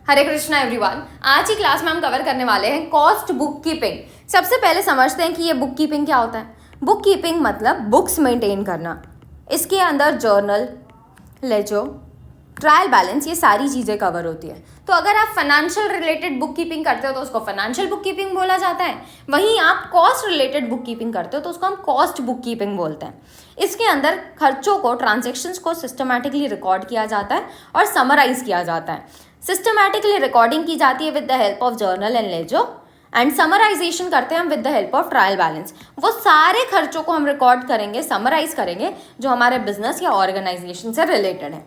हरे Krishna everyone. आज की class में हम कवर करने वाले हैं कॉस्ट बुक कीपिंग। सबसे पहले समझते हैं कि ये बुक कीपिंग क्या होता है। बुक कीपिंग मतलब बुक्स मेंटेन करना। इसके अंदर जर्नल, लेजर, ट्रायल बैलेंस, ये सारी चीज़ें कवर होती है। तो अगर आप फाइनेंशियल रिलेटेड बुक कीपिंग करते हो तो उसको फाइनेंशियल बुक कीपिंग बोला जाता है। वहीं आप कॉस्ट रिलेटेड बुक कीपिंग करते हो तो उसको हम कॉस्ट बुक कीपिंग बोलते हैं। इसके अंदर खर्चों को, ट्रांजेक्शन्स को सिस्टमैटिकली रिकॉर्ड किया जाता है और समराइज किया जाता है। सिस्टमैटिकली रिकॉर्डिंग की जाती है with the help of journal and ledger, and summarization करते हैं हम with the help of trial balance. वो सारे खर्चों को हम रिकॉर्ड करेंगे, समराइज करेंगे जो हमारे बिजनेस या ऑर्गेनाइजेशन से रिलेटेड है।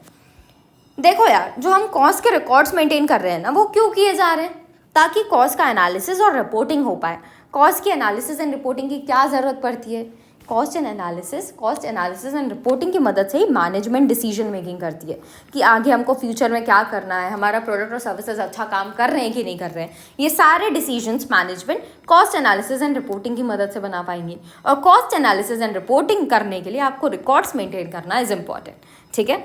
देखो यार, जो हम कॉस्ट के रिकॉर्ड्स मेंटेन कर रहे हैं ना, वो क्यों किए जा रहे हैं? ताकि कॉस्ट का एनालिसिस और रिपोर्टिंग हो पाए। कॉस्ट की एनालिसिस एंड रिपोर्टिंग की क्या ज़रूरत पड़ती है? कॉस्ट एनालिसिस एंड रिपोर्टिंग की मदद से ही मैनेजमेंट डिसीजन मेकिंग करती है कि आगे हमको फ्यूचर में क्या करना है, हमारा प्रोडक्ट और सर्विसेज अच्छा काम कर रहे हैं कि नहीं कर रहे हैं। ये सारे decisions management cost analysis and reporting की मदद से बना पाएंगे। और कॉस्ट एनालिसिस एंड रिपोर्टिंग करने के लिए आपको रिकॉर्ड्स मेंटेन करना इज इम्पॉर्टेंट। ठीक है,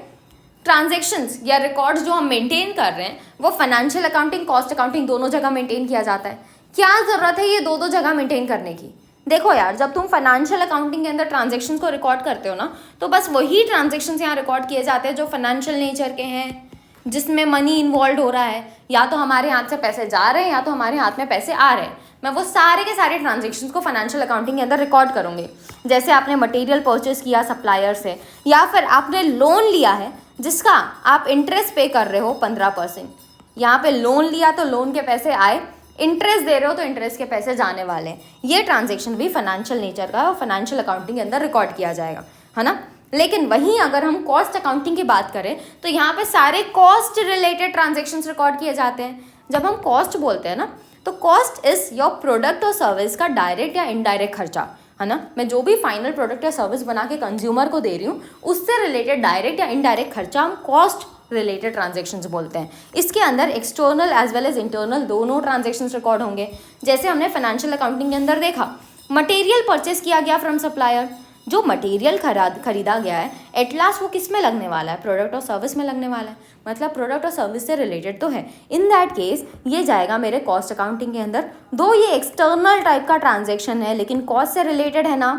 ट्रांजेक्शन्स या रिकॉर्ड्स जो हम मेंटेन कर रहे हैं वो फाइनेंशियल अकाउंटिंग, कॉस्ट अकाउंटिंग दोनों जगह मेंटेन किया जाता है। क्या ज़रूरत है ये दो जगह मेंटेन करने की? देखो यार, जब तुम फाइनेंशियल अकाउंटिंग के अंदर ट्रांजेक्शन्स को रिकॉर्ड करते हो ना, तो बस वही ट्रांजेक्शन्स यहाँ रिकॉर्ड किए जाते हैं जो फाइनेंशियल नेचर के हैं, जिसमें मनी इन्वॉल्व हो रहा है, या तो हमारे हाथ से पैसे जा रहे हैं या तो हमारे हाथ में पैसे आ रहे हैं। मैं वो सारे के सारे ट्रांजेक्शन्स को फाइनेंशियल अकाउंटिंग के अंदर रिकॉर्ड करूँगी। जैसे आपने मटेरियल परचेस किया सप्लायर से, या फिर आपने लोन लिया है जिसका आप इंटरेस्ट पे कर रहे हो 15%। यहाँ पे लोन लिया तो लोन के पैसे आए, इंटरेस्ट दे रहे हो तो इंटरेस्ट के पैसे जाने वाले हैं। ये ट्रांजेक्शन भी फाइनेंशियल नेचर का है और फाइनेंशियल अकाउंटिंग के अंदर रिकॉर्ड किया जाएगा, है ना। लेकिन वहीं अगर हम कॉस्ट अकाउंटिंग की बात करें तो यहाँ पे सारे कॉस्ट रिलेटेड ट्रांजेक्शन्स रिकॉर्ड किए जाते हैं। जब हम कॉस्ट बोलते हैं ना, तो कॉस्ट इज योर प्रोडक्ट और सर्विस का डायरेक्ट या इनडायरेक्ट खर्चा, है ना। मैं जो भी फाइनल प्रोडक्ट या सर्विस बना के कंज्यूमर को दे रही हूँ उससे रिलेटेड डायरेक्ट या इनडायरेक्ट खर्चा हम कॉस्ट रिलेटेड ट्रांजेक्शन्स बोलते हैं। इसके अंदर external as well as internal दोनों ट्रांजेक्शन्स रिकॉर्ड होंगे। जैसे हमने फाइनेंशियल अकाउंटिंग के अंदर देखा, मटेरियल परचेस किया गया फ्रॉम सप्लायर। जो मटेरियल खरीदा गया है एट लास्ट वो किस में लगने वाला है? प्रोडक्ट और सर्विस में लगने वाला है, मतलब प्रोडक्ट और सर्विस से रिलेटेड तो है। इन दैट केस ये जाएगा मेरे कॉस्ट अकाउंटिंग के अंदर। दो ये एक्सटर्नल टाइप का ट्रांजेक्शन है लेकिन कॉस्ट से रिलेटेड है ना,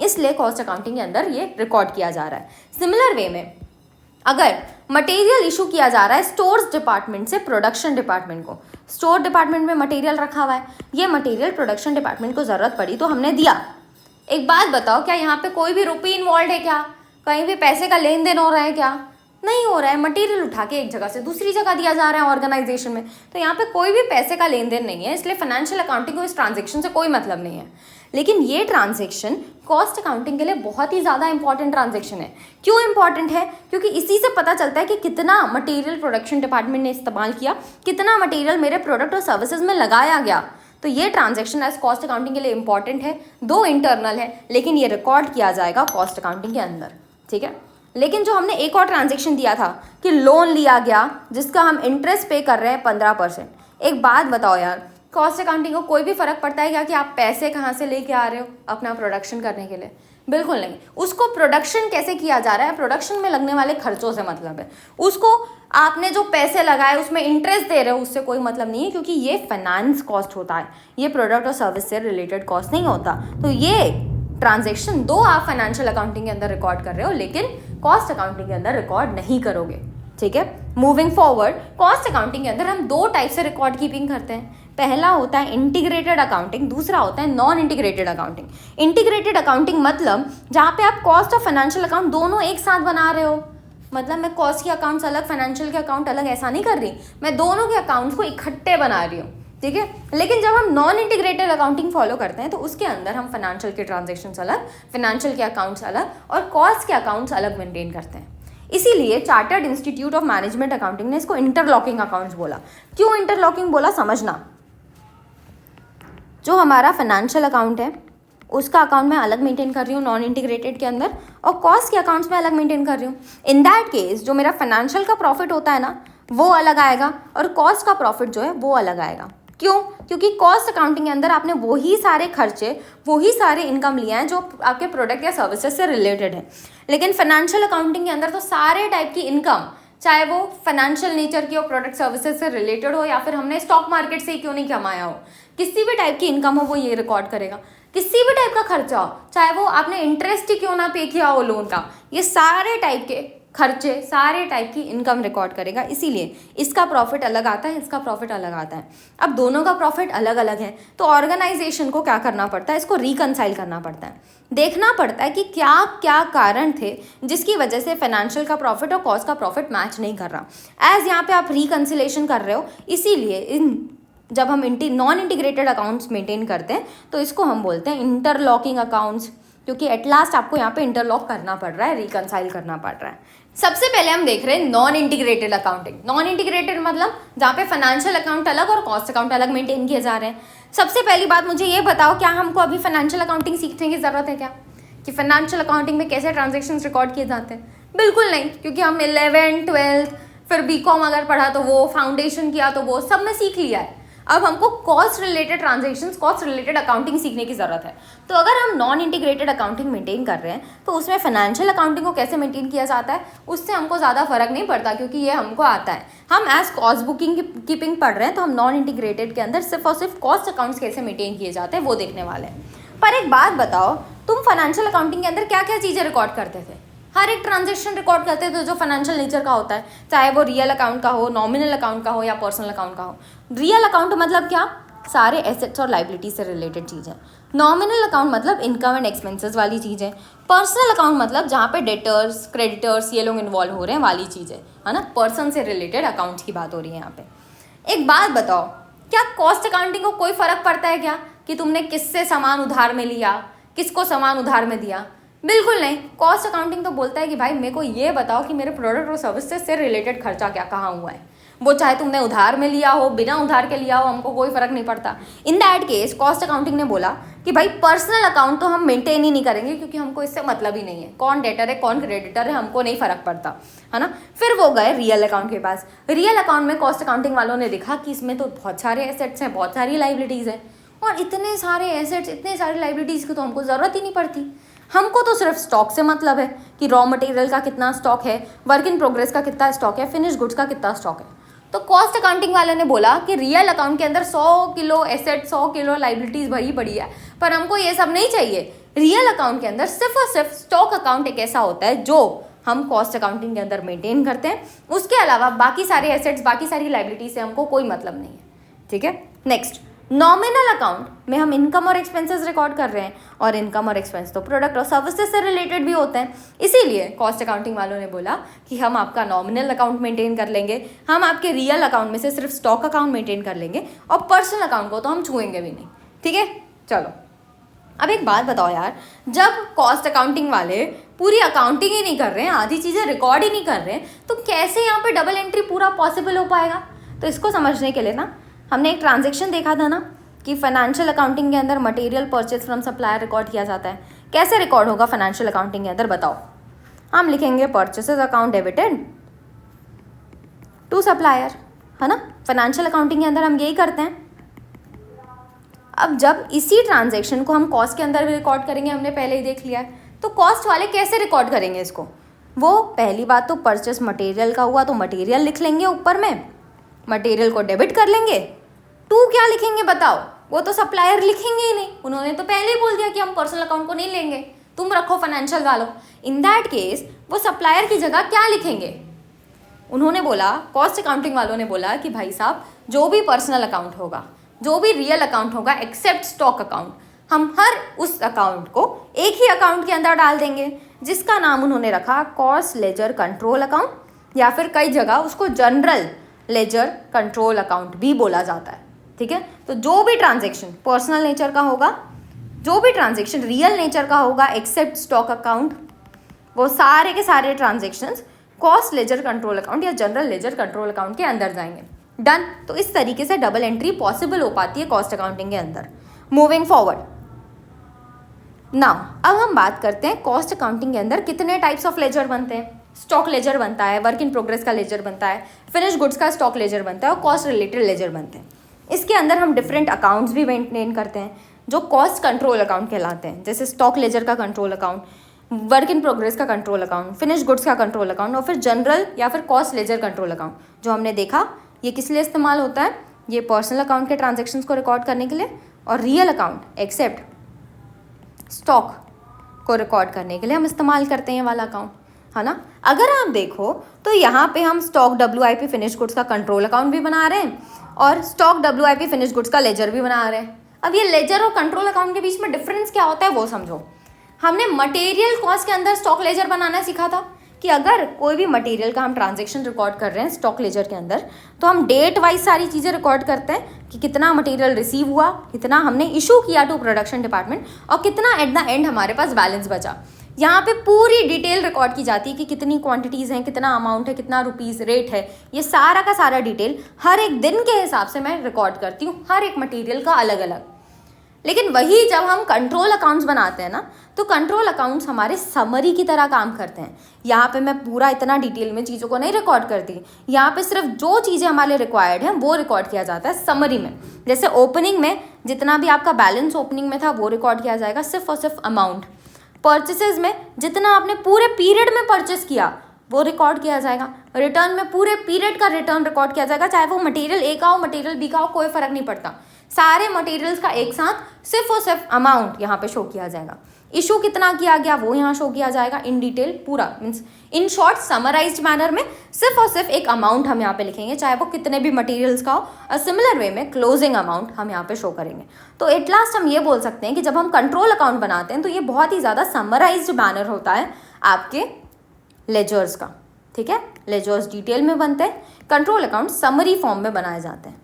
इसलिए कॉस्ट अकाउंटिंग के अंदर ये रिकॉर्ड किया जा रहा है। सिमिलर वे में अगर मटेरियल इशू किया जा रहा है स्टोर्स डिपार्टमेंट से प्रोडक्शन डिपार्टमेंट को, स्टोर डिपार्टमेंट में मटेरियल रखा हुआ है, ये मटेरियल प्रोडक्शन डिपार्टमेंट को ज़रूरत पड़ी तो हमने दिया। एक बात बताओ, क्या यहाँ पे कोई भी रुपये इन्वॉल्व है? क्या कहीं भी पैसे का लेन देन हो रहा है? क्या नहीं हो रहा है। मटेरियल उठा के एक जगह से दूसरी जगह दिया जा रहा है ऑर्गेनाइजेशन में, तो यहाँ पे कोई भी पैसे का लेन देन नहीं है। इसलिए फाइनेंशियल अकाउंटिंग को इस ट्रांजेक्शन से कोई मतलब नहीं है। लेकिन ये ट्रांजेक्शन कॉस्ट अकाउंटिंग के लिए बहुत ही ज़्यादा इंपॉर्टेंट ट्रांजेक्शन है। क्यों इंपॉर्टेंट है? क्योंकि इसी से पता चलता है कि कितना मटेरियल प्रोडक्शन डिपार्टमेंट ने इस्तेमाल किया, कितना मटेरियल मेरे प्रोडक्ट और सर्विसेज में लगाया गया। तो ये ट्रांजेक्शन एज कॉस्ट अकाउंटिंग के लिए इंपॉर्टेंट है। दो इंटरनल है लेकिन ये रिकॉर्ड किया जाएगा कॉस्ट अकाउंटिंग के अंदर। ठीक है, लेकिन जो हमने एक और ट्रांजेक्शन दिया था कि लोन लिया गया जिसका हम इंटरेस्ट पे कर रहे हैं 15%। एक बात बताओ यार, कॉस्ट अकाउंटिंग को कोई भी फ़र्क पड़ता है क्या कि आप पैसे कहाँ से लेके आ रहे हो अपना प्रोडक्शन करने के लिए? बिल्कुल नहीं। उसको प्रोडक्शन कैसे किया जा रहा है, प्रोडक्शन में लगने वाले खर्चों से मतलब है। उसको आपने जो पैसे लगाए उसमें इंटरेस्ट दे रहे हो उससे कोई मतलब नहीं है, क्योंकि ये फाइनेंस कॉस्ट होता है, ये प्रोडक्ट और सर्विस से रिलेटेड कॉस्ट नहीं होता। तो ये ट्रांजेक्शन दो आप फाइनेंशियल अकाउंटिंग के अंदर रिकॉर्ड कर रहे हो लेकिन कॉस्ट अकाउंटिंग के अंदर रिकॉर्ड नहीं करोगे। ठीक है, मूविंग फॉरवर्ड, कॉस्ट अकाउंटिंग के अंदर हम दो टाइप से रिकॉर्ड कीपिंग करते हैं। पहला होता है इंटीग्रेटेड अकाउंटिंग, दूसरा होता है non integrated accounting. Integrated accounting मतलब जहाँ पे आप कॉस्ट और फाइनेंशियल अकाउंट दोनों एक साथ बना रहे हो। मतलब मैं कॉस्ट के अकाउंट्स अलग, फाइनेंशियल के अकाउंट अलग ऐसा नहीं कर रही, मैं दोनों के अकाउंट्स को इकट्ठे बना रही हूँ। ठीक है, लेकिन जब हम नॉन इंटीग्रेटेड अकाउंटिंग फॉलो करते हैं तो उसके अंदर हम फाइनेंशियल के ट्रांजेक्शन्स अलग, फाइनेंशियल के अकाउंट्स अलग और कॉस्ट के अकाउंट्स अलग मेंटेन करते हैं। इसीलिए chartered institute of management accounting ने इसको इंटरलॉकिंग अकाउंट्स बोला। क्यों इंटरलॉकिंग बोला समझना। जो हमारा फाइनेंशियल अकाउंट है उसका अकाउंट मैं अलग मेंटेन कर रही हूँ नॉन इंटीग्रेटेड के अंदर, और कॉस्ट के अकाउंट्स में अलग मेंटेन कर रही हूँ। इन दैट केस जो मेरा फाइनेंशियल का प्रॉफिट होता है ना वो अलग आएगा और कॉस्ट का प्रॉफिट जो है वो अलग आएगा। क्यों? क्योंकि कॉस्ट अकाउंटिंग के अंदर आपने वही सारे खर्चे, वही सारे इनकम लिए हैं जो आपके प्रोडक्ट या सर्विसेज से रिलेटेड है। लेकिन फाइनेंशियल अकाउंटिंग के अंदर तो सारे टाइप की इनकम, चाहे वो फाइनेंशियल नेचर की हो, प्रोडक्ट सर्विसेज से रिलेटेड हो, या फिर हमने स्टॉक मार्केट से ही क्यों नहीं कमाया हो, किसी भी टाइप की इनकम हो वो ये रिकॉर्ड करेगा। किसी भी टाइप का खर्चा हो, चाहे वो आपने इंटरेस्ट ही क्यों ना पे किया हो लोन का, ये सारे टाइप के खर्चे, सारे टाइप की इनकम रिकॉर्ड करेगा। इसीलिए इसका प्रॉफिट अलग आता है, इसका प्रॉफिट अलग आता है। अब दोनों का प्रॉफिट अलग अलग है, तो ऑर्गेनाइजेशन को क्या करना पड़ता है, इसको रिकनसाइल करना पड़ता है, देखना पड़ता है कि क्या क्या कारण थे जिसकी वजह से फाइनेंशियल का प्रॉफिट और कॉस्ट का प्रॉफिट मैच नहीं कर रहा। एज यहाँ पे आप रिकन्सिलेशन कर रहे हो, इसीलिए जब हम नॉन इंटीग्रेटेड अकाउंट्स मेंटेन करते हैं तो इसको हम बोलते हैं इंटरलॉकिंग अकाउंट्स, क्योंकि एट लास्ट आपको यहाँ पे इंटरलॉक करना पड़ रहा है, रिकनसाइल करना पड़ रहा है। सबसे पहले हम देख रहे हैं non integrated accounting. Non integrated मतलब जहाँ पे फाइनेंशियल अकाउंट अलग और कॉस्ट अकाउंट अलग मेंटेन किए जा रहे हैं। सबसे पहली बात मुझे ये बताओ, क्या हमको अभी फाइनेंशियल अकाउंटिंग सीखने की ज़रूरत है क्या, कि फाइनेंशियल अकाउंटिंग में कैसे ट्रांजेक्शन्स रिकॉर्ड किए जाते हैं? बिल्कुल नहीं, क्योंकि हम 11th 12th फिर बीकॉम अगर पढ़ा तो वो, फाउंडेशन किया तो वो सब में सीख लिया है। अब हमको cost related transactions, cost related accounting सीखने की ज़रूरत है। तो अगर हम नॉन इंटीग्रेटेड अकाउंटिंग मेंटेन कर रहे हैं तो उसमें फाइनेंशियल अकाउंटिंग को कैसे मेंटेन किया जाता है उससे हमको ज़्यादा फर्क नहीं पड़ता, क्योंकि ये हमको आता है। हम एज कॉस्ट बुकिंग कीपिंग पढ़ रहे हैं तो हम नॉन इंटीग्रेटेड के अंदर सिर्फ और सिर्फ कॉस्ट अकाउंट्स कैसे मेंटेन किए जाते हैं वो देखने वाले हैं। पर एक बात बताओ, तुम फाइनेंशियल अकाउंटिंग के अंदर क्या क्या चीज़ें रिकॉर्ड करते थे? हर एक ट्रांजेक्शन रिकॉर्ड करते थे जो फाइनेंशियल नेचर का होता है, चाहे वो रियल अकाउंट का हो, नॉमिनल अकाउंट का हो या पर्सनल अकाउंट का हो। रियल अकाउंट मतलब क्या? सारे एसेट्स और लाइबिलिटी से रिलेटेड चीज़ें। नॉमिनल अकाउंट मतलब इनकम एंड एक्सपेंसेस वाली चीज़ें। पर्सनल अकाउंट मतलब जहाँ पे डेटर्स, क्रेडिटर्स ये लोग इन्वॉल्व हो रहे हैं वाली चीज़ें, है ना, पर्सन से रिलेटेड अकाउंट्स की बात हो रही है यहाँ पे। एक बात बताओ, क्या कॉस्ट अकाउंटिंग को कोई फ़र्क पड़ता है क्या कि तुमने किससे सामान उधार में लिया, किसको सामान उधार में दिया? बिल्कुल नहीं। कॉस्ट अकाउंटिंग तो बोलता है कि भाई मेरे को ये बताओ कि मेरे प्रोडक्ट और सर्विसेज से रिलेटेड खर्चा क्या कहाँ हुआ है, वो चाहे तुमने उधार में लिया हो, बिना उधार के लिया हो, हमको कोई फ़र्क नहीं पड़ता। इन दैट केस कॉस्ट अकाउंटिंग ने बोला कि भाई पर्सनल अकाउंट तो हम मेंटेन ही नहीं करेंगे, क्योंकि हमको इससे मतलब ही नहीं है, कौन डेटर है कौन क्रेडिटर है हमको नहीं फ़र्क पड़ता, है ना। फिर वो गए रियल अकाउंट के पास। रियल अकाउंट में कॉस्ट अकाउंटिंग वालों ने देखा कि इसमें तो बहुत सारे एसेट्स हैं, बहुत सारी लाइबिलिटीज़ हैं, और इतने सारे एसेट्स, इतने सारी लाइबिलिटीज़ की तो हमको ज़रूरत ही नहीं पड़ती। हमको तो सिर्फ स्टॉक से मतलब है कि रॉ मटेरियल का कितना स्टॉक है, वर्क इन प्रोग्रेस का कितना स्टॉक है, फिनिश गुड्स का कितना स्टॉक है। तो कॉस्ट अकाउंटिंग वाले ने बोला कि रियल अकाउंट के अंदर 100 किलो एसेट, 100 किलो लाइबिलिटीज़ भरी पड़ी है, पर हमको ये सब नहीं चाहिए। रियल अकाउंट के अंदर सिर्फ और सिर्फ स्टॉक अकाउंट एक ऐसा होता है जो हम कॉस्ट अकाउंटिंग के अंदर मेंटेन करते हैं। उसके अलावा बाकी सारे एसेट्स, बाकी सारी लाइबिलिटी से हमको कोई मतलब नहीं है, ठीक है। नेक्स्ट, नॉमिनल अकाउंट में हम इनकम और एक्सपेंसेस रिकॉर्ड कर रहे हैं, और इनकम और एक्सपेंस तो प्रोडक्ट और सर्विसेज से रिलेटेड भी होते हैं। इसीलिए कॉस्ट अकाउंटिंग वालों ने बोला कि हम आपका नॉमिनल अकाउंट मेंटेन कर लेंगे, हम आपके रियल अकाउंट में से सिर्फ स्टॉक अकाउंट मेंटेन कर लेंगे, और पर्सनल अकाउंट को तो हम छुएंगे भी नहीं, ठीक है। चलो अब एक बात बताओ यार, जब कॉस्ट अकाउंटिंग वाले पूरी अकाउंटिंग ही नहीं कर रहे हैं, आधी चीज़ें रिकॉर्ड ही नहीं कर रहे हैं, तो कैसे यहाँ पे डबल एंट्री पूरा पॉसिबल हो पाएगा? तो इसको समझने के लिए ना हमने एक ट्रांजैक्शन देखा था ना कि फाइनेंशियल अकाउंटिंग के अंदर material purchase from supplier record किया जाता है। कैसे रिकॉर्ड होगा फाइनेंशियल अकाउंटिंग के अंदर बताओ? हम लिखेंगे purchases account debited to supplier, है ना। फाइनेंशियल अकाउंटिंग के अंदर हम यही करते हैं। अब जब इसी ट्रांजैक्शन को हम कॉस्ट के अंदर भी रिकॉर्ड करेंगे, हमने पहले ही देख लिया है, तो कॉस्ट वाले कैसे रिकॉर्ड करेंगे इसको? वो पहली बात तो परचेस मटेरियल का हुआ तो मटेरियल लिख लेंगे, ऊपर में मटेरियल को डेबिट कर लेंगे। टू क्या लिखेंगे बताओ? वो तो सप्लायर लिखेंगे ही नहीं, उन्होंने तो पहले ही बोल दिया कि हम पर्सनल अकाउंट को नहीं लेंगे, तुम रखो फाइनेंशियल वालों। इन दैट केस वो सप्लायर की जगह क्या लिखेंगे? उन्होंने बोला, कॉस्ट अकाउंटिंग वालों ने बोला कि भाई साहब जो भी पर्सनल अकाउंट होगा, जो भी रियल अकाउंट होगा एक्सेप्ट स्टॉक अकाउंट, हम हर उस अकाउंट को एक ही अकाउंट के अंदर डाल देंगे, जिसका नाम उन्होंने रखा कॉस्ट लेजर कंट्रोल अकाउंट, या फिर कई जगह उसको जनरल लेजर कंट्रोल अकाउंट भी बोला जाता है, ठीक है। तो जो भी ट्रांजैक्शन पर्सनल नेचर का होगा, जो भी ट्रांजैक्शन रियल नेचर का होगा एक्सेप्ट स्टॉक अकाउंट, वो सारे के सारे transactions cost ledger control account या जनरल लेजर कंट्रोल अकाउंट के अंदर जाएंगे। डन। तो इस तरीके से डबल एंट्री पॉसिबल हो पाती है कॉस्ट अकाउंटिंग के अंदर। मूविंग फॉरवर्ड, नाउ अब हम बात करते हैं कॉस्ट अकाउंटिंग के अंदर कितने टाइप्स ऑफ लेजर बनते हैं। स्टॉक लेजर बनता है, वर्क इन प्रोग्रेस का लेजर बनता है, फिनिश गुड्स का स्टॉक लेजर बनता है, और कॉस्ट रिलेटेड लेजर बनते हैं। इसके अंदर हम डिफरेंट अकाउंट्स भी मेंटेन करते हैं जो कॉस्ट कंट्रोल अकाउंट कहलाते हैं। जैसे स्टॉक लेजर का control account, work in progress का कंट्रोल अकाउंट, फिनिश गुड्स का कंट्रोल अकाउंट, और फिर जनरल या फिर कॉस्ट लेजर कंट्रोल अकाउंट जो हमने देखा ये किस लिए इस्तेमाल होता है, ये पर्सनल अकाउंट के ट्रांजेक्शन्स को रिकॉर्ड करने के लिए, और रियल अकाउंट एक्सेप्ट स्टॉक को रिकॉर्ड करने के लिए हम इस्तेमाल करते हैं ये वाला अकाउंट, है ना। अगर आप देखो तो यहाँ पे हम स्टॉक WIP फिनिश गुड्स का कंट्रोल अकाउंट भी बना रहे हैं और स्टॉक WIP फिनिश गुड्स का लेजर भी बना रहे हैं। अब ये लेजर और कंट्रोल अकाउंट के बीच में डिफरेंस क्या होता है वो समझो। हमने मटेरियल कॉस्ट के अंदर स्टॉक लेजर बनाना सीखा था कि अगर कोई भी मटेरियल का हम ट्रांजेक्शन रिकॉर्ड कर रहे हैं स्टॉक लेजर के अंदर तो हम डेट वाइज सारी चीज़ें रिकॉर्ड करते हैं कि कितना मटेरियल रिसीव हुआ, कितना हमने इशू किया टू प्रोडक्शन डिपार्टमेंट और कितना एट द एंड हमारे पास बैलेंस बचा। यहाँ पे पूरी डिटेल रिकॉर्ड की जाती है कि कितनी क्वांटिटीज़ हैं, कितना अमाउंट है, कितना रुपीज़ रेट है, ये सारा का सारा डिटेल हर एक दिन के हिसाब से मैं रिकॉर्ड करती हूँ, हर एक मटेरियल का अलग अलग। लेकिन वही जब हम कंट्रोल अकाउंट्स बनाते हैं ना तो कंट्रोल अकाउंट्स हमारे समरी की तरह काम करते हैं। यहाँ पे मैं पूरा इतना डिटेल में चीज़ों को नहीं रिकॉर्ड करती, यहाँ पे सिर्फ जो चीज़ें हमारे रिक्वायर्ड हैं वो रिकॉर्ड किया जाता है समरी में। जैसे ओपनिंग में जितना भी आपका बैलेंस ओपनिंग में था वो रिकॉर्ड किया जाएगा, सिर्फ और सिर्फ अमाउंट। परचेसेज में जितना आपने पूरे पीरियड में परचेस किया वो रिकॉर्ड किया जाएगा। रिटर्न में पूरे पीरियड का रिटर्न रिकॉर्ड किया जाएगा, चाहे वो मटेरियल ए का हो मटेरियल बी का हो, कोई फर्क नहीं पड़ता। सारे मटेरियल्स का एक साथ सिर्फ और सिर्फ अमाउंट यहाँ पे शो किया जाएगा। इशू कितना किया गया वो यहाँ शो किया जाएगा इन डिटेल पूरा, means in short summarised manner में सिर्फ और सिर्फ एक अमाउंट हम यहाँ पे लिखेंगे, चाहे वो कितने भी मटेरियल्स का हो। और सिमिलर वे में क्लोजिंग अमाउंट हम यहाँ पे शो करेंगे। तो एट लास्ट हम ये बोल सकते हैं कि जब हम कंट्रोल अकाउंट बनाते हैं तो ये बहुत ही ज़्यादा समराइज्ड मैनर होता है आपके लेजर्स का, ठीक है। लेजर्स डिटेल में बनते हैं, कंट्रोल अकाउंट समरी फॉर्म में बनाए जाते हैं।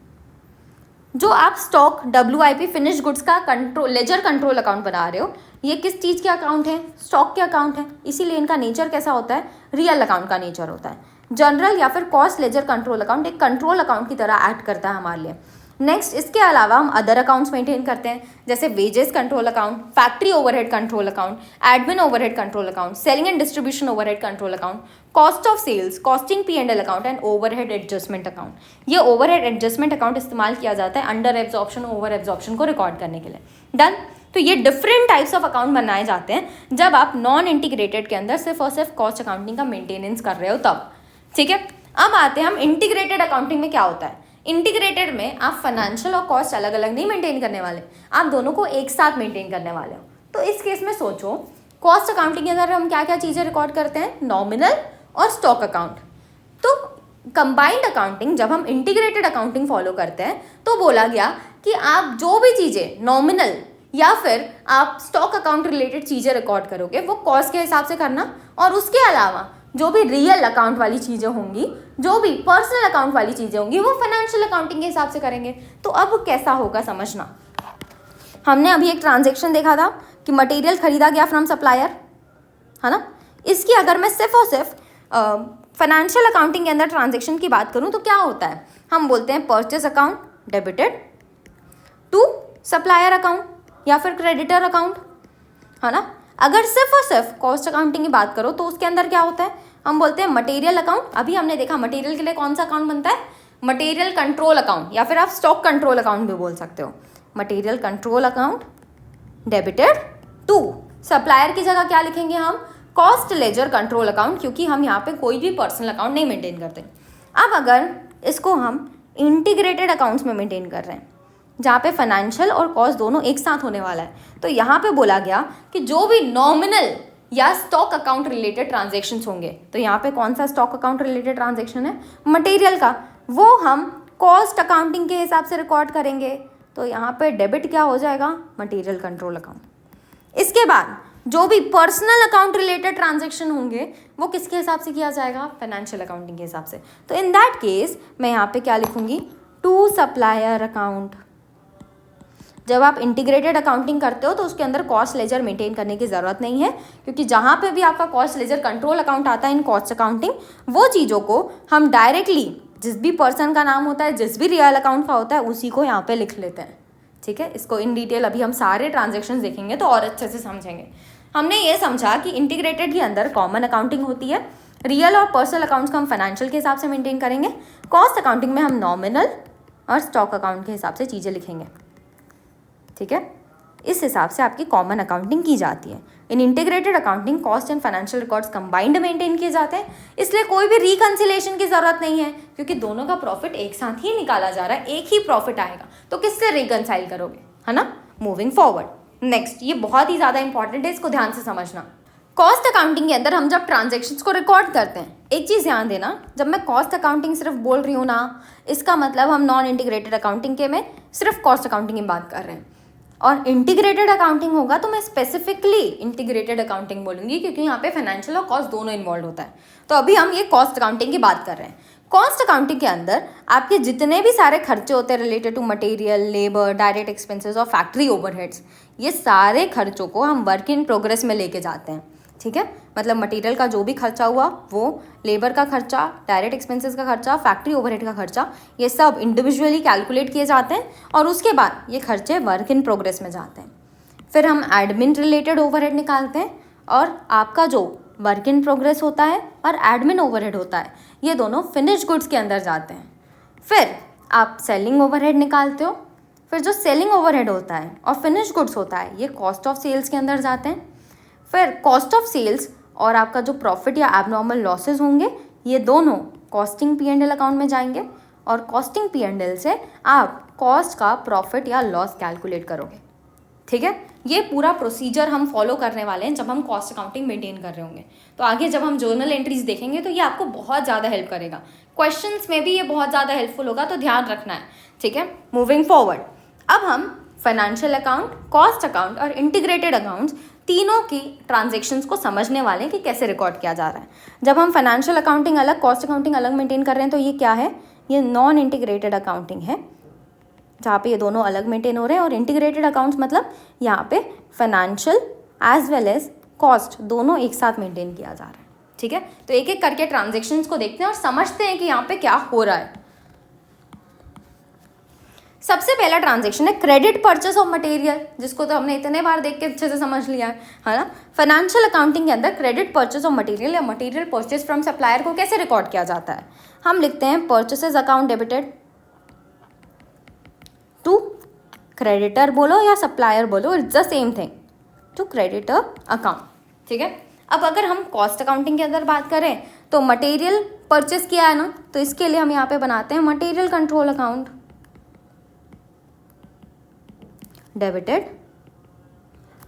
जो आप स्टॉक WIP फिनिश गुड्स का लेजर कंट्रोल अकाउंट बना रहे हो ये किस चीज़ के अकाउंट है, स्टॉक के अकाउंट है, इसीलिए इनका नेचर कैसा होता है, रियल अकाउंट का नेचर होता है। जनरल या फिर कॉस्ट लेजर कंट्रोल अकाउंट एक कंट्रोल अकाउंट की तरह एक्ट करता है हमारे लिए। नेक्स्ट इसके अलावा हम अदर अकाउंट्स मेंटेन करते हैं, जैसे wages control account, factory overhead control account, admin overhead control account, selling and distribution overhead control account, cost of sales, costing P&L account and overhead adjustment account. ये overhead adjustment account इस्तेमाल किया जाता है under absorption over absorption को record करने के लिए। Done. तो ये डिफरेंट टाइप्स ऑफ अकाउंट बनाए जाते हैं जब आप नॉन इंटीग्रेटेड के अंदर सिर्फ और सिर्फ कॉस्ट अकाउंटिंग का मेंटेनेंस कर रहे हो तब, ठीक है। अब आते हैं हम इंटीग्रेटेड अकाउंटिंग में क्या होता है। इंटीग्रेटेड में आप फाइनेंशियल और कॉस्ट अलग अलग नहीं मेंटेन करने वाले, आप दोनों को एक साथ मेंटेन करने वाले हो। तो इस केस में सोचो कॉस्ट अकाउंटिंग के अंदर हम क्या क्या चीज़ें रिकॉर्ड करते हैं, नॉमिनल और स्टॉक अकाउंट। तो कंबाइंड अकाउंटिंग जब हम इंटीग्रेटेड अकाउंटिंग फॉलो करते हैं तो बोला गया कि आप जो भी चीज़ें नॉमिनल या फिर आप स्टॉक अकाउंट रिलेटेड चीज़ें रिकॉर्ड करोगे वो कॉस्ट के हिसाब से करना, और उसके अलावा जो भी रियल अकाउंट वाली चीज़ें होंगी, जो भी पर्सनल अकाउंट वाली चीज़ें होंगी वो फाइनेंशियल अकाउंटिंग के हिसाब से करेंगे। तो अब कैसा होगा समझना। हमने अभी एक ट्रांजेक्शन देखा था कि मटेरियल खरीदा गया फ्रॉम सप्लायर, है ना। इसकी अगर मैं सिर्फ और सिर्फ फाइनेंशियल अकाउंटिंग के अंदर ट्रांजेक्शन की बात करूं तो क्या होता है, हम बोलते हैं purchase account debited to supplier account या फिर क्रेडिटर अकाउंट, है ना। अगर सिर्फ और सिर्फ कॉस्ट अकाउंटिंग की बात करो तो उसके अंदर क्या होता है, हम बोलते हैं मटेरियल अकाउंट। अभी हमने देखा मटेरियल के लिए कौन सा अकाउंट बनता है, मटेरियल कंट्रोल अकाउंट, या फिर आप स्टॉक कंट्रोल अकाउंट भी बोल सकते हो। Material control account debited to supplier की जगह क्या लिखेंगे हम, कॉस्ट लेजर कंट्रोल अकाउंट, क्योंकि हम यहाँ पे कोई भी पर्सनल अकाउंट नहीं मेंटेन करते। अब अगर इसको हम इंटीग्रेटेड अकाउंट्स में मेंटेन कर रहे हैं जहाँ पे फाइनेंशियल और कॉस्ट दोनों एक साथ होने वाला है, तो यहाँ पे बोला गया कि जो भी नॉमिनल या स्टॉक अकाउंट रिलेटेड ट्रांजेक्शन्स होंगे, तो यहाँ पे कौन सा स्टॉक अकाउंट रिलेटेड ट्रांजेक्शन है, मटेरियल का, वो हम कॉस्ट अकाउंटिंग के हिसाब से रिकॉर्ड करेंगे। तो यहाँ पे डेबिट क्या हो जाएगा, मटेरियल कंट्रोल अकाउंट। इसके बाद जो भी पर्सनल अकाउंट रिलेटेड ट्रांजेक्शन होंगे वो किसके हिसाब से किया जाएगा, फाइनेंशियल अकाउंटिंग के हिसाब से। तो इन दैट केस मैं यहाँ पे क्या लिखूंगी, टू सप्लायर अकाउंट। जब आप इंटीग्रेटेड अकाउंटिंग करते हो तो उसके अंदर कॉस्ट लेजर मेंटेन करने की ज़रूरत नहीं है, क्योंकि जहाँ पे भी आपका कॉस्ट लेजर कंट्रोल अकाउंट आता है इन कॉस्ट अकाउंटिंग, वो चीज़ों को हम डायरेक्टली जिस भी पर्सन का नाम होता है, जिस भी रियल अकाउंट का होता है, उसी को यहाँ पे लिख लेते हैं, ठीक है। इसको इन डिटेल अभी हम सारे ट्रांजेक्शन देखेंगे तो और अच्छे से समझेंगे। हमने ये समझा कि इंटीग्रेटेड के अंदर कॉमन अकाउंटिंग होती है, रियल और पर्सनल अकाउंट्स को हम फाइनेंशियल के हिसाब से मेंटेन करेंगे, कॉस्ट अकाउंटिंग में हम नॉमिनल और स्टॉक अकाउंट के हिसाब से चीज़ें लिखेंगे, ठीक है। इस हिसाब से आपकी कॉमन अकाउंटिंग की जाती है। In integrated accounting cost and financial records combined maintain किए जाते हैं, इसलिए कोई भी रिकंसिलेशन की जरूरत नहीं है, क्योंकि दोनों का प्रॉफिट एक साथ ही निकाला जा रहा है, एक ही प्रॉफिट आएगा, तो किससे रिकंसाइल करोगे, है ना। मूविंग फॉरवर्ड नेक्स्ट, ये बहुत ही ज़्यादा इंपॉर्टेंट है, इसको ध्यान से समझना। कॉस्ट अकाउंटिंग के अंदर हम जब ट्रांजेक्शन्स को रिकॉर्ड करते हैं, एक चीज़ ध्यान देना, जब मैं कॉस्ट अकाउंटिंग सिर्फ बोल रही हूँ ना, इसका मतलब हम नॉन इंटीग्रेटेड अकाउंटिंग के में सिर्फ कॉस्ट अकाउंटिंग की बात कर रहे हैं, और इंटीग्रेटेड अकाउंटिंग होगा तो मैं स्पेसिफिकली इंटीग्रेटेड अकाउंटिंग बोलूँगी, क्योंकि यहाँ पे फाइनेंशियल और कॉस्ट दोनों इन्वॉल्व होता है। तो अभी हम ये कॉस्ट अकाउंटिंग की बात कर रहे हैं। कॉस्ट अकाउंटिंग के अंदर आपके जितने भी सारे खर्चे होते हैं related to material, labour, direct expenses और फैक्ट्री ओवरहेड्स, ये सारे खर्चों को हम वर्क इन प्रोग्रेस में लेके जाते हैं, ठीक है। मतलब मटेरियल का जो भी खर्चा हुआ वो, लेबर का खर्चा, डायरेक्ट एक्सपेंसेस का खर्चा, फैक्ट्री ओवरहेड का खर्चा, ये सब इंडिविजुअली कैलकुलेट किए जाते हैं और उसके बाद ये खर्चे वर्क इन प्रोग्रेस में जाते हैं। फिर हम एडमिन रिलेटेड ओवरहेड निकालते हैं, और आपका जो वर्क इन प्रोग्रेस होता है और एडमिन ओवरहेड होता है, ये दोनों फिनिश गुड्स के अंदर जाते हैं। फिर आप सेलिंग ओवरहेड निकालते हो, फिर जो सेलिंग ओवरहेड होता है और फिनिश गुड्स होता है, ये कॉस्ट ऑफ सेल्स के अंदर जाते हैं। फिर कॉस्ट ऑफ सेल्स और आपका जो प्रॉफिट या एबनॉर्मल लॉसेज होंगे, ये दोनों कॉस्टिंग P&L अकाउंट में जाएंगे, और कॉस्टिंग P&L से आप कॉस्ट का प्रॉफिट या लॉस कैलकुलेट करोगे, ठीक है। ये पूरा प्रोसीजर हम फॉलो करने वाले हैं जब हम कॉस्ट अकाउंटिंग मेंटेन कर रहे होंगे। तो आगे जब हम जर्नल एंट्रीज देखेंगे तो ये आपको बहुत ज़्यादा हेल्प करेगा, क्वेश्चंस में भी ये बहुत ज़्यादा हेल्पफुल होगा, तो ध्यान रखना है, ठीक है। मूविंग फॉरवर्ड, अब हम फाइनेंशियल अकाउंट, कॉस्ट अकाउंट और इंटीग्रेटेड अकाउंट्स तीनों की ट्रांजेक्शन्स को समझने वाले हैं कि कैसे रिकॉर्ड किया जा रहा है। जब हम फाइनेंशियल अकाउंटिंग अलग, कॉस्ट अकाउंटिंग अलग मेंटेन कर रहे हैं, तो ये क्या है, ये नॉन इंटीग्रेटेड अकाउंटिंग है, जहाँ पे ये दोनों अलग मेंटेन हो रहे हैं। और इंटीग्रेटेड अकाउंट्स मतलब यहाँ पे financial as well as cost दोनों एक साथ मेंटेन किया जा रहा है, ठीक है। तो एक एक करके ट्रांजेक्शन्स को देखते हैं और समझते हैं कि यहाँ पे क्या हो रहा है। सबसे पहला ट्रांजेक्शन है क्रेडिट परचेस ऑफ मटेरियल, जिसको तो हमने इतने बार देख के अच्छे से समझ लिया है ना। फाइनेंशियल अकाउंटिंग के अंदर क्रेडिट परचेस ऑफ मटेरियल या मटेरियल परचेस फ्रॉम सप्लायर को कैसे रिकॉर्ड किया जाता है, हम लिखते हैं purchases account debited to creditor बोलो या सप्लायर बोलो, it's the same thing, to creditor account, ठीक है। अब अगर हम कॉस्ट अकाउंटिंग के अंदर बात करें तो मटेरियल परचेस किया है ना, तो इसके लिए हम यहाँ पे बनाते हैं मटेरियल कंट्रोल अकाउंट डेबिटेड।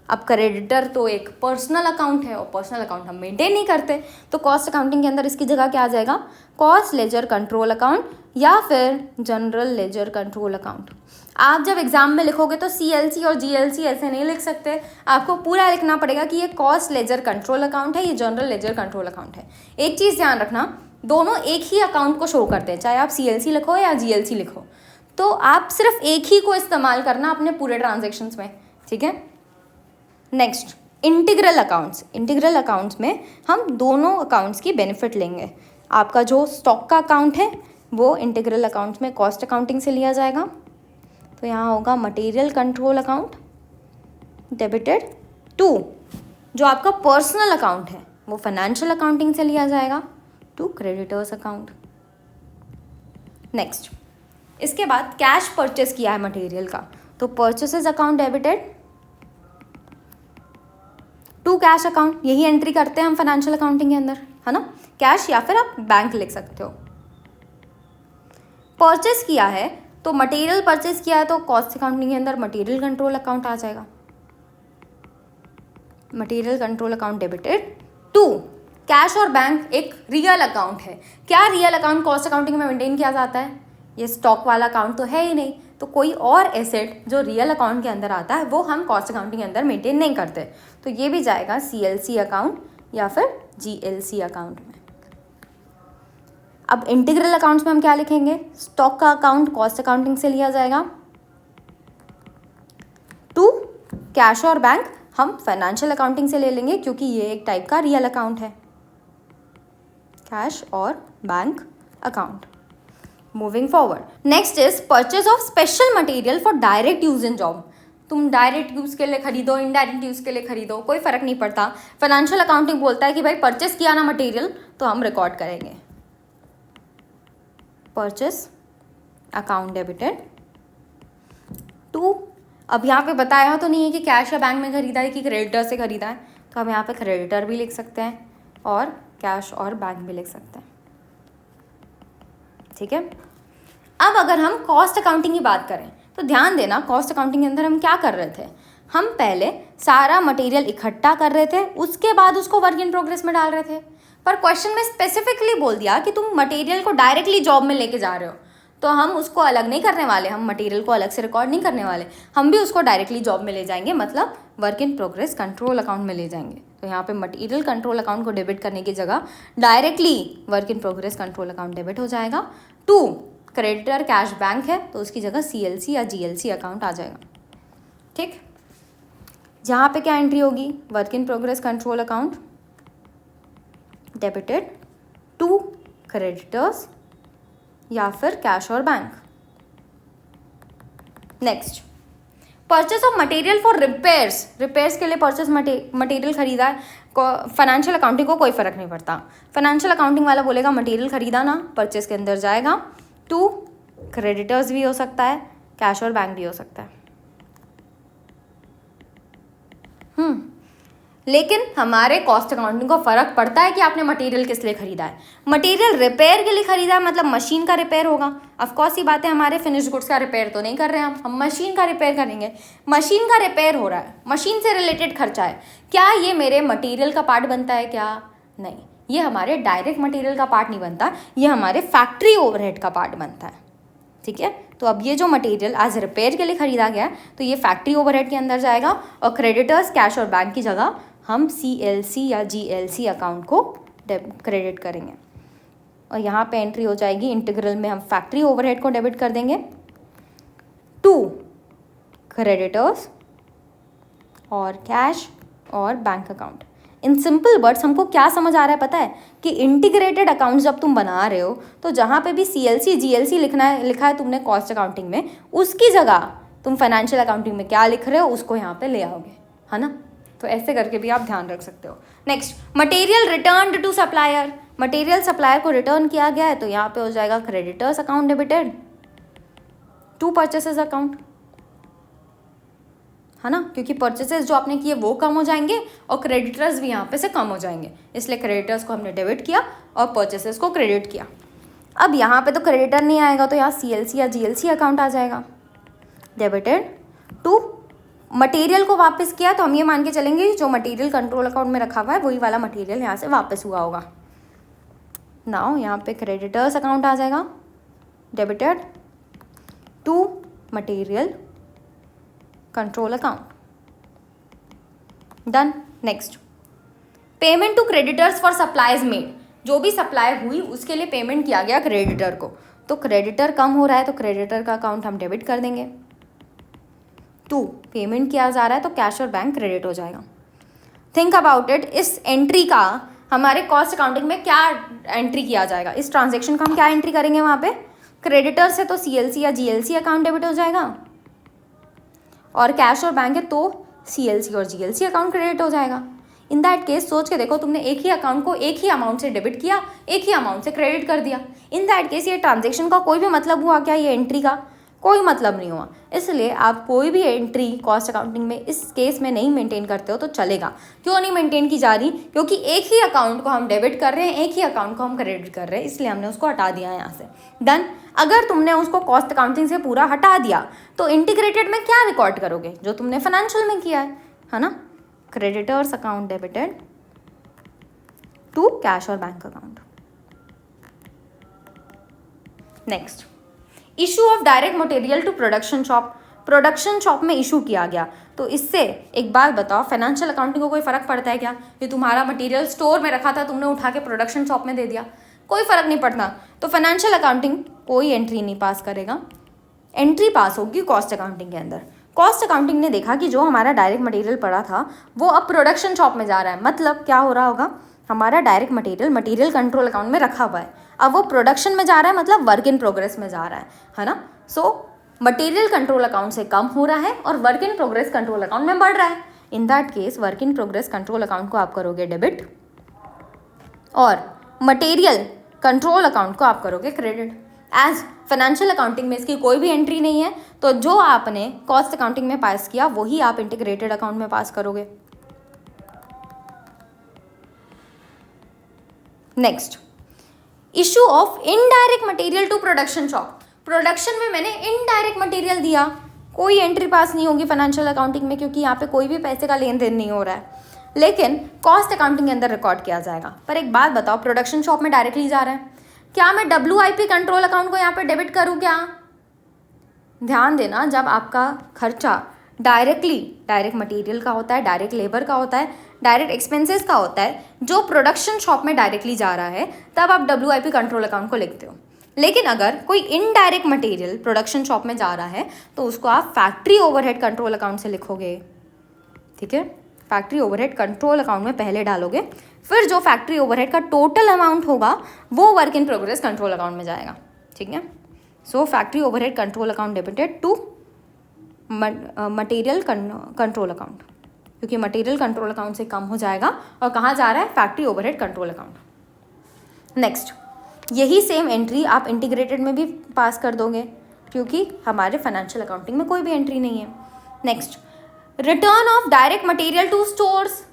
अब क्रेडिटर तो एक पर्सनल अकाउंट है और पर्सनल अकाउंट हम मेंटेन नहीं करते, तो कॉस्ट अकाउंटिंग के अंदर इसकी जगह क्या आ जाएगा, कॉस्ट लेजर कंट्रोल अकाउंट या फिर जनरल लेजर कंट्रोल अकाउंट। आप जब एग्जाम में लिखोगे तो CLC और GLC ऐसे नहीं लिख सकते, आपको पूरा लिखना पड़ेगा कि ये कॉस्ट लेजर कंट्रोल अकाउंट है, ये जनरल लेजर कंट्रोल अकाउंट है। एक चीज़ ध्यान रखना, दोनों एक ही अकाउंट को शो करते हैं, चाहे आप CLC लिखो या GLC लिखो, तो आप सिर्फ एक ही को इस्तेमाल करना अपने पूरे ट्रांजेक्शन्स में, ठीक है। Next, integral accounts. Integral accounts में हम दोनों अकाउंट्स की बेनिफिट लेंगे। आपका जो स्टॉक का अकाउंट है वो इंटीग्रल अकाउंट्स में कॉस्ट अकाउंटिंग से लिया जाएगा, तो यहाँ होगा material control account debited to जो आपका पर्सनल अकाउंट है वो फाइनेंशियल अकाउंटिंग से लिया जाएगा टू क्रेडिटर्स अकाउंट। नेक्स्ट, इसके बाद कैश परचेस किया है मटेरियल का, तो purchases account debited to cash account, यही एंट्री करते हैं हम फाइनेंशियल अकाउंटिंग के अंदर, है ना, कैश या फिर आप बैंक लिख सकते हो। परचेस किया है तो मटेरियल परचेस किया है तो कॉस्ट अकाउंटिंग के अंदर मटेरियल कंट्रोल अकाउंट आ जाएगा, material control account debited to cash. और बैंक एक रियल अकाउंट है, क्या रियल अकाउंट कॉस्ट अकाउंटिंग में मेंटेन किया जाता है, ये स्टॉक वाला अकाउंट तो है ही नहीं, तो कोई और एसेट जो रियल अकाउंट के अंदर आता है वो हम कॉस्ट अकाउंटिंग के अंदर मेंटेन नहीं करते, तो ये भी जाएगा CLC अकाउंट या फिर GLC अकाउंट में। अब इंटीग्रल अकाउंट्स में हम क्या लिखेंगे, स्टॉक का अकाउंट कॉस्ट अकाउंटिंग से लिया जाएगा टू कैश और बैंक हम फाइनेंशियल अकाउंटिंग से ले लेंगे, क्योंकि ये एक टाइप का रियल अकाउंट है, कैश और bank account. Moving forward, next is purchase of special material for direct use in job. तुम डायरेक्ट यूज़ के लिए खरीदो, इनडायरेक्ट यूज़ के लिए खरीदो, कोई फ़र्क नहीं पड़ता। फाइनेंशियल अकाउंटिंग बोलता है कि भाई परचेस किया ना मटेरियल तो हम रिकॉर्ड करेंगे, परचेस अकाउंट डेबिटेड टू अब यहाँ पे बताया तो नहीं है कि कैश या बैंक में खरीदा है कि क्रेडिटर से खरीदा है, तो हम यहाँ पे क्रेडिटर भी लिख सकते हैं और कैश और बैंक भी लिख सकते हैं। ठीक है। अब अगर हम कॉस्ट अकाउंटिंग की बात करें तो ध्यान देना, कॉस्ट अकाउंटिंग के अंदर हम क्या कर रहे थे, हम पहले सारा मटेरियल इकट्ठा कर रहे थे, उसके बाद उसको वर्क इन प्रोग्रेस में डाल रहे थे। पर क्वेश्चन में स्पेसिफिकली बोल दिया कि तुम मटेरियल को डायरेक्टली जॉब में लेके जा रहे हो, तो हम उसको अलग नहीं करने वाले, हम मटेरियल को अलग से रिकॉर्ड नहीं करने वाले, हम भी उसको डायरेक्टली जॉब में ले जाएंगे, मतलब work in progress control account में ले जाएंगे। तो यहाँ पे मटेरियल कंट्रोल अकाउंट को डेबिट करने की जगह directly work in progress control account debit हो जाएगा। 2 क्रेडिटर कैश बैंक है तो उसकी जगह CLC या GLC अकाउंट आ जाएगा। ठीक, यहाँ पे क्या एंट्री होगी, work in progress control account debited to creditors या फिर कैश और bank. Next, purchase of material for repairs, repairs के लिए परचेस मटेरियल खरीदा है, फाइनेंशियल अकाउंटिंग को कोई फर्क नहीं पड़ता, फाइनेंशियल अकाउंटिंग वाला बोलेगा मटेरियल खरीदा ना, परचेस के अंदर जाएगा। 2 क्रेडिटर्स भी हो सकता है, कैश और बैंक भी हो सकता है। लेकिन हमारे कॉस्ट अकाउंटिंग को फर्क पड़ता है कि आपने मटेरियल किस लिए खरीदा है। मटेरियल रिपेयर के लिए खरीदा है मतलब मशीन का रिपेयर होगा। ऑफ कोर्स ये बात है, हमारे फिनिश्ड गुड्स का रिपेयर तो नहीं कर रहे हैं हम मशीन का रिपेयर करेंगे। मशीन का रिपेयर हो रहा है, मशीन से रिलेटेड खर्चा है, क्या ये मेरे मटेरियल का पार्ट बनता है क्या? नहीं, ये हमारे डायरेक्ट मटेरियल का पार्ट नहीं बनता, ये हमारे फैक्ट्री ओवरहेड का पार्ट बनता है। ठीक है, तो अब ये जो मटेरियल एज रिपेयर के लिए खरीदा गया है तो ये फैक्ट्री ओवरहेड के अंदर जाएगा, और क्रेडिटर्स कैश और बैंक की जगह हम CLC या GLC अकाउंट को क्रेडिट करेंगे। और यहाँ पे एंट्री हो जाएगी, इंटीग्रल में हम फैक्ट्री ओवरहेड को डेबिट कर देंगे। 2 क्रेडिटर्स और कैश और bank account. In simple words हमको क्या समझ आ रहा है पता है, कि इंटीग्रेटेड अकाउंट जब तुम बना रहे हो तो जहाँ पे भी CLC GLC लिखा है तुमने कॉस्ट अकाउंटिंग में, उसकी जगह तुम फाइनेंशियल अकाउंटिंग में क्या लिख रहे हो उसको यहाँ पे ले आओगे, है ना। तो ऐसे करके भी आप ध्यान रख सकते हो। Next, material return to supplier, material supplier को रिटर्न किया गया है तो यहाँ पे हो जाएगा creditors account debited to purchases account, है ना, क्योंकि परचेसेस जो आपने किए वो कम हो जाएंगे और क्रेडिटर्स भी यहाँ पे से कम हो जाएंगे, इसलिए क्रेडिटर्स को हमने डेबिट किया और परचेसेस को क्रेडिट किया। अब यहाँ पे तो क्रेडिटर नहीं आएगा तो यहाँ CLC या GLC अकाउंट आ जाएगा, डेबिटेड टू मटेरियल को वापस किया तो हम ये मान के चलेंगे जो मटेरियल कंट्रोल अकाउंट में रखा हुआ है वही वाला मटेरियल यहाँ से वापस हुआ होगा। नाउ यहाँ पे क्रेडिटर्स अकाउंट आ जाएगा, debited to material control account, done. Next, payment to creditors for supplies made, जो भी सप्लाई हुई उसके लिए पेमेंट किया गया क्रेडिटर को, तो क्रेडिटर कम हो रहा है तो क्रेडिटर का अकाउंट हम डेबिट कर देंगे। 2 पेमेंट किया जा रहा है तो कैश और बैंक क्रेडिट हो जाएगा। थिंक अबाउट इट, इस एंट्री का हमारे कॉस्ट अकाउंटिंग में क्या एंट्री किया जाएगा, इस ट्रांजेक्शन का हम क्या एंट्री करेंगे वहाँ पे, क्रेडिटर से तो CLC या GLC अकाउंट डेबिट हो जाएगा और कैश और बैंक है तो CLC और GLC अकाउंट क्रेडिट हो जाएगा। इन दैट केस सोच के देखो, तुमने एक ही अकाउंट को एक ही अमाउंट से डेबिट किया, एक ही अमाउंट से क्रेडिट कर दिया। इन दैट केस ये ट्रांजेक्शन का कोई भी मतलब हुआ क्या? ये एंट्री का कोई मतलब नहीं हुआ। इसलिए आप कोई भी एंट्री कॉस्ट अकाउंटिंग में इस केस में नहीं मेंटेन करते हो तो चलेगा। क्यों नहीं मेंटेन की जा रही? क्योंकि एक ही अकाउंट को हम डेबिट कर रहे हैं, एक ही अकाउंट को हम क्रेडिट कर रहे हैं, इसलिए हमने उसको हटा दिया है यहाँ से। डन। अगर तुमने उसको कॉस्ट अकाउंटिंग से पूरा हटा दिया तो इंटीग्रेटेड में क्या रिकॉर्ड करोगे? जो तुमने फाइनेंशियल में किया है ना, creditors account debited to cash और bank account. Next, issue of direct material to production shop, production shop में इशू किया गया। तो इससे एक बात बताओ, फाइनेंशियल अकाउंटिंग को कोई फर्क पड़ता है क्या? ये तुम्हारा मटेरियल स्टोर में रखा था, तुमने उठा के प्रोडक्शन शॉप में दे दिया, कोई फर्क नहीं पड़ता। तो फाइनेंशियल अकाउंटिंग कोई एंट्री नहीं पास करेगा, एंट्री पास होगी कॉस्ट अकाउंटिंग के अंदर। कॉस्ट अकाउंटिंग ने देखा कि जो हमारा डायरेक्ट मटेरियल पड़ा था वो अब प्रोडक्शन शॉप में जा रहा है, मतलब क्या हो रहा होगा, हमारा डायरेक्ट मटेरियल कंट्रोल अकाउंट में रखा हुआ है, अब वो प्रोडक्शन में जा रहा है, मतलब वर्क इन प्रोग्रेस में जा रहा है ना। सो मटेरियल कंट्रोल अकाउंट से कम हो रहा है और work in progress control account में बढ़ रहा है। इन that case work in progress control account को आप करोगे डेबिट और मटेरियल कंट्रोल अकाउंट को आप करोगे क्रेडिट। एज फाइनेंशियल अकाउंटिंग में इसकी कोई भी एंट्री नहीं है, तो जो आपने कॉस्ट अकाउंटिंग में पास किया वही आप इंटीग्रेटेड अकाउंट में पास करोगे। Next, issue of indirect material to production shop. Production में मैंने इनडायरेक्ट मटेरियल दिया, कोई एंट्री पास नहीं होगी फाइनेंशियल अकाउंटिंग में, क्योंकि यहाँ पे कोई भी पैसे का लेन देन नहीं हो रहा है, लेकिन कॉस्ट अकाउंटिंग के अंदर रिकॉर्ड किया जाएगा। पर एक बात बताओ, प्रोडक्शन शॉप में डायरेक्टली जा रहा है, क्या मैं WIP कंट्रोल अकाउंट को यहाँ पे डेबिट करूँ क्या? ध्यान देना, जब आपका खर्चा डायरेक्ट मटेरियल का होता है, डायरेक्ट लेबर का होता है, डायरेक्ट एक्सपेंसेस का होता है, जो प्रोडक्शन शॉप में डायरेक्टली जा रहा है, तब आप WIP कंट्रोल अकाउंट को लिखते हो। लेकिन अगर कोई इनडायरेक्ट मटेरियल प्रोडक्शन शॉप में जा रहा है तो उसको आप फैक्ट्री ओवरहेड कंट्रोल अकाउंट से लिखोगे। ठीक है, फैक्ट्री ओवरहेड कंट्रोल अकाउंट में पहले डालोगे, फिर जो फैक्ट्री ओवरहेड का टोटल अमाउंट होगा वो work in progress control account में जाएगा। ठीक है, so factory overhead control account debited to material control account, क्योंकि मटेरियल कंट्रोल अकाउंट से कम हो जाएगा और कहाँ जा रहा है? Factory overhead control account. Next, यही सेम एंट्री आप इंटीग्रेटेड में भी पास कर दोगे, क्योंकि हमारे फाइनेंशियल अकाउंटिंग में कोई भी एंट्री नहीं है। Next, return of direct material to stores,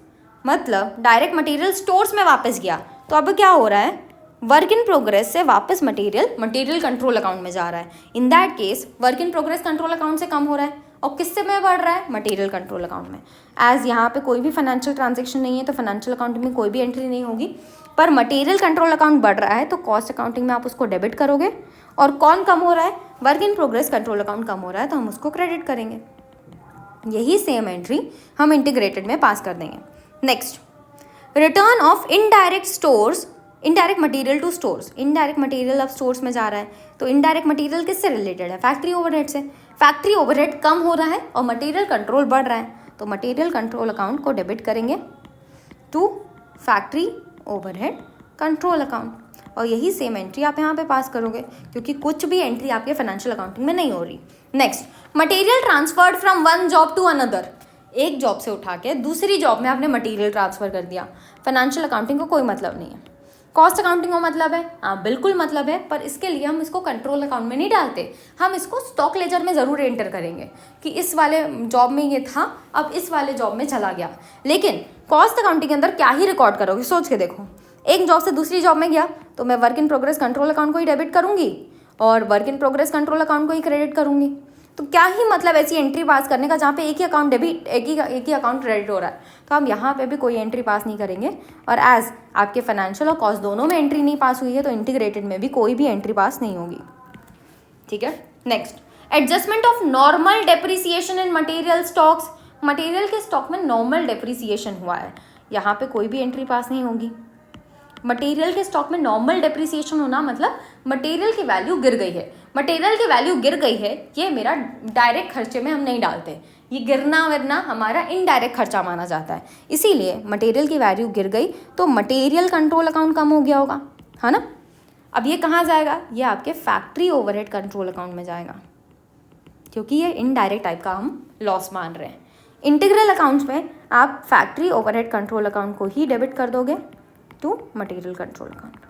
मतलब डायरेक्ट मटेरियल स्टोर्स में वापस गया, तो अब क्या हो रहा है? वर्क इन प्रोग्रेस से वापस मटेरियल कंट्रोल अकाउंट में जा रहा है। इन that case work in progress control account से कम हो रहा है, और किससे में बढ़ रहा है? मटेरियल कंट्रोल अकाउंट में। एज यहाँ पे कोई भी फाइनेंशियल ट्रांजेक्शन नहीं है, तो फाइनेंशियल अकाउंटिंग में कोई भी एंट्री नहीं होगी, पर मटेरियल कंट्रोल अकाउंट बढ़ रहा है, तो कॉस्ट अकाउंटिंग में आप उसको डेबिट करोगे। और कौन कम हो रहा है? Work in progress control account कम हो रहा है, तो हम उसको क्रेडिट करेंगे। यही सेम एंट्री हम इंटीग्रेटेड में पास कर देंगे। Next, return of indirect material to stores. Indirect material अब स्टोर्स में जा रहा है, तो इनडायरेक्ट मटेरियल किससे रिलेटेड है? फैक्ट्री ओवरहेड से। फैक्ट्री ओवरहेड कम हो रहा है और मटेरियल कंट्रोल बढ़ रहा है, तो मटेरियल कंट्रोल अकाउंट को डेबिट करेंगे to factory overhead control account. और यही सेम एंट्री आप यहाँ पे पास करोगे, क्योंकि कुछ भी एंट्री आपके फाइनेंशियल अकाउंटिंग में नहीं हो रही। Next, material transferred from one job to another. एक जॉब से उठा के दूसरी जॉब में आपने मटेरियल ट्रांसफर कर दिया। फाइनेंशियल अकाउंटिंग को कोई मतलब नहीं है, कॉस्ट अकाउंटिंग को मतलब है। हाँ, बिल्कुल मतलब है, पर इसके लिए हम इसको कंट्रोल अकाउंट में नहीं डालते, हम इसको स्टॉक लेजर में ज़रूर एंटर करेंगे कि इस वाले जॉब में ये था, अब इस वाले जॉब में चला गया। लेकिन कॉस्ट अकाउंटिंग के अंदर क्या ही रिकॉर्ड करोगे? सोच के देखो, एक जॉब से दूसरी जॉब में गया तो मैं work in progress control account को ही डेबिट करूंगी और work in progress control account को ही क्रेडिट करूंगी। तो क्या ही मतलब ऐसी एंट्री पास करने का जहाँ पे एक ही अकाउंट डेबिट, एक ही अकाउंट क्रेडिट हो रहा है। तो हम यहाँ पे भी कोई एंट्री पास नहीं करेंगे। और एज आपके फाइनेंशियल और कॉस्ट दोनों में एंट्री नहीं पास हुई है, तो इंटीग्रेटेड में भी कोई भी एंट्री पास नहीं होगी। ठीक है, next, adjustment of normal depreciation in material stocks. Material के स्टॉक में नॉर्मल डेप्रिसिएशन हुआ है, यहाँ पे कोई भी एंट्री पास नहीं होगी। मटेरियल के स्टॉक में नॉर्मल डेप्रिसिएशन होना मतलब मटेरियल की वैल्यू गिर गई है। मटेरियल की वैल्यू गिर गई है, ये मेरा डायरेक्ट खर्चे में हम नहीं डालते, ये गिरना विरना हमारा इनडायरेक्ट खर्चा माना जाता है। इसीलिए मटेरियल की वैल्यू गिर गई तो मटेरियल कंट्रोल अकाउंट कम हो गया होगा, है ना। अब ये कहाँ जाएगा? ये आपके फैक्ट्री ओवरहेड कंट्रोल अकाउंट में जाएगा, क्योंकि ये इनडायरेक्ट टाइप का हम लॉस मान रहे हैं। इंटीग्रल अकाउंट्स में आप फैक्ट्री ओवरहेड कंट्रोल अकाउंट को ही डेबिट कर दोगे to material control account.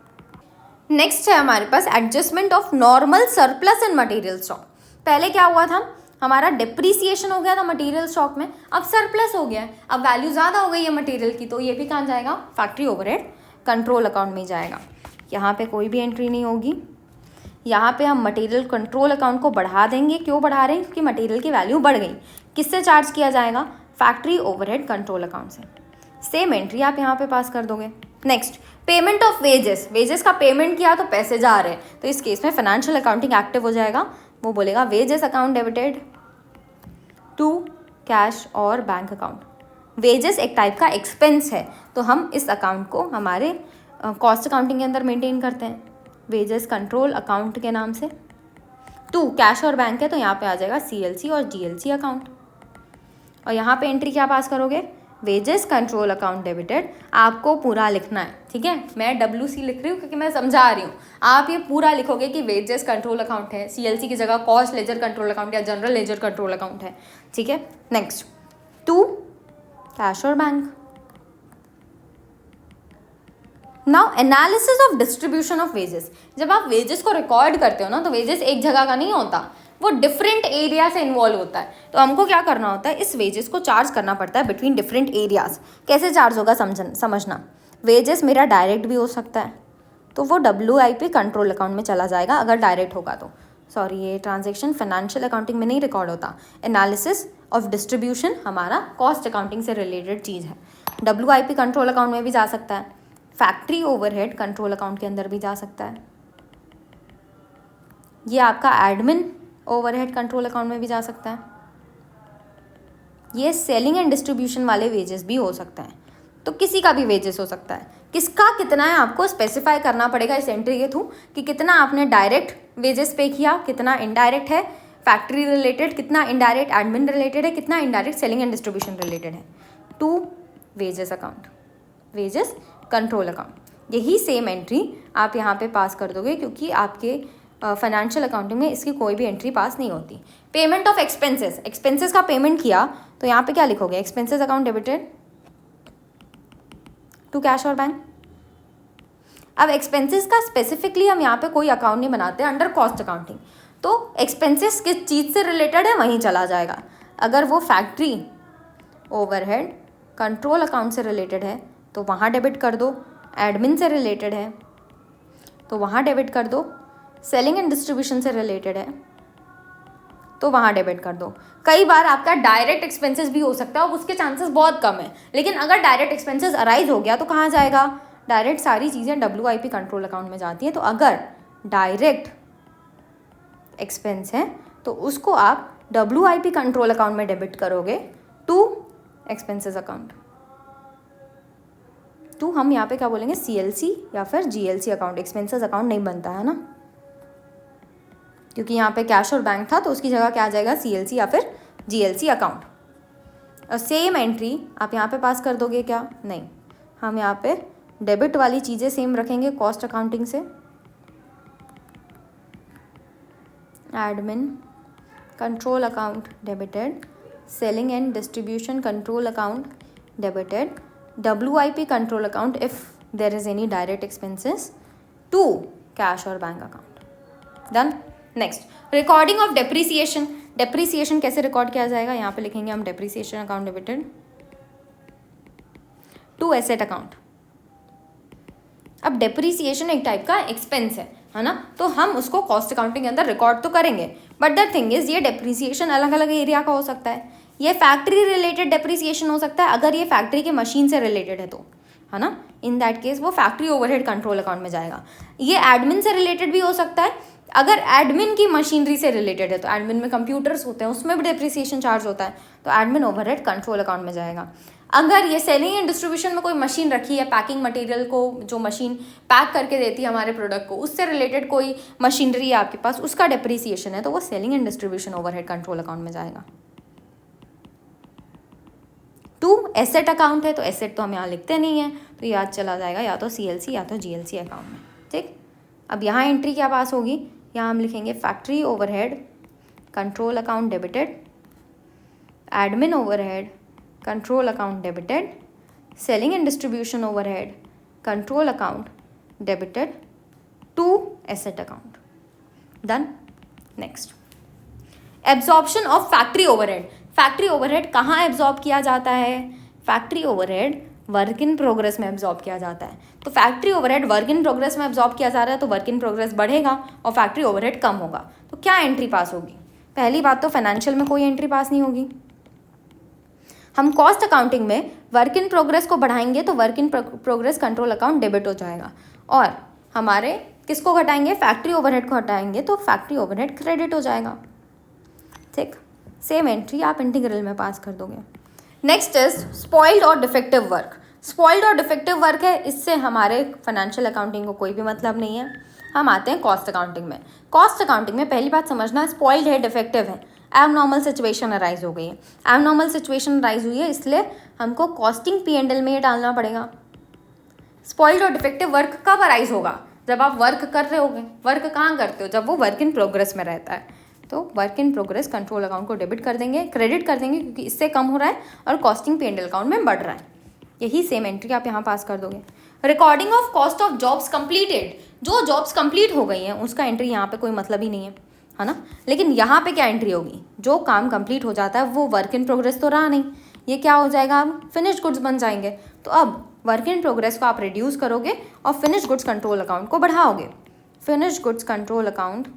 Next है हमारे पास adjustment of normal surplus in material stock. पहले क्या हुआ था? हमारा डिप्रिसिएशन हो गया था मटेरियल स्टॉक में, अब सरप्लस हो गया है, अब वैल्यू ज़्यादा हो गई है मटेरियल की, तो ये भी कहाँ जाएगा? फैक्ट्री ओवरहेड कंट्रोल अकाउंट में जाएगा। यहाँ पे कोई भी एंट्री नहीं होगी। यहाँ पे हम मटेरियल कंट्रोल अकाउंट को बढ़ा देंगे। क्यों बढ़ा रहे हैं? क्योंकि मटेरियल की वैल्यू बढ़ गई। किससे चार्ज किया जाएगा? फैक्ट्री ओवरहेड कंट्रोल अकाउंट से। सेम एंट्री आप यहाँ पे पास कर दोगे। Next, payment of wages. Wages का पेमेंट किया तो पैसे जा रहे हैं, तो इस केस में फाइनेंशियल अकाउंटिंग एक्टिव हो जाएगा। वो बोलेगा wages account debited to cash और बैंक अकाउंट। वेजेस एक टाइप का एक्सपेंस है, तो हम इस अकाउंट को हमारे कॉस्ट अकाउंटिंग के अंदर मेंटेन करते हैं वेजेस कंट्रोल अकाउंट के नाम से। टू कैश और बैंक है, तो यहाँ पे आ जाएगा CLC और GLC अकाउंट। और यहाँ पे एंट्री क्या पास करोगे? Wages control account debited. आपको पूरा लिखना है, ठीक है। मैं WC लिख रही हूँ क्योंकि मैं समझा रही हूँ, आप ये पूरा लिखोगे कि वेजेस कंट्रोल अकाउंट है, CLC की जगह कॉस्ट लेजर कंट्रोल अकाउंट या जनरल लेजर कंट्रोल अकाउंट है, ठीक है। नेक्स्ट, टू कैश और bank. Now analysis of distribution of wages. जब आप वेजेस को रिकॉर्ड करते हो ना, तो वेजेस एक जगह का नहीं होता, वो डिफरेंट एरिया से इन्वॉल्व होता है। तो हमको क्या करना होता है, इस वेजेस को चार्ज करना पड़ता है बिटवीन डिफरेंट एरियाज। कैसे चार्ज होगा समझना। वेजेस मेरा डायरेक्ट भी हो सकता है, तो वो WIP कंट्रोल अकाउंट में चला जाएगा अगर डायरेक्ट होगा तो। सॉरी, ये ट्रांजेक्शन फाइनेंशियल अकाउंटिंग में नहीं रिकॉर्ड होता। एनालिसिस ऑफ डिस्ट्रीब्यूशन हमारा कॉस्ट अकाउंटिंग से रिलेटेड चीज़ है। WIP कंट्रोल अकाउंट में भी जा सकता है, फैक्ट्री ओवरहेड कंट्रोल अकाउंट के अंदर भी जा सकता है, ये आपका एडमिन ओवरहेड कंट्रोल अकाउंट में भी जा सकता है, ये सेलिंग एंड डिस्ट्रीब्यूशन वाले वेजेस भी हो सकते हैं। तो किसी का भी वेजेस हो सकता है। किसका कितना है आपको स्पेसिफाई करना पड़ेगा इस एंट्री के थ्रू कि कितना आपने डायरेक्ट वेजेस पे किया, कितना इनडायरेक्ट है फैक्ट्री रिलेटेड, कितना इनडायरेक्ट एडमिन रिलेटेड है, कितना indirect selling and distribution related है। To wages account, wages control account. यही सेम एंट्री आप यहाँ पे पास कर दोगे, क्योंकि आपके फाइनेंशियल अकाउंटिंग में इसकी कोई भी एंट्री पास नहीं होती। पेमेंट ऑफ एक्सपेंसेस, एक्सपेंसेस का पेमेंट किया तो यहाँ पे क्या लिखोगे, expenses account debited to cash और बैंक। अब एक्सपेंसेस का स्पेसिफिकली हम यहाँ पे कोई अकाउंट नहीं बनाते अंडर कॉस्ट अकाउंटिंग, तो एक्सपेंसेस किस चीज़ से रिलेटेड है वहीं चला जाएगा। अगर वो फैक्ट्री ओवरहेड कंट्रोल अकाउंट से रिलेटेड है तो वहाँ डेबिट कर दो, एडमिन से रिलेटेड है तो वहाँ डेबिट कर दो, सेलिंग एंड डिस्ट्रीब्यूशन से रिलेटेड है तो वहाँ डेबिट कर दो। कई बार आपका डायरेक्ट एक्सपेंसेस भी हो सकता है और उसके चांसेस बहुत कम है, लेकिन अगर डायरेक्ट एक्सपेंसेस अराइज हो गया तो कहाँ जाएगा, डायरेक्ट सारी चीज़ें WIP कंट्रोल अकाउंट में जाती हैं। तो अगर डायरेक्ट एक्सपेंस है तो उसको आप WIP कंट्रोल अकाउंट में डेबिट करोगे टू एक्सपेंसेस अकाउंट, टू हम यहाँ पे क्या बोलेंगे CLC या फिर GLC अकाउंट। एक्सपेंसेस अकाउंट नहीं बनता है ना, क्योंकि यहाँ पे कैश और बैंक था तो उसकी जगह क्या आ जाएगा CLC या फिर GLC अकाउंट। और सेम एंट्री आप यहाँ पे पास कर दोगे क्या, नहीं, हम यहाँ पे डेबिट वाली चीज़ें सेम रखेंगे कॉस्ट अकाउंटिंग से। Admin control account debited, selling and distribution control account debited, WIP control account if there is any direct expenses to cash और bank account. Done. Next, recording of depreciation. Depreciation कैसे record किया जाएगा, यहाँ पे लिखेंगे हम depreciation account debited to asset account. अब depreciation एक टाइप का एक्सपेंस है ना, तो हम उसको कॉस्ट अकाउंटिंग के अंदर रिकॉर्ड तो करेंगे, बट द थिंग इज ये डेप्रीसिएशन अलग अलग एरिया का हो सकता है। ये फैक्ट्री रिलेटेड डेप्रीसिएशन हो सकता है अगर ये फैक्ट्री के मशीन से रिलेटेड है तो, है ना, इन दैट केस वो फैक्ट्री ओवरहेड कंट्रोल अकाउंट में जाएगा। ये एडमिन से रिलेटेड भी हो सकता है, अगर एडमिन की मशीनरी से रिलेटेड है तो एडमिन में कंप्यूटर्स होते हैं उसमें भी डेप्रीसिएशन चार्ज होता है, तो एडमिन ओवरहेड कंट्रोल अकाउंट में जाएगा। अगर ये सेलिंग एंड डिस्ट्रीब्यूशन में कोई मशीन रखी है, पैकिंग मटेरियल को जो मशीन पैक करके देती है हमारे प्रोडक्ट को, उससे रिलेटेड कोई मशीनरी है आपके पास, उसका डेप्रीसिएशन है तो वो selling and distribution overhead control account में जाएगा। टू एसेट अकाउंट है तो एसेट तो हम यहाँ लिखते नहीं है, तो याद चला जाएगा या तो CLC या तो GLC अकाउंट में। ठीक, अब यहाँ एंट्री क्या पास होगी, यहाँ हम लिखेंगे factory overhead control account debited, admin overhead control account debited, selling and distribution overhead control account debited to asset account. Done. Next, absorption of factory overhead. Factory overhead कहाँ एब्जॉर्ब किया जाता है, factory overhead work in progress में absorb किया जाता है। तो factory overhead work in progress में एब्जॉर्ब किया जा रहा है तो वर्क इन प्रोग्रेस बढ़ेगा और फैक्ट्री ओवरहेड कम होगा। तो क्या एंट्री पास होगी, पहली बात तो फाइनेंशियल में कोई एंट्री पास नहीं होगी। हम कॉस्ट अकाउंटिंग में वर्क इन प्रोग्रेस को बढ़ाएंगे तो work in progress control account debit हो जाएगा, और हमारे किसको घटाएंगे, फैक्ट्री ओवरहेड को हटाएंगे तो फैक्ट्री ओवरहेड क्रेडिट हो जाएगा। ठीक, सेम एंट्री आप इंटीग्रल में पास कर दोगे। नेक्स्ट इज स्पॉइल्ड और डिफेक्टिव वर्क। स्पॉइल्ड और डिफेक्टिव वर्क है, इससे हमारे फाइनेंशियल अकाउंटिंग को कोई भी मतलब नहीं है। हम आते हैं कॉस्ट अकाउंटिंग में। कॉस्ट अकाउंटिंग में पहली बात समझना, स्पॉइल्ड है, डिफेक्टिव है, एबनॉर्मल सिचुएशन अराइज हो गई है। एबनॉर्मल सिचुएशन अराइज हुई है, इसलिए हमको कॉस्टिंग P&L में ये डालना पड़ेगा। स्पॉइल्ड और डिफेक्टिव वर्क कब अराइज होगा, जब आप वर्क कर रहे होगे। वर्क कहाँ करते हो, जब वो वर्क इन प्रोग्रेस में रहता है, तो work in progress control account को डेबिट कर देंगे, क्रेडिट कर देंगे, क्योंकि इससे कम हो रहा है और कॉस्टिंग P&L अकाउंट में बढ़ रहा है। यही सेम एंट्री आप यहाँ पास कर दोगे। Recording of cost of jobs completed, जो जॉब्स कंप्लीट हो गई हैं उसका एंट्री यहाँ पे कोई मतलब ही नहीं है ना। लेकिन यहाँ पे क्या एंट्री होगी, जो काम कंप्लीट हो जाता है वो वर्क इन प्रोग्रेस तो रहा नहीं, ये क्या हो जाएगा, अब फिनिश्ड गुड्स बन जाएंगे। तो अब वर्क इन प्रोग्रेस को आप रिड्यूस करोगे और फिनिश्ड गुड्स कंट्रोल अकाउंट को बढ़ाओगे। Finished goods control account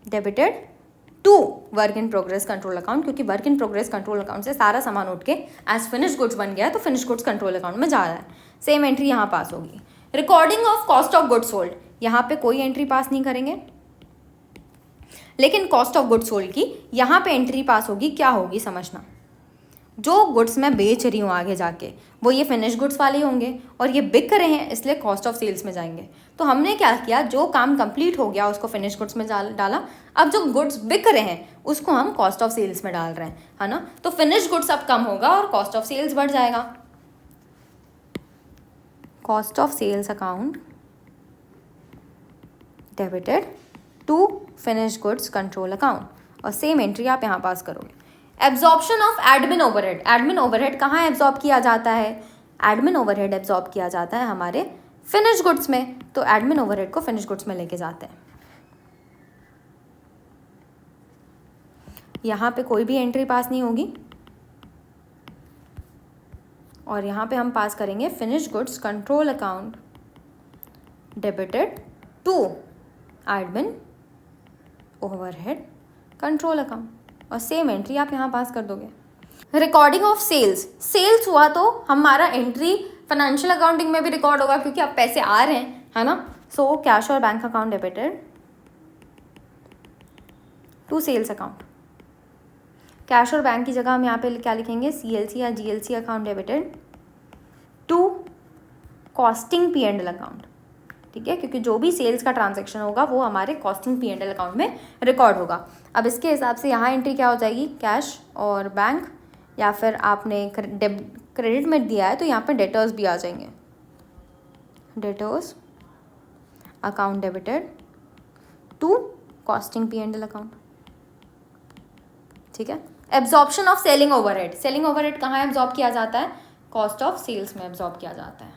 debited to work in progress control account, क्योंकि work in progress control account से सारा सामान उठ के एज फिनिश्ड गुड्स बन गया, तो फिनिश्ड गुड्स कंट्रोल अकाउंट में जा रहा है। सेम एंट्री यहाँ पास होगी। Recording of cost of goods sold, यहाँ पे कोई एंट्री पास नहीं करेंगे, लेकिन कॉस्ट ऑफ गुड्स सोल्ड की यहाँ पे एंट्री पास होगी। क्या होगी समझना, जो गुड्स मैं बेच रही हूँ आगे जाके वो ये फिनिश गुड्स वाले होंगे और ये बिक रहे हैं इसलिए कॉस्ट ऑफ सेल्स में जाएंगे। तो हमने क्या किया, जो काम कंप्लीट हो गया उसको फिनिश गुड्स में डाला, अब जो गुड्स बिक रहे हैं उसको हम कॉस्ट ऑफ सेल्स में डाल रहे हैं, है ना। तो फिनिश गुड्स अब कम होगा और कॉस्ट ऑफ सेल्स बढ़ जाएगा। Cost of sales account debited to finish goods control account, और सेम एंट्री आप यहाँ पास करोगे। Absorption of admin overhead, admin overhead कहाँ एब्जॉर्ब किया जाता है, एडमिन ओवरहेड एब्जॉर्ब किया जाता है हमारे फिनिश गुड्स में, तो एडमिन ओवरहेड को फिनिश गुड्स में लेके जाते हैं। यहाँ पे कोई भी एंट्री पास नहीं होगी और यहाँ पे हम पास करेंगे finish goods control account debited to admin overhead control account, और सेम एंट्री आप यहाँ पास कर दोगे। रिकॉर्डिंग ऑफ सेल्स, सेल्स हुआ तो हमारा एंट्री फाइनेंशियल अकाउंटिंग में भी रिकॉर्ड होगा क्योंकि अब पैसे आ रहे हैं, है ना। सो कैश और bank account debited to sales account, cash और बैंक की जगह हम यहाँ पे क्या लिखेंगे, CLC या GLC account debited to costing P&L account, ठीक है, क्योंकि जो भी सेल्स का ट्रांजैक्शन होगा वो हमारे कॉस्टिंग P&L अकाउंट में रिकॉर्ड होगा। अब इसके हिसाब से यहाँ एंट्री क्या हो जाएगी, कैश और बैंक, या फिर आपने क्रेडिट में दिया है तो यहाँ पे डेटर्स भी आ जाएंगे, debtors account debited to costing P&L account, ठीक है। Absorption of selling overhead, selling overhead कहाँ एब्जॉर्ब किया जाता है, कॉस्ट ऑफ सेल्स में एब्जॉर्ब किया जाता है।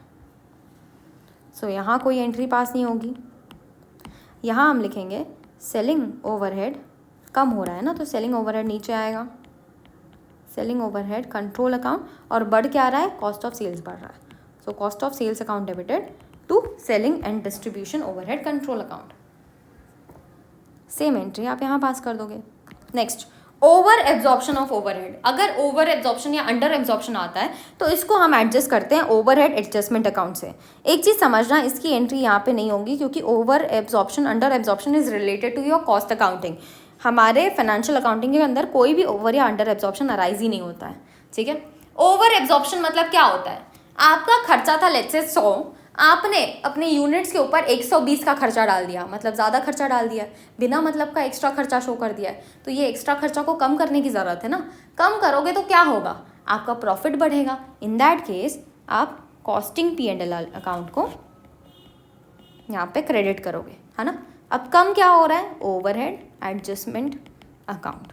सो यहाँ कोई एंट्री पास नहीं होगी। यहाँ हम लिखेंगे सेलिंग ओवरहेड कम हो रहा है ना, तो सेलिंग ओवरहेड नीचे आएगा, सेलिंग ओवरहेड कंट्रोल अकाउंट, और बढ़ क्या रहा है, कॉस्ट ऑफ सेल्स बढ़ रहा है। So cost of sales account debited to selling and distribution overhead control account, same entry आप यहाँ पास कर दोगे। Next, over absorption of overhead, अगर ओवर एब्जॉर्प्शन या अंडर एब्जॉर्प्शन आता है तो इसको हम एडजस्ट करते हैं ओवरहेड एडजस्टमेंट अकाउंट से। एक चीज़ समझना, इसकी एंट्री यहाँ पे नहीं होगी क्योंकि over absorption under absorption is related to your cost accounting. हमारे फाइनेंशियल अकाउंटिंग के अंदर कोई भी ओवर या अंडर एब्जॉर्प्शन अराइज ही नहीं होता है, ठीक है। ओवर एब्जॉर्प्शन मतलब क्या होता है, आपका खर्चा था लेट्स से 100, आपने अपने यूनिट्स के ऊपर 120 का खर्चा डाल दिया, मतलब ज़्यादा खर्चा डाल दिया, बिना मतलब का एक्स्ट्रा खर्चा शो कर दिया है। तो ये एक्स्ट्रा खर्चा को कम करने की ज़रूरत है ना, कम करोगे तो क्या होगा, आपका प्रॉफिट बढ़ेगा। इन दैट केस आप कॉस्टिंग P&L अकाउंट को यहाँ पे क्रेडिट करोगे, है ना। अब कम क्या हो रहा है, ओवरहेड एडजस्टमेंट अकाउंट,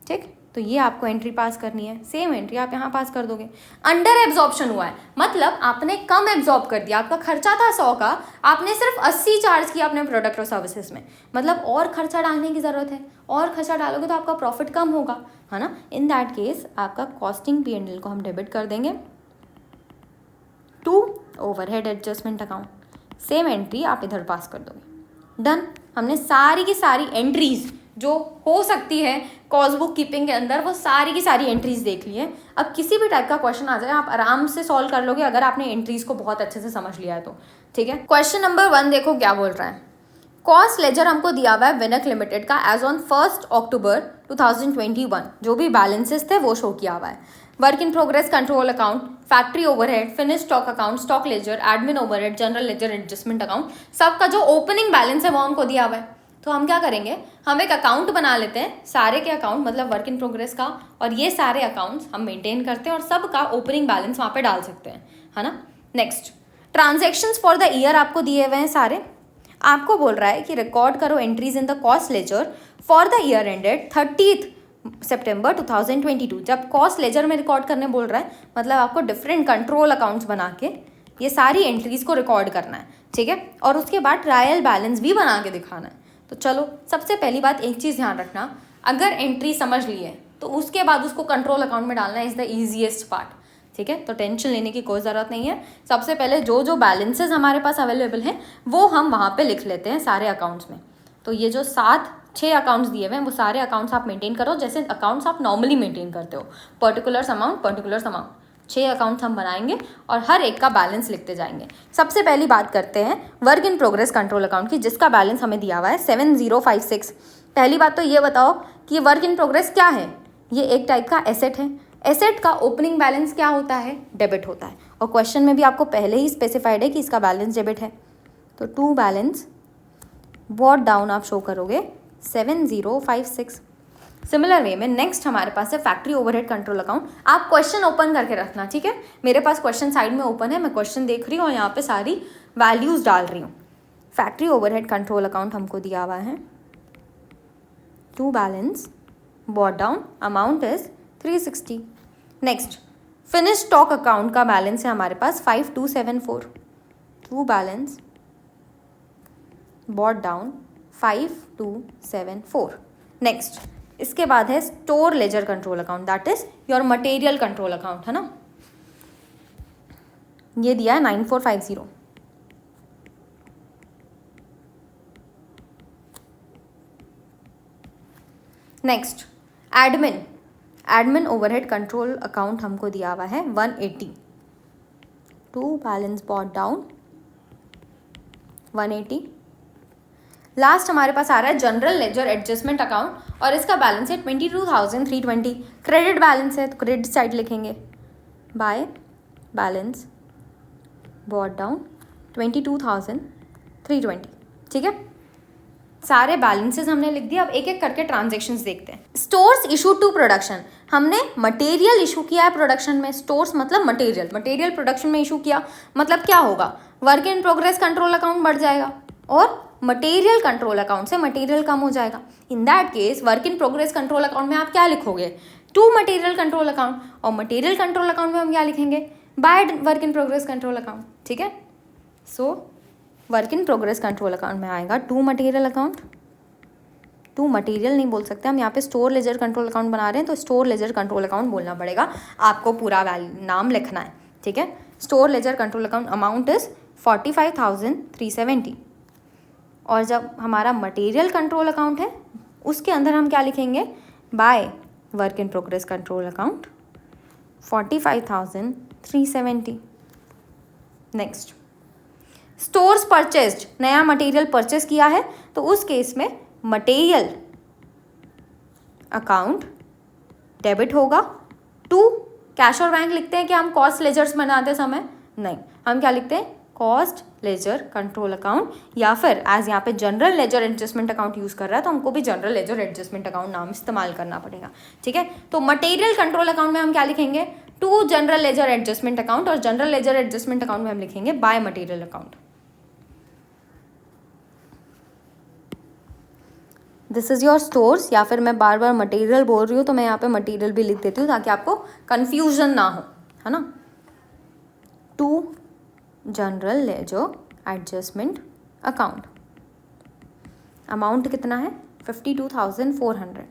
ठीक। तो ये आपको एंट्री पास करनी है, सेम एंट्री आप यहाँ पास कर दोगे। अंडर एब्जॉर्प्शन हुआ है मतलब आपने कम एब्जॉर्ब कर दिया, आपका खर्चा था 100 का, आपने सिर्फ 80 चार्ज किया अपने प्रोडक्ट और सर्विसेज में, मतलब और खर्चा डालने की ज़रूरत है, और खर्चा डालोगे तो आपका प्रॉफिट कम होगा, है ना। इन दैट केस आपका कॉस्टिंग P&L को हम डेबिट कर देंगे to overhead adjustment account, same entry आप इधर पास कर दोगे। डन, हमने सारी की सारी एंट्रीज जो हो सकती है कॉस्ट बुक कीपिंग के अंदर वो सारी की सारी एंट्रीज देख ली है। अब किसी भी टाइप का क्वेश्चन आ जाए आप आराम से सॉल्व कर लोगे अगर आपने एंट्रीज को बहुत अच्छे से समझ लिया है तो, ठीक है। क्वेश्चन नंबर 1 देखो क्या बोल रहा है, कॉस्ट लेजर हमको दिया हुआ है विनक लिमिटेड का एज ऑन 1 अक्टूबर 2021, जो भी बैलेंसेस थे वो शो किया हुआ है। Work in progress control account, factory overhead, finish stock account, stock ledger, admin overhead, general ledger, adjustment account, सबका जो ओपनिंग बैलेंस है वो हमको दिया हुआ है। तो हम क्या करेंगे, हम एक अकाउंट बना लेते हैं, सारे के अकाउंट मतलब वर्क इन प्रोग्रेस का, और ये सारे अकाउंट्स हम मेंटेन करते हैं और सबका ओपनिंग बैलेंस वहाँ पे डाल सकते हैं, है ना। Next, transactions for the year आपको दिए हुए हैं सारे, आपको बोल रहा है कि रिकॉर्ड करो entries in the cost ledger for the year ended 30 September 2022। जब कॉस्ट लेजर में रिकॉर्ड करने बोल रहा है मतलब आपको डिफरेंट कंट्रोल अकाउंट्स बना के ये सारी एंट्रीज को रिकॉर्ड करना है, ठीक है, और उसके बाद ट्रायल बैलेंस भी बना के दिखाना है। तो चलो सबसे पहली बात एक चीज़ ध्यान रखना, अगर एंट्री समझ ली है तो उसके बाद उसको कंट्रोल अकाउंट में डालना इज़ द ईजीएस्ट पार्ट, ठीक है। तो टेंशन लेने की कोई ज़रूरत नहीं है। सबसे पहले जो जो बैलेंसेस हमारे पास अवेलेबल हैं वो हम वहाँ पे लिख लेते हैं सारे अकाउंट्स में। तो ये जो 6 अकाउंट्स दिए हुए हैं वो सारे अकाउंट्स आप मेंटेन करो जैसे अकाउंट्स आप नॉर्मली मेंटेन करते हो, पर्टिकुलर्स अमाउंट 6 अकाउंट्स हम बनाएंगे और हर एक का बैलेंस लिखते जाएंगे। सबसे पहली बात करते हैं work in progress control account की, जिसका बैलेंस हमें दिया हुआ है 7056। पहली बात तो ये बताओ कि ये वर्क इन प्रोग्रेस क्या है। ये एक टाइप का एसेट है। एसेट का ओपनिंग बैलेंस क्या होता है, डेबिट होता है, और क्वेश्चन में भी आपको पहले ही स्पेसिफाइड है कि इसका बैलेंस डेबिट है। तो टू बैलेंस बॉट डाउन आप शो करोगे 7056। सिमिलर वे में नेक्स्ट हमारे पास है फैक्ट्री ओवरहेड कंट्रोल अकाउंट। आप क्वेश्चन ओपन करके रखना, ठीक है। मेरे पास क्वेश्चन साइड में ओपन है, मैं क्वेश्चन देख रही हूँ और यहाँ पे सारी वैल्यूज डाल रही हूँ। फैक्ट्री ओवरहेड कंट्रोल अकाउंट हमको दिया हुआ है, to balance brought down amount is 360। Next finish stock account का बैलेंस है हमारे पास 5274, to balance brought down 5274। Next इसके बाद है store ledger control account, that is your material control account, है ना। ये दिया है 9450। Next admin overhead control account हमको दिया हुआ है 180, to balance brought down 180। Last हमारे पास आ रहा है जनरल लेजर एडजस्टमेंट अकाउंट और इसका बैलेंस है 22,320। क्रेडिट बैलेंस है तो क्रेडिट साइड लिखेंगे, बाय बैलेंस बॉट डाउन 22,320, ठीक है। सारे बैलेंसेस हमने लिख दिया। अब एक एक करके ट्रांजेक्शन्स देखते हैं। स्टोर्स इशू टू प्रोडक्शन, हमने मटेरियल इशू किया है प्रोडक्शन में। स्टोर्स मतलब मटेरियल प्रोडक्शन में इशू किया, मतलब क्या होगा, work in progress control account बढ़ जाएगा और मटेरियल कंट्रोल अकाउंट से मटेरियल कम हो जाएगा। In that case work in progress control account में आप क्या लिखोगे, टू मटेरियल कंट्रोल अकाउंट, और मटेरियल कंट्रोल अकाउंट में हम क्या लिखेंगे, by work in progress control account, ठीक है। So work in progress control account में आएगा to material account, to material नहीं बोल सकते हम, यहाँ पे स्टोर लेजर कंट्रोल अकाउंट बना रहे हैं तो स्टोर लेजर कंट्रोल अकाउंट बोलना पड़ेगा, आपको पूरा नाम लिखना है, ठीक है। Store ledger control account amount is 45,370। और जब हमारा मटेरियल कंट्रोल अकाउंट है उसके अंदर हम क्या लिखेंगे, by work in progress control account 45,370। Next stores purchased, नया मटेरियल परचेस किया है तो उस केस में मटेरियल अकाउंट डेबिट होगा टू कैश और बैंक लिखते हैं कि हम कॉस्ट लेजर्स बनाते समय, नहीं, हम क्या लिखते हैं, कॉस्ट लेजर कंट्रोल अकाउंट, या फिर एज यहाँ पे general ledger adjustment account use कर रहा है तो हमको भी जनरल लेजर एडजस्टमेंट अकाउंट नाम इस्तेमाल करना पड़ेगा, ठीक है। तो मटेरियल कंट्रोल अकाउंट में हम क्या लिखेंगे, to general ledger adjustment account, और जनरल लेजर एडजस्टमेंट अकाउंट में हम लिखेंगे by material account. This is your stores, या फिर मैं बार बार मटेरियल बोल रही हूँ तो मैं यहाँ पे मटेरियल भी लिख देती हूँ ताकि आपको कन्फ्यूजन ना हो, है ना। To general ledger adjustment account, amount कितना है 52,400,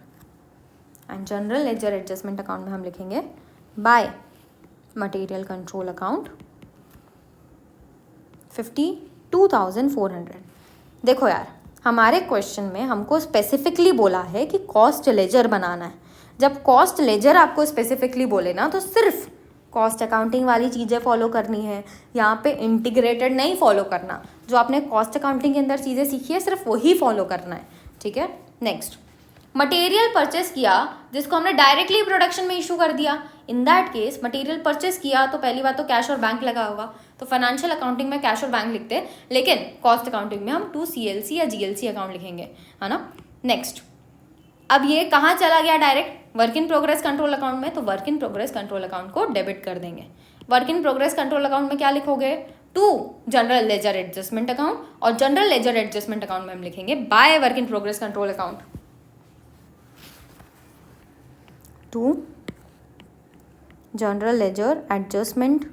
and general ledger adjustment account में हम लिखेंगे बाय मटेरियल कंट्रोल अकाउंट 52,400। देखो यार, हमारे क्वेश्चन में हमको स्पेसिफिकली बोला है कि कॉस्ट लेजर बनाना है। जब कॉस्ट लेजर आपको स्पेसिफिकली बोले ना तो सिर्फ कॉस्ट अकाउंटिंग वाली चीज़ें फॉलो करनी है, यहाँ पे इंटीग्रेटेड नहीं फॉलो करना। जो आपने कॉस्ट अकाउंटिंग के अंदर चीज़ें सीखी है सिर्फ वही फॉलो करना है, ठीक है। नेक्स्ट मटेरियल परचेस किया जिसको हमने डायरेक्टली प्रोडक्शन में इशू कर दिया, इन दैट केस मटेरियल परचेस किया तो पहली बात तो कैश और बैंक लगा होगा, तो फाइनेंशियल अकाउंटिंग में कैश और बैंक लिखते हैं, लेकिन कॉस्ट अकाउंटिंग में हम 2 CLC या GLC अकाउंट लिखेंगे, है ना। नेक्स्ट अब ये कहाँ चला गया, direct work in progress control account में, तो work in progress control account को डेबिट कर देंगे। Work in progress control account में क्या लिखोगे, to general ledger adjustment account, और जनरल लेजर एडजस्टमेंट अकाउंट में हम लिखेंगे by work in progress control account, to general ledger adjustment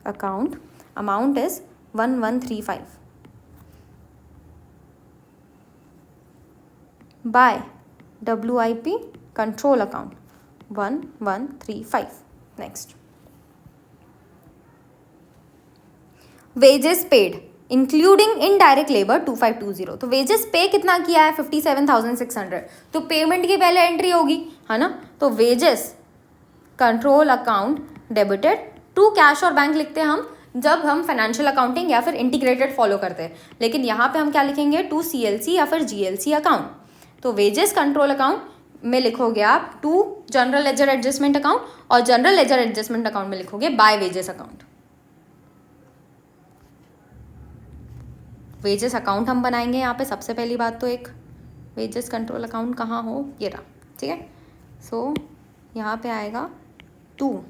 account amount is 1135 by WIP control account 1135. Next, wages paid including indirect labour 2520. तो wages पे कितना किया है 57,600. तो पेमेंट की पहले एंट्री होगी, है ना. तो wages control account debited to cash और बैंक लिखते हैं हम जब हम फाइनेंशियल अकाउंटिंग या फिर इंटीग्रेटेड फॉलो करते हैं. लेकिन यहाँ पे हम क्या लिखेंगे, टू CLC या फिर GLC अकाउंट. तो वेजेस कंट्रोल अकाउंट में लिखोगे आप to general ledger adjustment account और जनरल लेजर एडजस्टमेंट अकाउंट में लिखोगे by wages account. Wages account हम बनाएंगे यहाँ पे. सबसे पहली बात तो एक वेजेस कंट्रोल अकाउंट कहाँ हो, ये रहा. ठीक है. सो यहाँ पे आएगा to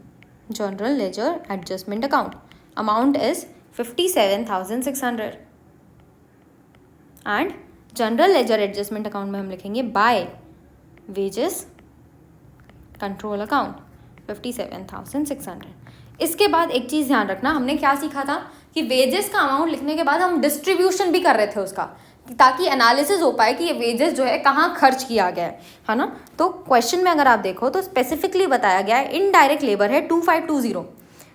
general ledger adjustment account. Amount is 57,600 and general ledger adjustment account में हम लिखेंगे बाय वेजेस कंट्रोल अकाउंट 57,600. इसके बाद एक चीज़ ध्यान रखना, हमने क्या सीखा था कि वेजेस का अमाउंट लिखने के बाद हम डिस्ट्रीब्यूशन भी कर रहे थे उसका, ताकि एनालिसिस हो पाए कि ये वेजेस जो है कहाँ खर्च किया गया है ना. तो क्वेश्चन में अगर आप देखो तो स्पेसिफिकली बताया गया है इनडायरेक्ट लेबर है 2520.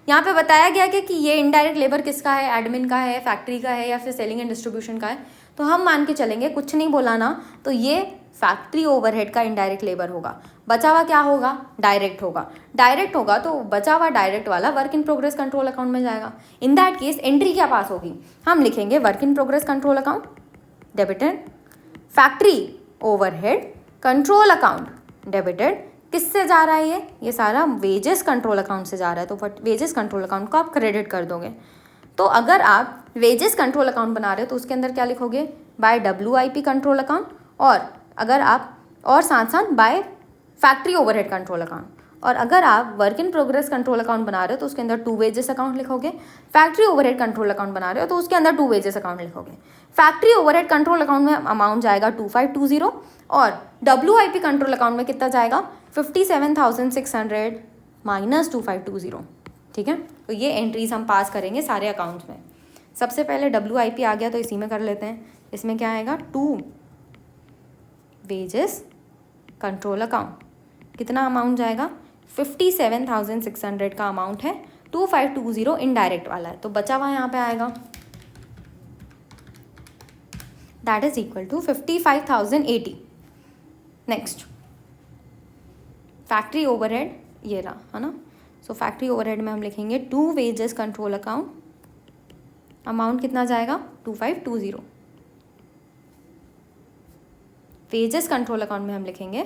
यहाँ पे बताया गया कि ये इनडायरेक्ट लेबर किसका है, एडमिन का है, फैक्ट्री का है या फिर सेलिंग एंड डिस्ट्रीब्यूशन का है. तो हम मान के चलेंगे, कुछ नहीं बोला ना, तो ये फैक्ट्री ओवरहेड का इनडायरेक्ट लेबर होगा. बचा हुआ क्या होगा, डायरेक्ट होगा. डायरेक्ट होगा तो बचा हुआ डायरेक्ट वाला work in progress control account में जाएगा. इन दैट केस एंट्री क्या पास होगी, हम लिखेंगे work in progress control account debited, factory overhead control account debited. किससे जा रहा है ये सारा वेजेस कंट्रोल अकाउंट से जा रहा है. तो वेजेस कंट्रोल अकाउंट को आप क्रेडिट कर दोगे. तो अगर आप वेजेस कंट्रोल अकाउंट बना रहे हो तो उसके अंदर क्या लिखोगे, बाय WIP कंट्रोल अकाउंट. और अगर आप और साथ साथ by factory overhead control account. और अगर आप work in progress control account बना रहे हो तो उसके अंदर टू वेजेस अकाउंट लिखोगे. फैक्ट्री ओवरहेड कंट्रोल अकाउंट बना रहे हो तो उसके अंदर टू वेजेस अकाउंट लिखोगे. फैक्ट्री ओवरहेड कंट्रोल अकाउंट में अमाउंट जाएगा 2520 और WIP कंट्रोल अकाउंट में कितना जाएगा 57,600 माइनस 2520. ठीक है. तो ये एंट्रीज हम पास करेंगे सारे अकाउंट्स में. सबसे पहले WIP आ गया तो इसी में कर लेते हैं. इसमें क्या आएगा, टू वेजेस कंट्रोल अकाउंट. कितना अमाउंट जाएगा 57,600 का अमाउंट है. 2520 इनडायरेक्ट वाला है तो बचा हुआ यहाँ पे आएगा, that is equal to 55,080. Next, factory overhead ये रहा, है ना. सो फैक्ट्री ओवरहेड में हम लिखेंगे to wages control account. Amount कितना जाएगा 2520. वेजेस कंट्रोल अकाउंट में हम लिखेंगे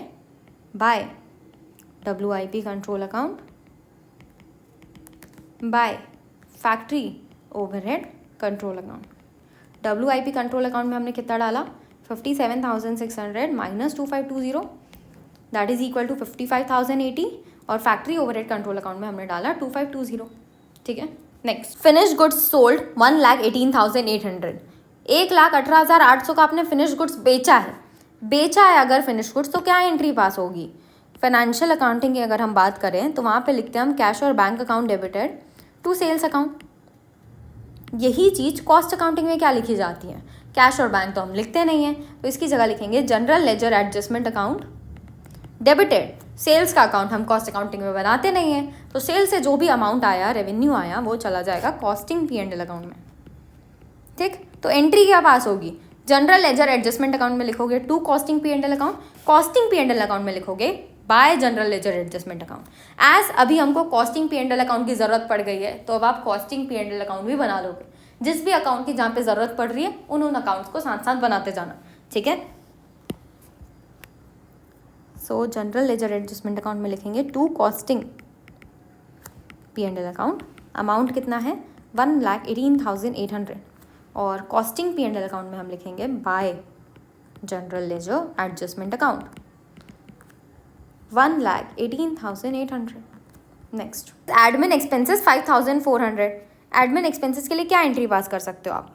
by WIP control account by factory overhead control account. WIP control account में हमने कितना डाला 57,600 minus 2520 that is equal to 55,080. और फैक्ट्री ओवरहेड कंट्रोल अकाउंट में हमने डाला 2520. ठीक है. Next, finish goods sold 1,18,800. 1,18,800 का आपने फिनिश गुड्स बेचा है अगर फिनिश गुड्स तो क्या एंट्री पास होगी. फाइनेंशियल अकाउंटिंग की अगर हम बात करें तो वहाँ पे लिखते हैं हम कैश और bank account debited to sales account. यही चीज़ कॉस्ट अकाउंटिंग में क्या लिखी जाती है, कैश और बैंक तो हम लिखते नहीं हैं. तो इसकी जगह लिखेंगे general ledger adjustment account debited. Sales का अकाउंट हम कॉस्ट अकाउंटिंग में बनाते नहीं हैं. तो सेल्स से जो भी अमाउंट आया, रेवेन्यू आया, वो चला जाएगा कॉस्टिंग P&L अकाउंट में. ठीक. तो एंट्री क्या पास होगी, जनरल लेजर एडजस्टमेंट अकाउंट में लिखोगे to costing P&L account. Costing P&L account में लिखोगे by general ledger adjustment account. As अभी हमको कॉस्टिंग P&L अकाउंट की ज़रूरत पड़ गई है तो अब आप कॉस्टिंग P&L अकाउंट भी बना लोगे. जिस भी अकाउंट की जहाँ पे ज़रूरत पड़ रही है उन अकाउंट्स को साथ साथ बनाते जाना. ठीक है. सो जनरल लेजर एडजस्टमेंट अकाउंट में लिखेंगे to costing P&L account. Amount कितना है 1,18,800. और कॉस्टिंग P&L अकाउंट में हम लिखेंगे bye general ledger adjustment account 1,18,800. Next, admin expenses 5,400. Admin expenses के लिए क्या एंट्री पास कर सकते हो आप,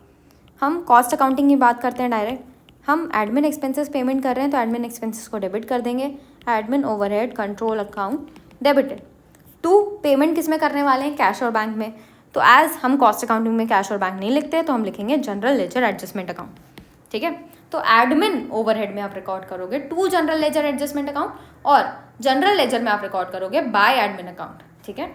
हम कॉस्ट अकाउंटिंग की बात करते हैं डायरेक्ट. हम एडमिन एक्सपेंसेस पेमेंट कर रहे हैं तो एडमिन एक्सपेंसेस को डेबिट कर देंगे. Admin overhead control account debited. To payment किस में करने वाले हैं, कैश और बैंक में. तो एज हम कॉस्ट अकाउंटिंग में कैश और बैंक नहीं लिखते, तो हम लिखेंगे जनरल लेजर एडजस्टमेंट अकाउंट, ठीक है। तो एडमिन ओवरहेड में आप रिकॉर्ड करोगे to general ledger adjustment account, और जनरल लेजर में आप रिकॉर्ड करोगे बाय एडमिन अकाउंट, ठीक है।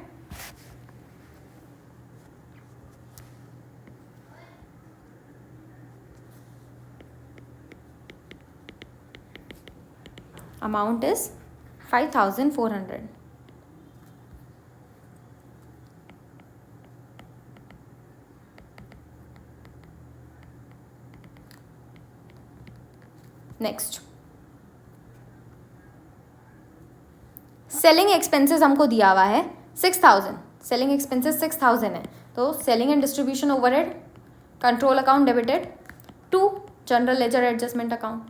Amount is 5400। Next, selling expenses हमको दिया हुआ है 6000, सेलिंग एक्सपेंसेस 6000 है, तो selling and distribution overhead control account debited to general ledger adjustment account,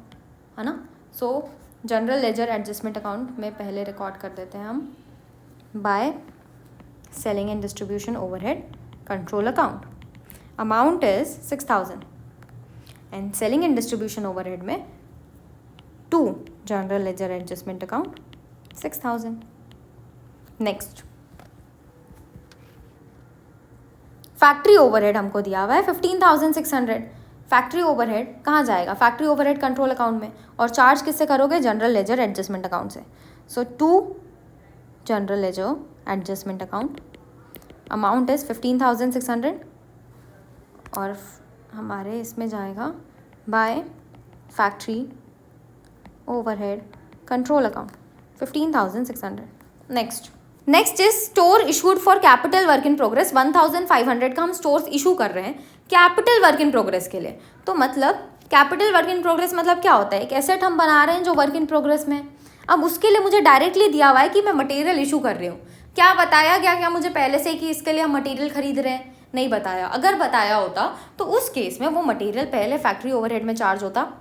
है ना। So general ledger adjustment account में पहले रिकॉर्ड कर देते हैं हम by selling and distribution overhead control account, amount is 6000 and selling and distribution overhead में to general ledger adjustment account 6000। Next, factory overhead हमको दिया हुआ है 15600। फैक्ट्री ओवरहेड कहाँ जाएगा? फैक्ट्री ओवरहेड कंट्रोल अकाउंट में, और चार्ज किससे करोगे? जनरल लेजर एडजस्टमेंट अकाउंट से। So to general ledger adjustment account, amount is 15600 और हमारे इसमें जाएगा by factory overhead control account 15600। Next is store issued for capital work in progress 1500 का हम स्टोर्स इशू कर रहे हैं कैपिटल वर्क इन प्रोग्रेस के लिए। तो मतलब कैपिटल वर्क इन प्रोग्रेस मतलब क्या होता है? एक एसेट हम बना रहे हैं जो वर्क इन प्रोग्रेस में। अब उसके लिए मुझे डायरेक्टली दिया हुआ है कि मैं मटेरियल इशू कर रही हूँ। क्या बताया गया क्या मुझे पहले से कि इसके लिए हम मटेरियल खरीद रहे हैं? नहीं बताया। अगर बताया होता तो उस केस में वो मटेरियल पहले फैक्ट्री ओवरहेड में चार्ज होता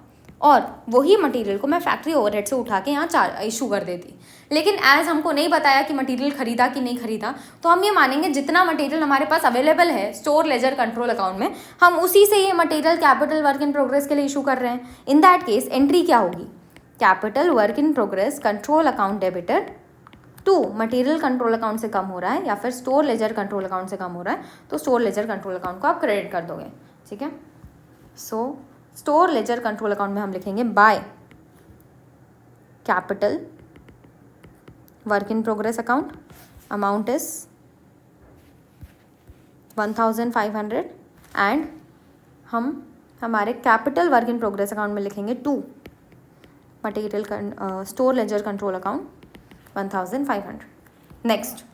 और वही मटेरियल को मैं फैक्ट्री ओवरहेड से उठा के यहाँ इशू कर देती। लेकिन एज हमको नहीं बताया कि मटेरियल खरीदा कि नहीं खरीदा, तो हम ये मानेंगे जितना मटेरियल हमारे पास अवेलेबल है स्टोर लेजर कंट्रोल अकाउंट में, हम उसी से ये material capital work in progress के लिए इशू कर रहे हैं। इन दैट केस एंट्री क्या होगी? Capital work in progress control account debited to material control account से कम हो रहा है या फिर स्टोर लेजर कंट्रोल अकाउंट से कम हो रहा है, तो स्टोर लेजर कंट्रोल अकाउंट को आप क्रेडिट कर दोगे, ठीक है। So store ledger control account में हम लिखेंगे by capital work in progress account, amount is 1500 and हम हमारे capital work in progress account में लिखेंगे to material store ledger control account 1500। Next,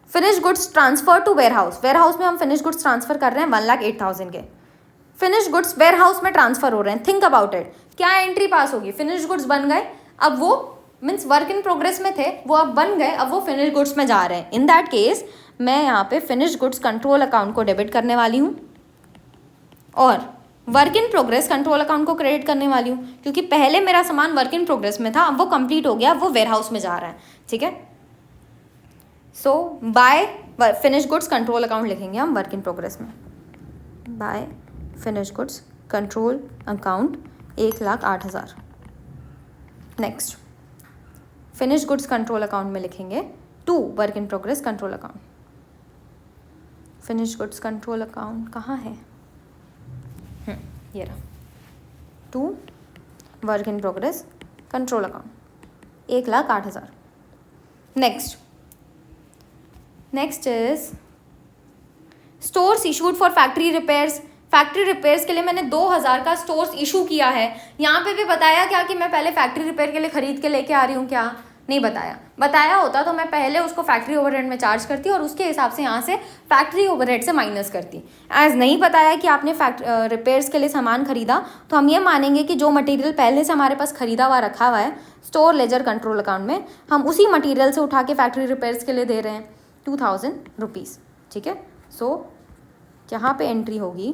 finish goods transfer to warehouse. Warehouse में हम finish goods transfer कर रहे हैं 1,08,000 के। फिनिश गुड्स वेयरहाउस में ट्रांसफर हो रहे हैं। थिंक अबाउट इट, क्या एंट्री पास होगी? फिनिश गुड्स बन गए, अब वो मीन्स वर्क इन प्रोग्रेस में थे, वो अब बन गए, अब वो फिनिश गुड्स में जा रहे हैं। इन दैट केस मैं यहाँ पे फिनिश गुड्स कंट्रोल अकाउंट को डेबिट करने वाली हूँ और work in progress control account को क्रेडिट करने वाली हूँ, क्योंकि पहले मेरा सामान वर्क इन प्रोग्रेस में था, अब वो कंप्लीट हो गया, अब वो वेयरहाउस में जा रहा है, ठीक है। So by finish goods control account लिखेंगे हम वर्क इन प्रोग्रेस में, by finish goods control account 1,08,000। Next, finish goods control account में लिखेंगे to work in progress control account. Finish goods control account कहाँ है? ये रहा, to work in progress control account 1,08,000। Next is stores issued for factory repairs. Factory repairs के लिए मैंने 2,000 का स्टोर्स इशू किया है। यहाँ पे भी बताया क्या कि मैं पहले फैक्ट्री रिपेयर के लिए खरीद के लेके आ रही हूँ? क्या नहीं बताया। बताया होता तो मैं पहले उसको फैक्ट्री ओवरहेड में चार्ज करती और उसके हिसाब से यहाँ से फैक्ट्री ओवरहेड से माइनस करती। एज नहीं बताया कि आपने रिपेयर्स के लिए सामान खरीदा, तो हम ये मानेंगे कि जो मटेरियल पहले से हमारे पास खरीदा हुआ रखा हुआ है स्टोर लेजर कंट्रोल अकाउंट में, हम उसी मटेरियल से उठा के फैक्ट्री रिपेयर्स के लिए दे रहे हैं 2,000 रुपीज़, ठीक है। सो यहाँ पे एंट्री होगी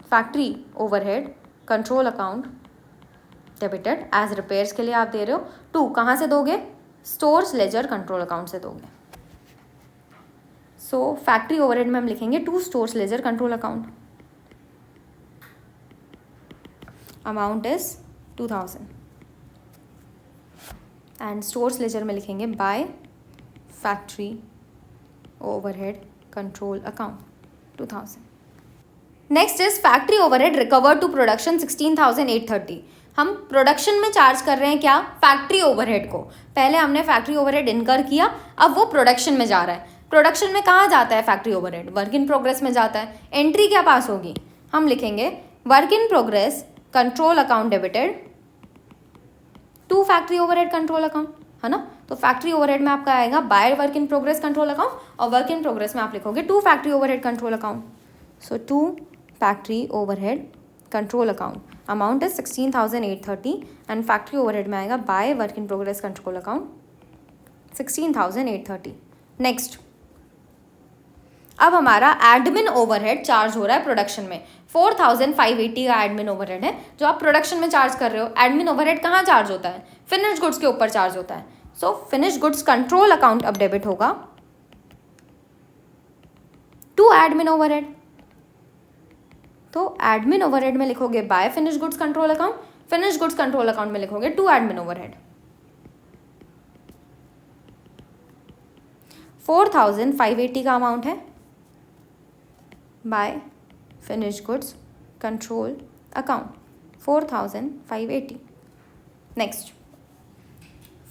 factory overhead control account debited as repairs के लिए आप दे रहे हो। टू कहाँ से दोगे? स्टोर्स लेजर कंट्रोल अकाउंट से दोगे। सो फैक्ट्री ओवरहेड में हम लिखेंगे to stores ledger control account, amount is 2,000 and stores ledger में लिखेंगे by factory overhead control account 2000। Next is factory overhead recover to production 16,830। हम प्रोडक्शन में चार्ज कर रहे हैं क्या, फैक्ट्री ओवरहेड को। पहले हमने फैक्ट्री ओवरहेड इनकर किया, अब वो प्रोडक्शन में जा रहा है। प्रोडक्शन में कहाँ जाता है factory overhead, work in progress में जाता है। एंट्री क्या पास होगी, हम लिखेंगे work in progress control account debited to factory overhead control account, है ना। तो फैक्ट्री ओवरहेड में आपका आएगा by work in progress control account, और वर्क इन प्रोग्रेस में आप लिखोगे to factory overhead control account. So to factory overhead control account, amount is 16,830 and factory overhead में आएगा by work in progress control account 16,830। Next, अब हमारा admin overhead charge हो रहा है प्रोडक्शन में। 4,580 का एडमिन ओवरहेड है जो आप प्रोडक्शन में चार्ज कर रहे हो। एडमिन ओवरहेड कहाँ चार्ज होता है, फिनिश गुड्स के ऊपर चार्ज होता है। So finish goods control account अब डेबिट होगा टू एडमिन ओवरहेड। तो एडमिन ओवरहेड में लिखोगे by finish goods control account, finish goods control account में लिखोगे टू एडमिन ओवरहेड। 4,580 का अमाउंट है by finish goods control account 4,580। Next,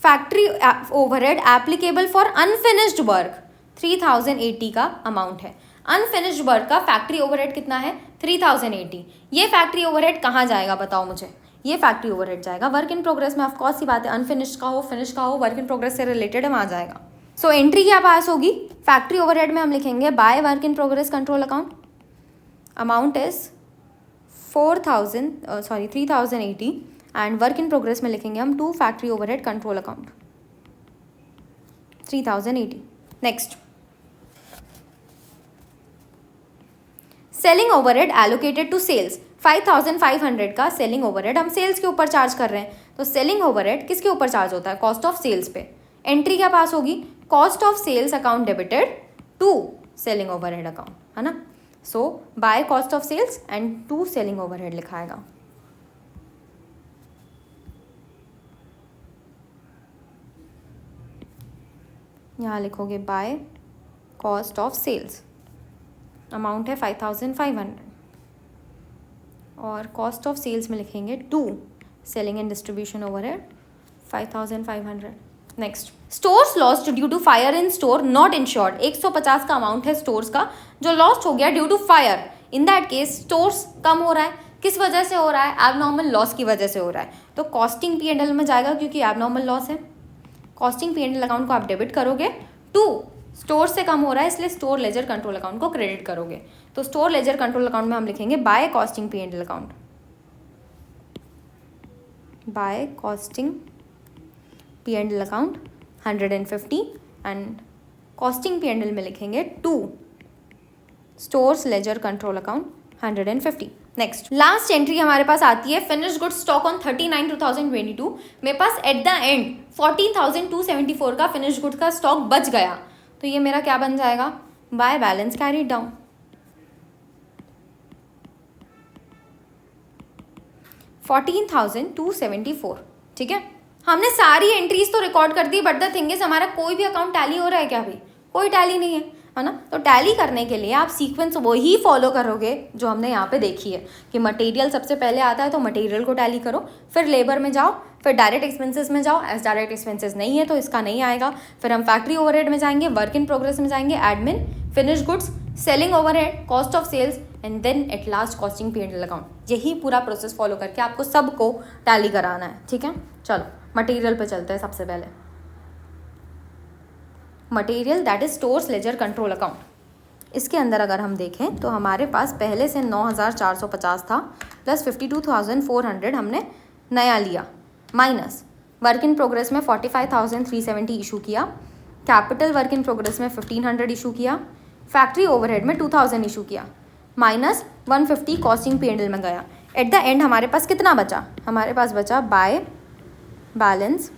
factory overhead applicable for unfinished work 3,080 का amount है। Unfinished work का फैक्ट्री ओवरहेड कितना है, 3,080। ये फैक्ट्री ओवरहेड कहाँ जाएगा बताओ मुझे, ये फैक्ट्री ओवरहेड जाएगा वर्क इन प्रोग्रेस में। ऑफ कोर्स सी बात है, अनफिनिश्ड का हो फिनिश का हो, वर्क इन प्रोग्रेस से रिलेटेड है, वहाँ जाएगा। सो एंट्री क्या पास होगी, फैक्ट्री ओवरहेड में हम लिखेंगे by work in progress control account, amount is 3,080 and work in progress में लिखेंगे हम to factory overhead control account 3,080। Next, selling overhead allocated to sales 5,500 का सेलिंग ओवरहेड हम सेल्स के ऊपर चार्ज कर रहे हैं। तो सेलिंग ओवरहेड किसके ऊपर चार्ज होता है, कॉस्ट ऑफ सेल्स पे। एंट्री क्या पास होगी, cost of sales account debited to selling overhead account, है ना। So by cost of sales and to selling overhead लिखाएगा। यहाँ लिखोगे by cost of sales, amount है 5,500 और कॉस्ट ऑफ सेल्स में लिखेंगे to selling and distribution overhead 5,500। Next, stores lost due to fire in store not insured 150 का amount है stores का जो लॉस्ट हो गया due to fire. In that case stores कम हो रहा है, किस वजह से हो रहा है, एबनॉर्मल लॉस की वजह से हो रहा है। तो कॉस्टिंग P&L में जाएगा क्योंकि एबनॉर्मल लॉस है। कॉस्टिंग P&L अकाउंट को आप डेबिट करोगे, टू स्टोर से कम हो रहा है इसलिए स्टोर लेजर कंट्रोल अकाउंट को क्रेडिट करोगे। तो स्टोर लेजर कंट्रोल अकाउंट में हम लिखेंगे by costing P&L account, by costing P&L account 150 and costing P&L में लिखेंगे to stores ledger control account 150। Next, last entry हमारे पास आती है फिनिश गुड्स स्टॉक ऑन 39/2022। मेरे पास एट द एंड 14,274 का फिनिश गुड्स का स्टॉक बच गया। तो ये मेरा क्या बन जाएगा, बाय बैलेंस कैरीड डाउन। 14,274, ठीक है। हमने सारी एंट्रीज तो रिकॉर्ड कर दी, बट द थिंग इज हमारा कोई भी अकाउंट टैली हो रहा है क्या, अभी कोई टैली नहीं है ना। तो टैली करने के लिए आप सीक्वेंस वही फॉलो करोगे जो हमने यहाँ पे देखी है कि मटेरियल सबसे पहले आता है तो मटेरियल को टैली करो, फिर लेबर में जाओ, फिर डायरेक्ट एक्सपेंसेस में जाओ। एज डायरेक्ट एक्सपेंसेस नहीं है तो इसका नहीं आएगा। फिर हम फैक्ट्री ओवरहेड में जाएंगे, वर्क इन प्रोग्रेस में जाएंगे, admin, finish goods, selling overhead, cost of sales and then at last costing P&L account. यही पूरा प्रोसेस फॉलो करके आपको सबको टैली कराना है, ठीक है। चलो मटेरियल पे चलते हैं। सबसे पहले material that is stores ledger control account. इसके अंदर अगर हम देखें तो हमारे पास पहले से 9,450 था प्लस 52,400 हमने नया लिया, माइनस वर्क इन प्रोग्रेस में 45,370 इशू किया, कैपिटल वर्क इन प्रोग्रेस में 1,500 इशू किया, फैक्ट्री ओवरहेड में 2,000 इशू किया, माइनस 150 कॉस्टिंग P&L में गया। एट द एंड हमारे पास कितना बचा, हमारे पास बचा बाय बैलेंस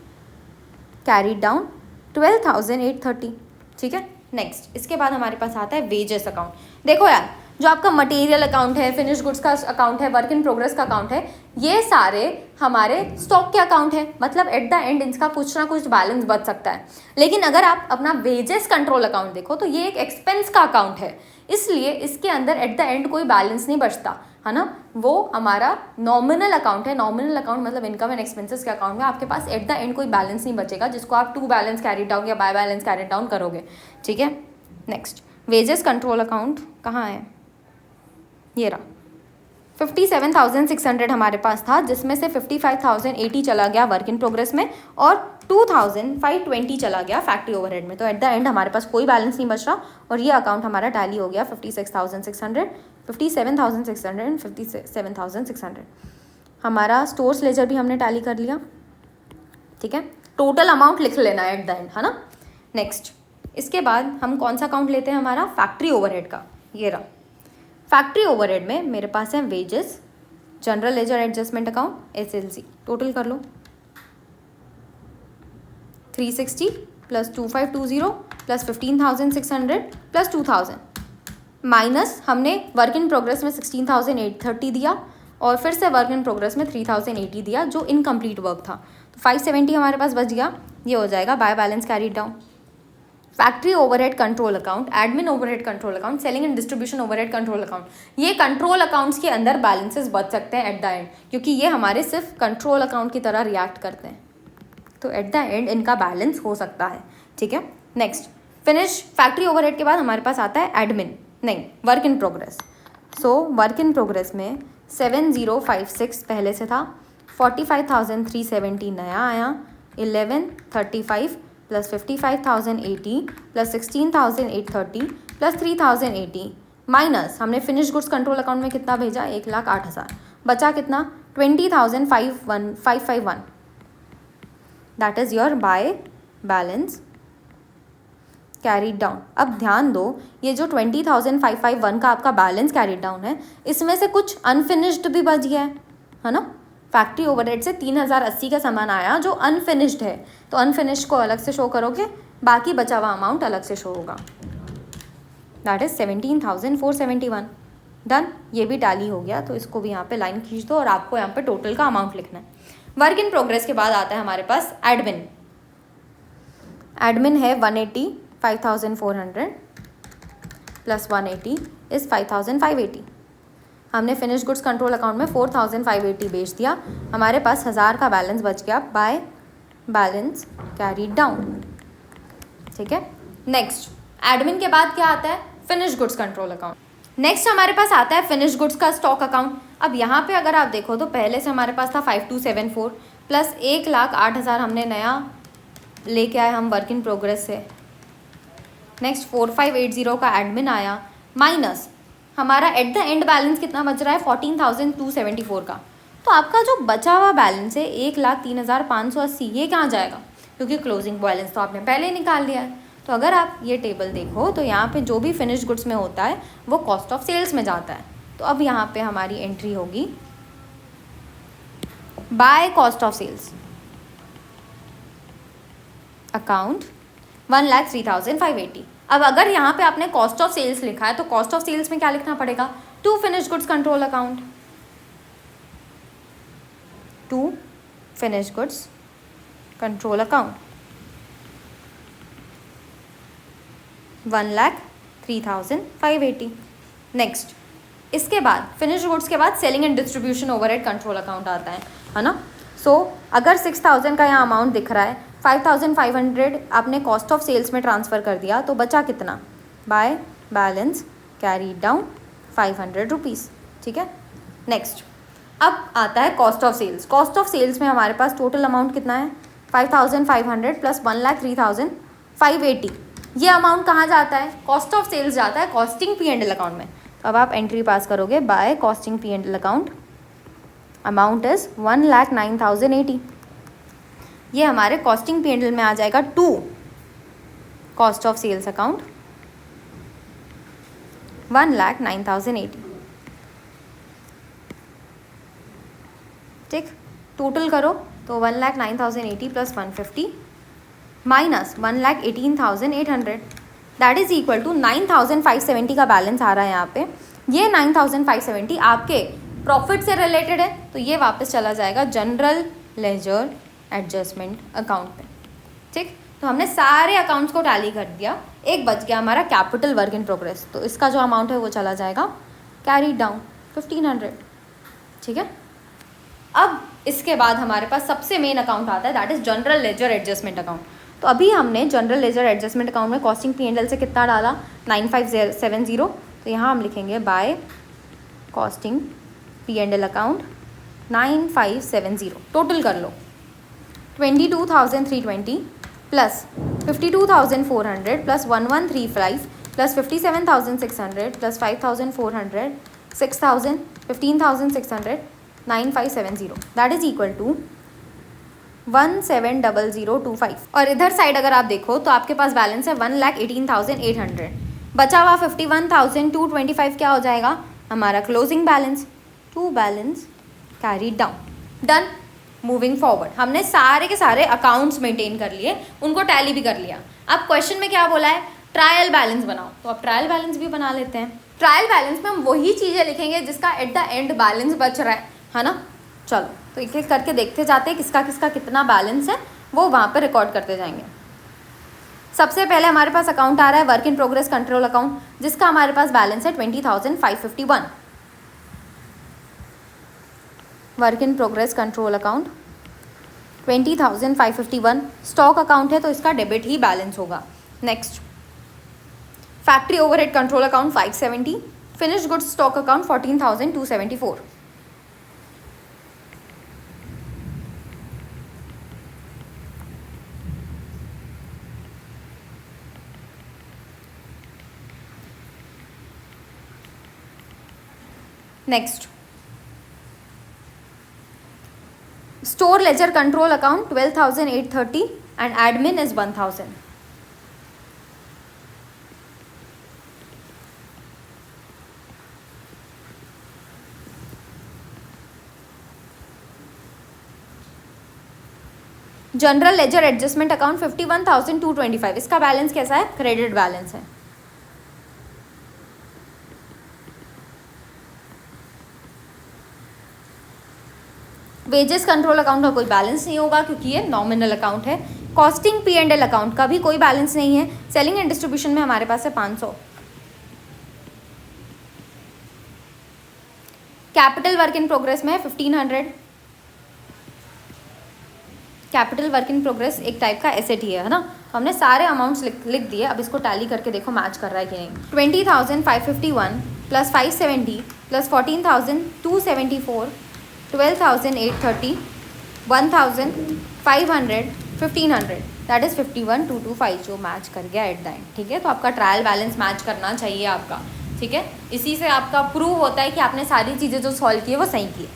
कैरीड डाउन 12,830, ठीक है। नेक्स्ट, इसके बाद हमारे पास आता है वेजेस अकाउंट। देखो यार, जो आपका मटेरियल अकाउंट है, फिनिश गुड्स का अकाउंट है, वर्क इन प्रोग्रेस का अकाउंट है, ये सारे हमारे स्टॉक के अकाउंट है, मतलब एट द एंड इनका कुछ ना कुछ बैलेंस बच सकता है। लेकिन अगर आप अपना वेजेस कंट्रोल अकाउंट देखो तो ये एक एक्सपेंस का अकाउंट है, इसलिए इसके अंदर एट द एंड कोई बैलेंस नहीं बचता है ना। वो हमारा नॉमिनल अकाउंट है। नॉमिनल अकाउंट मतलब इनकम एंड एक्सपेंसेस के अकाउंट में आपके पास एट द एंड कोई बैलेंस नहीं बचेगा जिसको आप टू बैलेंस कैरी डाउन या बाय बैलेंस कैरी डाउन करोगे, ठीक है। नेक्स्ट, वेजेस कंट्रोल अकाउंट कहाँ है, ये रहा। 57,600 हमारे पास था, जिसमें से 55,080 चला गया वर्क इन प्रोग्रेस में और 2,520 चला गया फैक्ट्री ओवरहेड में। तो एट द एंड हमारे पास कोई बैलेंस नहीं बच रहा और ये अकाउंट हमारा टैली हो गया 57,600 एंड 57,600। हमारा स्टोर्स लेजर भी हमने टैली कर लिया, ठीक है। टोटल अमाउंट लिख लेना है एट द एंड, है ना। नेक्स्ट, इसके बाद हम कौन सा अकाउंट लेते हैं, हमारा फैक्ट्री ओवरहेड का, ये रहा। फैक्ट्री ओवरहेड में मेरे पास है wages, general ledger adjustment account, SLC। Total कर लो 360 प्लस 2520 प्लस 15,600 प्लस 2,000 माइनस हमने वर्क इन प्रोग्रेस में 16,830 दिया और फिर से वर्क इन प्रोग्रेस में 3,080 दिया जो इनकम्प्लीट वर्क था। तो 570 हमारे पास बच गया, ये हो जाएगा by balance carried down. Factory overhead control account, admin overhead control account, selling and distribution overhead control account, ये कंट्रोल अकाउंट्स के अंदर बैलेंसेस बच सकते हैं एट द एंड, क्योंकि ये हमारे सिर्फ कंट्रोल अकाउंट की तरह रिएक्ट करते हैं। तो एट द एंड इनका बैलेंस हो सकता है, ठीक है। नेक्स्ट, फिनिश फैक्ट्री ओवरहेड के बाद हमारे पास आता है एडमिन, नहीं work in progress. So work in progress में 7056 पहले से था, 45,370 नया आया, 1135 प्लस 55,080 प्लस 16,830 प्लस 3,080 माइनस हमने फिनिश गुड्स कंट्रोल अकाउंट में कितना भेजा, 1,08,000, बचा कितना 20,551। That is your by balance carried down. अब ध्यान दो, ये जो 20,551 का आपका बैलेंस कैरीड डाउन है, इसमें से कुछ अनफिनिश्ड भी बच गया है ना। फैक्ट्री ओवरहेड से 3,080 का सामान आया जो अनफिनिश्ड है, तो अनफिनिश्ड को अलग से शो करोगे, बाकी बचा हुआ अमाउंट अलग से शो होगा। That is 17,471। डन, ये भी टैली हो गया, तो इसको भी यहाँ पे लाइन खींच दो और आपको यहाँ पे टोटल का अमाउंट लिखना है। वर्क इन प्रोग्रेस के बाद आता है हमारे पास एडमिन। एडमिन है 180, 5,400 प्लस 180 इज़ 5,580। हमने फिनिश गुड्स कंट्रोल अकाउंट में 4,580 बेच दिया, हमारे पास 1,000 का बैलेंस बच गया बाय बैलेंस कैरी डाउन, ठीक है। नेक्स्ट, एडमिन के बाद क्या आता है, finish goods control account. Next हमारे पास आता है फिनिश गुड्स का स्टॉक अकाउंट। अब यहाँ पे अगर आप देखो तो पहले से हमारे पास था 5274 प्लस 1,08,000 हमने नया लेके आए हम वर्क इन प्रोग्रेस से। नेक्स्ट 4580 का एडमिन आया, माइनस हमारा एट द एंड बैलेंस कितना बच रहा है 14,274 का। तो आपका जो बचा हुआ बैलेंस है 1,03,580, ये कहाँ जाएगा, क्योंकि क्लोजिंग बैलेंस तो आपने पहले ही निकाल लिया है। तो अगर आप ये टेबल देखो तो यहाँ पे जो भी फिनिश गुड्स में होता है वो कॉस्ट ऑफ सेल्स में जाता है। तो अब यहाँ पे हमारी एंट्री होगी by cost of sales account 1,03,580। अब अगर यहाँ पे आपने कॉस्ट ऑफ सेल्स लिखा है तो कॉस्ट ऑफ सेल्स में क्या लिखना पड़ेगा, to finish goods control account, to finish goods control account 1,03,580। Next, इसके बाद फिनिश गुड्स के बाद selling and distribution overhead control account आता है ना। सो अगर 6,000 का यहाँ अमाउंट दिख रहा है, 5,500 आपने कॉस्ट ऑफ सेल्स में ट्रांसफ़र कर दिया, तो बचा कितना, by balance carry down 500 rupees, ठीक है। नेक्स्ट, अब आता है cost of sales. Cost of sales में हमारे पास टोटल अमाउंट कितना है 5,500 प्लस 1,03,580। ये अमाउंट कहाँ जाता है, कॉस्ट ऑफ सेल्स जाता है कॉस्टिंग P&L अकाउंट में। तो अब आप एंट्री पास करोगे by costing P&L account, amount is 1,09,080। ये हमारे कॉस्टिंग P&L में आ जाएगा to cost of sales account 1,09,080, ठीक। टोटल करो तो 1,09,080 plus 150 minus 1,18,800 that is equal to 9,570 का बैलेंस आ रहा है यहाँ पे, ये 9570 आपके प्रॉफिट से रिलेटेड है, तो ये वापस चला जाएगा जनरल लेजर एडजस्टमेंट अकाउंट में। ठीक, तो हमने सारे अकाउंट्स को टैली कर दिया। एक बच गया हमारा कैपिटल वर्क इन प्रोग्रेस, तो इसका जो अमाउंट है वो चला जाएगा कैरी डाउन 1500। ठीक है, अब इसके बाद हमारे पास सबसे मेन अकाउंट आता है, that is general ledger adjustment account. तो अभी हमने जनरल लेजर एडजस्टमेंट अकाउंट में कॉस्टिंग P&L से कितना डाला 9570, तो यहाँ हम लिखेंगे by costing P&L account 9570। Total कर लो 22,320 plus 52,400 plus 1135 plus 57,600 plus 5,400 6,000 15,600 9570 that is equal to 170025। और इधर साइड अगर आप देखो तो आपके पास बैलेंस है 1,18,800, बचा हुआ 51,225 क्या हो जाएगा हमारा closing balance. To balance carry down, done. Moving forward, हमने सारे के सारे अकाउंट्स मेंटेन कर लिए, उनको टैली भी कर लिया। अब क्वेश्चन में क्या बोला है, ट्रायल बैलेंस बनाओ, तो अब ट्रायल बैलेंस भी बना लेते हैं। ट्रायल बैलेंस में हम वही चीज़ें लिखेंगे जिसका एट द एंड बैलेंस बच रहा है ना। चलो तो एक एक करके देखते जाते हैं किसका किसका कितना बैलेंस है, वो वहाँ पर रिकॉर्ड करते जाएंगे। सबसे पहले हमारे पास अकाउंट आ रहा है work in progress control account, जिसका हमारे पास बैलेंस है 20,551। Work in progress control account 20,551। Stock account है तो इसका डेबिट ही बैलेंस होगा। Next factory overhead control account 570। Finished goods stock account 14,274। Next store ledger control account 12,830 and admin is 1,000। General ledger adjustment account 51,225, इसका balance कैसा है, credit balance है। Wages control account का कोई बैलेंस नहीं होगा क्योंकि ये नॉमिनल अकाउंट है। कॉस्टिंग P&L अकाउंट का भी कोई बैलेंस नहीं है। सेलिंग एंड डिस्ट्रीब्यूशन में हमारे पास है 500। कैपिटल वर्क इन प्रोग्रेस में है 1,500। कैपिटल वर्क इन प्रोग्रेस एक टाइप का एसेट ही है ना। तो हमने सारे अमाउंट्स लिख दिए, अब इसको टैली करके देखो मैच कर रहा है कि नहीं। 20,551 प्लस 570 प्लस 14,274 12,830 1,500 1,500 दैट इज़ 51,225 जो मैच कर गया एट द एंड। ठीक है, तो आपका ट्रायल बैलेंस मैच करना चाहिए आपका। ठीक है, इसी से आपका प्रूव होता है कि आपने सारी चीज़ें जो सॉल्व की है वो सही की है।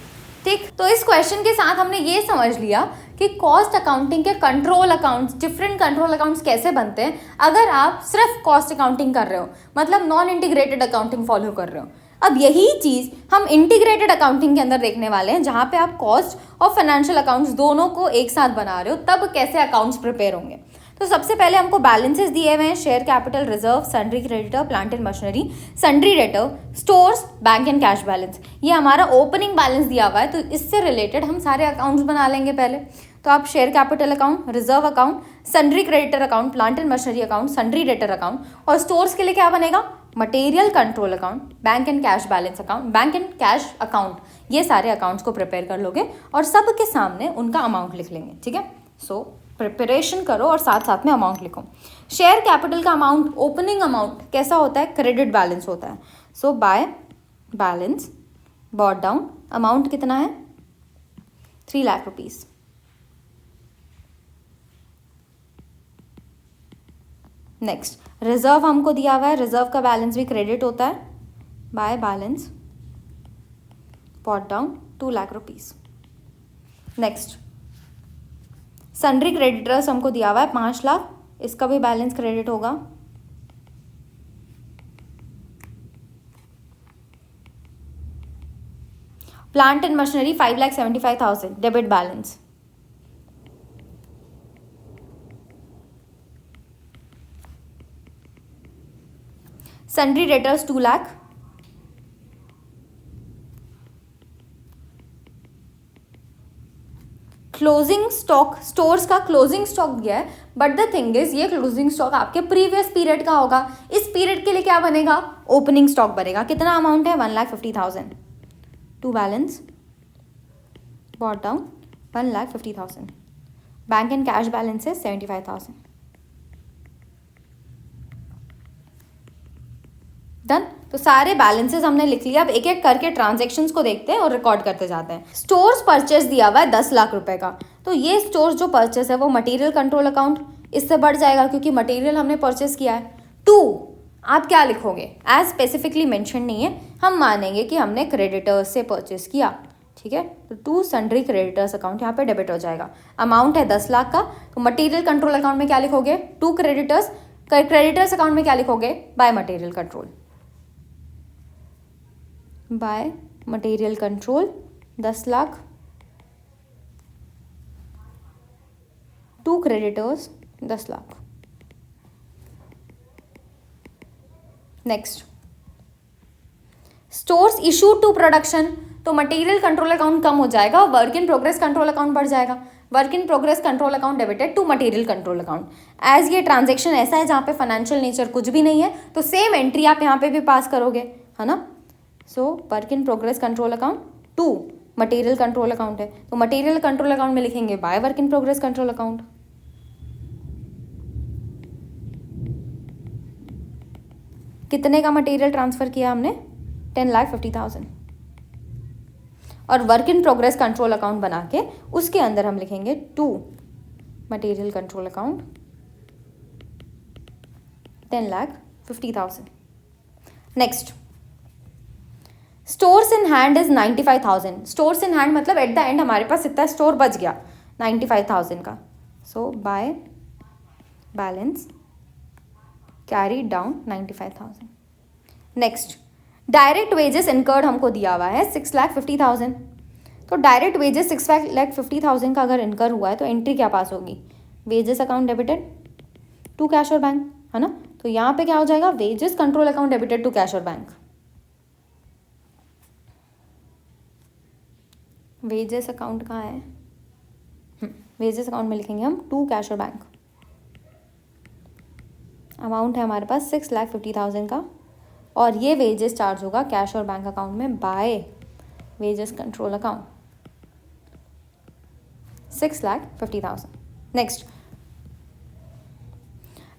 ठीक, तो इस क्वेश्चन के साथ हमने ये समझ लिया कि कॉस्ट अकाउंटिंग के control accounts, different control accounts कैसे बनते हैं अगर आप सिर्फ कॉस्ट अकाउंटिंग कर रहे हो, मतलब नॉन इंटीग्रेटेड अकाउंटिंग फॉलो कर रहे हो। अब यही चीज़ हम इंटीग्रेटेड अकाउंटिंग के अंदर देखने वाले हैं, जहाँ पे आप कॉस्ट और फाइनेंशियल अकाउंट्स दोनों को एक साथ बना रहे हो, तब कैसे अकाउंट्स प्रिपेयर होंगे। तो सबसे पहले हमको बैलेंसेस दिए हुए हैं, share capital, reserve, sundry creditor, plant and machinery, sundry debtor, stores, bank and cash balance. ये हमारा ओपनिंग बैलेंस दिया हुआ है, तो इससे रिलेटेड हम सारे अकाउंट्स बना लेंगे पहले। तो आप share capital account, reserve account, sundry creditor account, plant and machinery account, sundry debtor account, और स्टोर्स के लिए क्या बनेगा, material control account, bank and cash balance account, bank and cash account. ये सारे अकाउंट्स को प्रिपेयर कर लोगे और सबके सामने उनका अमाउंट लिख लेंगे। ठीक है, सो प्रिपरेशन करो और साथ साथ में अमाउंट लिखो। शेयर कैपिटल का अमाउंट, ओपनिंग अमाउंट कैसा होता है, क्रेडिट बैलेंस होता है। So by balance brought down, amount कितना है 3 लाख रुपीज़। नेक्स्ट रिजर्व हमको दिया हुआ है, रिजर्व का बैलेंस भी क्रेडिट होता है। By balance brought down 2 lakh rupees. Next sundry creditors हमको दिया हुआ है 5 लाख, इसका भी बैलेंस क्रेडिट होगा। Plant and machinery 5,75,000 debit balance. Sundry debtors 2 lakh, closing stock, stores का क्लोजिंग स्टॉक दिया है, बट द थिंग इज ये क्लोजिंग स्टॉक आपके प्रीवियस पीरियड का होगा। इस पीरियड के लिए क्या बनेगा, ओपनिंग स्टॉक बनेगा। कितना अमाउंट है, 1,50,000 to balance brought down 1,50,000। Bank and cash balance है 75,000। डन। तो सारे बैलेंसेस हमने लिख लिया। अब एक एक करके ट्रांजेक्शन्स को देखते हैं और रिकॉर्ड करते जाते हैं। स्टोर्स परचेस दिया हुआ है 10 लाख रुपए का, तो ये स्टोर्स जो परचेस है वो मटेरियल कंट्रोल अकाउंट, इससे बढ़ जाएगा क्योंकि मटेरियल हमने परचेस किया है। 2 आप क्या लिखोगे, एज स्पेसिफिकली मेंशन नहीं है, हम मानेंगे कि हमने क्रेडिटर्स से परचेस किया, ठीक है। तो 2 सन्ड्री क्रेडिटर्स अकाउंट यहाँ पे डेबिट हो जाएगा। अमाउंट है 10 लाख का, तो मटेरियल कंट्रोल अकाउंट में क्या लिखोगे, 2 क्रेडिटर्स। क्रेडिटर्स अकाउंट में क्या लिखोगे, by material control, by material control 10 lakh, 2 creditors 10 lakh. Next, stores issued to production, तो मटेरियल कंट्रोल अकाउंट कम हो जाएगा, work in progress control account बढ़ जाएगा। Work in progress control account debited to material control account. As ये transaction ऐसा है जहाँ पे फाइनेंशियल नेचर कुछ भी नहीं है, तो सेम एंट्री आप यहाँ पे भी पास करोगे, है ना। So work in progress control account to material control account है, तो मटेरियल कंट्रोल अकाउंट में लिखेंगे by work in progress control account. कितने का मटेरियल ट्रांसफर किया हमने, 10,50,000। और work in progress control account बना के उसके अंदर हम लिखेंगे 2 material control account 10,50,000। Next, stores in hand is 95,000। Stores in hand मतलब एट द एंड हमारे पास इतना स्टोर बच गया 95,000 का। So by balance carry down 95,000। Next, direct wages incurred हमको दिया हुआ है 6,50,000। तो डायरेक्ट वेजेस 6,50,000 का अगर इनकर हुआ है तो एंट्री क्या पास होगी, wages account debited to cash और बैंक, है ना। तो यहाँ पे क्या हो जाएगा, wages control account debited to cash और बैंक। वेजेस अकाउंट कहाँ है, वेजेस अकाउंट में लिखेंगे हम टू कैश और बैंक। अमाउंट है हमारे पास 6,50,000 का, और ये वेजेस चार्ज होगा कैश और बैंक अकाउंट में by wages control account 6,50,000। Next,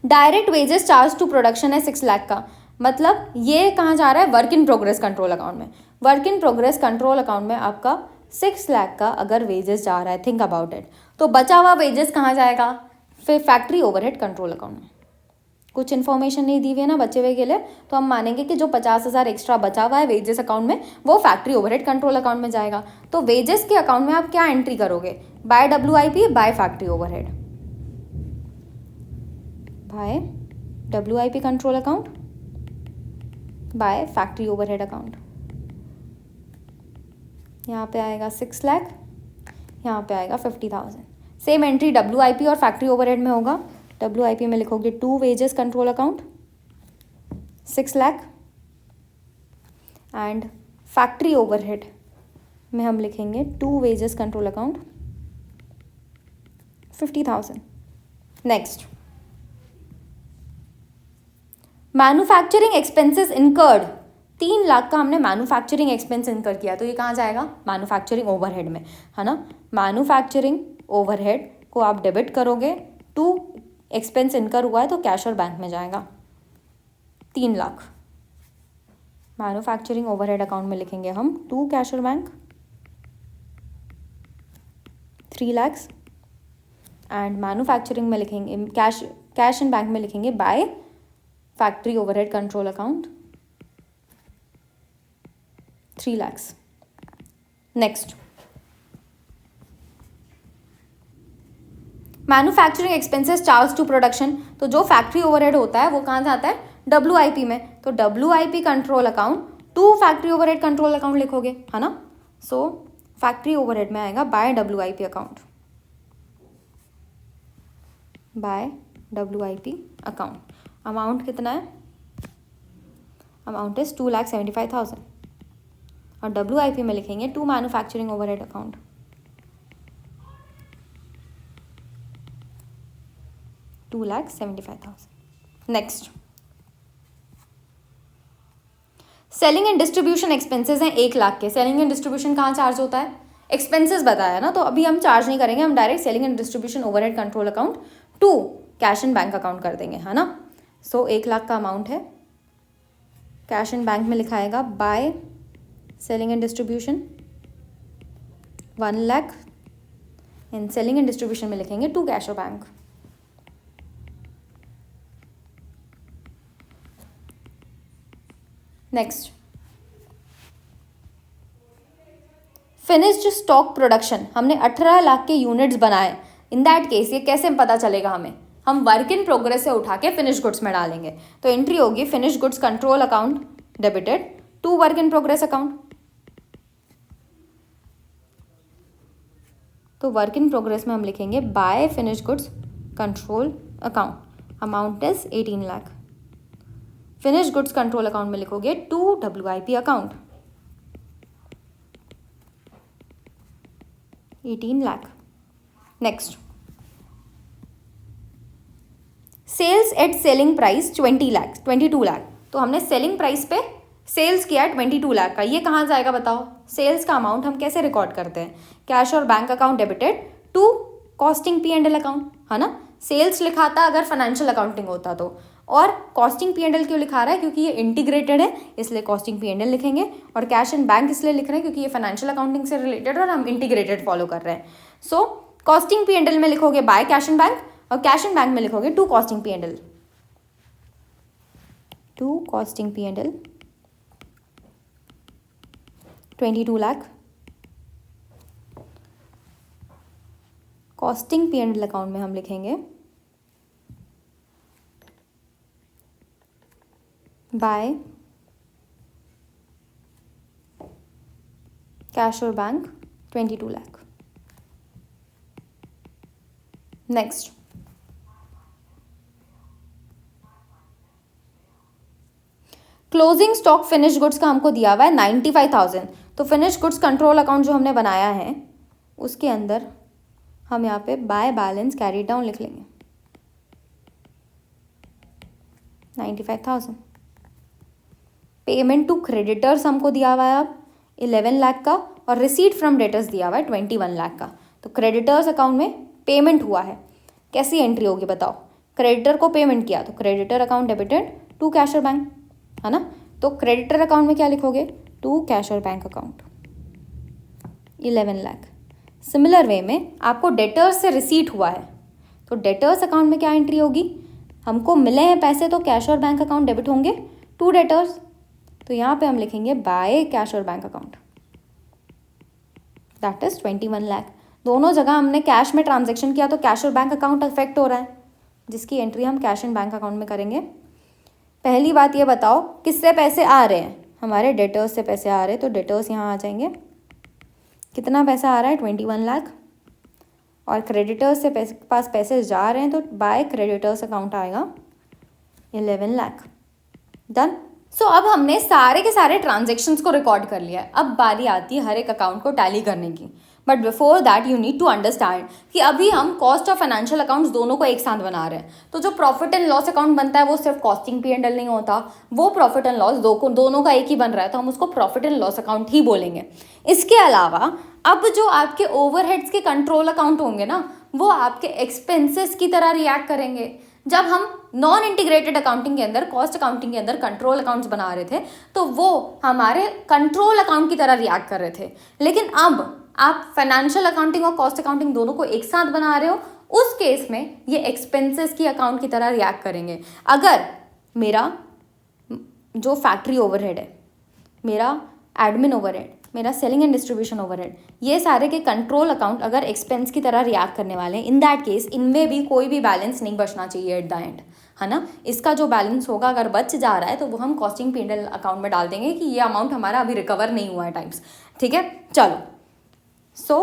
direct wages charge to production है 6 लाख का, मतलब ये कहाँ जा रहा है, work in progress control account में। Work in progress control account में आपका 6 लाख का अगर वेजेस जा रहा है, थिंक अबाउट इट, तो बचा हुआ वेजेस कहाँ जाएगा, फिर फैक्ट्री ओवरहेड कंट्रोल अकाउंट में। कुछ इन्फॉर्मेशन नहीं दी हुई है ना बचे हुए के लिए, तो हम मानेंगे कि जो 50,000 एक्स्ट्रा बचा हुआ है वेजेस अकाउंट में वो फैक्ट्री ओवरहेड कंट्रोल अकाउंट में जाएगा। तो वेजेस के अकाउंट में आप क्या एंट्री करोगे, by WIP by factory overhead, by WIP control account by factory overhead account. यहाँ पे आएगा 6 लाख, यहाँ पे आएगा 50,000। सेम एंट्री WIP और फैक्ट्री ओवरहेड में होगा। WIP में लिखोगे 2 wages control account 6 lakh, and factory overhead में हम लिखेंगे 2 wages control account 50,000। Next, manufacturing expenses incurred 3 lakh का हमने मैन्युफैक्चरिंग एक्सपेंस इनकर किया, तो ये कहाँ जाएगा, मैन्युफैक्चरिंग ओवरहेड में, है ना। मैन्युफैक्चरिंग ओवरहेड को आप डेबिट करोगे, 2 एक्सपेंस इनकर हुआ है तो कैश और बैंक में जाएगा 3 लाख। मैन्युफैक्चरिंग ओवरहेड अकाउंट में लिखेंगे हम 2 कैश और बैंक 3 lakhs, एंड मैन्युफैक्चरिंग में लिखेंगे कैश एंड बैंक में लिखेंगे by factory overhead control account 3 lakhs। Next, manufacturing expenses charge to production, तो जो फैक्ट्री ओवरहेड होता है वो कहाँ जाता है, WIP में, तो WIP control account to factory overhead control account लिखोगे, है ना। सो फैक्ट्री ओवरहेड में आएगा by WIP account, by WIP account. Amount कितना है, अमाउंट इज 2,75,000, और WIP में लिखेंगे to manufacturing overhead account 2,75,000। Next, selling and distribution expenses हैं 1 लाख के। सेलिंग एंड डिस्ट्रीब्यूशन कहाँ चार्ज होता है? एक्सपेंसेस बताया ना, तो अभी हम चार्ज नहीं करेंगे, हम direct selling and distribution overhead control account to cash and bank account कर देंगे, है ना। सो 1 लाख का अमाउंट है, कैश एंड बैंक में लिखाएगा by selling and distribution 1 lakh, and selling and distribution में लिखेंगे टू कैश और bank. Next, finished stock production, हमने 18 लाख के यूनिट्स बनाए। इन दैट केस ये कैसे पता चलेगा हमें? हम वर्क इन प्रोग्रेस से उठा के फिनिश गुड्स में डालेंगे, तो एंट्री होगी finish goods control account debited to work in progress account. तो वर्क इन प्रोग्रेस में हम लिखेंगे by finish goods control account, amount is 18 lakh. Finish goods control account में लिखोगे to WIP account 18 lakh. Next, sales at selling price 22 lakh, तो हमने selling price पे sales किया 22 लाख का, ये कहाँ जाएगा बताओ? सेल्स का अमाउंट हम कैसे रिकॉर्ड करते हैं? कैश और bank account debited to costing P&L account, है ना। सेल्स लिखा था अगर फाइनेंशियल अकाउंटिंग होता तो, और कॉस्टिंग P&L क्यों लिखा रहा है? क्योंकि ये इंटीग्रेटेड है, इसलिए कॉस्टिंग P&L लिखेंगे। और कैश एंड बैंक इसलिए लिख रहे हैं क्योंकि ये फाइनेंशियल अकाउंटिंग से रिलेटेड और हम इंटीग्रेटेड फॉलो कर रहे हैं। सो कॉस्टिंग P&L में लिखोगे बाय कैश एंड बैंक, और कैश एंड बैंक में लिखोगे to costing P&L, to costing P&L 22 lakh. Costing P&L account में हम लिखेंगे बाय कैश और bank 22 lakh. Next, closing stock finish goods का हमको दिया हुआ है 95,000, तो फिनिश गुड्स कंट्रोल अकाउंट जो हमने बनाया है उसके अंदर हम यहाँ पे बाय बैलेंस कैरी डाउन लिख लेंगे 95,000। पेमेंट टू क्रेडिटर्स हमको दिया हुआ है अब 11 लाख का, और रिसीट फ्रॉम डेटर्स दिया हुआ है 21 लाख का। तो क्रेडिटर्स अकाउंट में पेमेंट हुआ है, कैसी एंट्री होगी बताओ? क्रेडिटर को पेमेंट किया तो creditor account debited to cash और बैंक, है ना। तो क्रेडिटर अकाउंट में क्या लिखोगे? टू कैश और bank account 11 lakh. Similar way में आपको डेटर्स से रिसीट हुआ है, तो डेटर्स अकाउंट में क्या एंट्री होगी? हमको मिले हैं पैसे तो कैश और बैंक अकाउंट डेबिट होंगे टू डेटर्स, तो यहाँ पे हम लिखेंगे बाय कैश और bank account, that is 21 lakh. दोनों जगह हमने कैश में ट्रांजेक्शन किया तो कैश और बैंक अकाउंट अफेक्ट हो रहा है, जिसकी एंट्री हम कैश एंड बैंक अकाउंट में करेंगे। पहली बात ये बताओ किससे पैसे आ रहे हैं? हमारे डेटर्स से पैसे आ रहे हैं, तो डेटर्स यहाँ आ जाएंगे। कितना पैसा आ रहा है? 21 लाख। और क्रेडिटर्स से पास पैसे जा रहे हैं तो बाय क्रेडिटर्स अकाउंट आएगा 11 लाख। डन। सो अब हमने सारे के सारे ट्रांजेक्शन्स को रिकॉर्ड कर लिया है, अब बारी आती है हर एक अकाउंट को टैली करने की। But before that you need to understand कि अभी हम कॉस्ट और फाइनेंशियल अकाउंट्स दोनों को एक साथ बना रहे हैं, तो जो प्रॉफिट एंड लॉस अकाउंट बनता है वो सिर्फ कॉस्टिंग P&L नहीं होता, वो प्रॉफिट एंड लॉस दोनों का एक ही बन रहा है, तो हम उसको प्रॉफिट एंड लॉस अकाउंट ही बोलेंगे। इसके अलावा अब जो आपके ओवरहेड्स के कंट्रोल अकाउंट होंगे ना, वो आपके एक्सपेंसेस की तरह रिएक्ट करेंगे। जब हम नॉन इंटीग्रेटेड अकाउंटिंग के अंदर, कॉस्ट अकाउंटिंग के अंदर कंट्रोल अकाउंट्स बना रहे थे, तो वो हमारे कंट्रोल अकाउंट की तरह रिएक्ट कर रहे थे। लेकिन अब आप फाइनेंशियल अकाउंटिंग और कॉस्ट अकाउंटिंग दोनों को एक साथ बना रहे हो, उस केस में ये एक्सपेंसेस की अकाउंट की तरह रिएक्ट करेंगे। अगर मेरा जो फैक्ट्री ओवरहेड है, मेरा एडमिन ओवरहेड, मेरा सेलिंग एंड डिस्ट्रीब्यूशन ओवरहेड, ये सारे के कंट्रोल अकाउंट अगर एक्सपेंस की तरह रिएक्ट करने वाले हैं, इन दैट केस इनमें भी कोई भी बैलेंस नहीं बचना चाहिए एट द एंड, है ना। इसका जो बैलेंस होगा अगर बच जा रहा है तो वो हम कॉस्टिंग P&L अकाउंट में डाल देंगे कि ये अमाउंट हमारा अभी रिकवर नहीं हुआ है टाइम्स, ठीक है। चलो, सो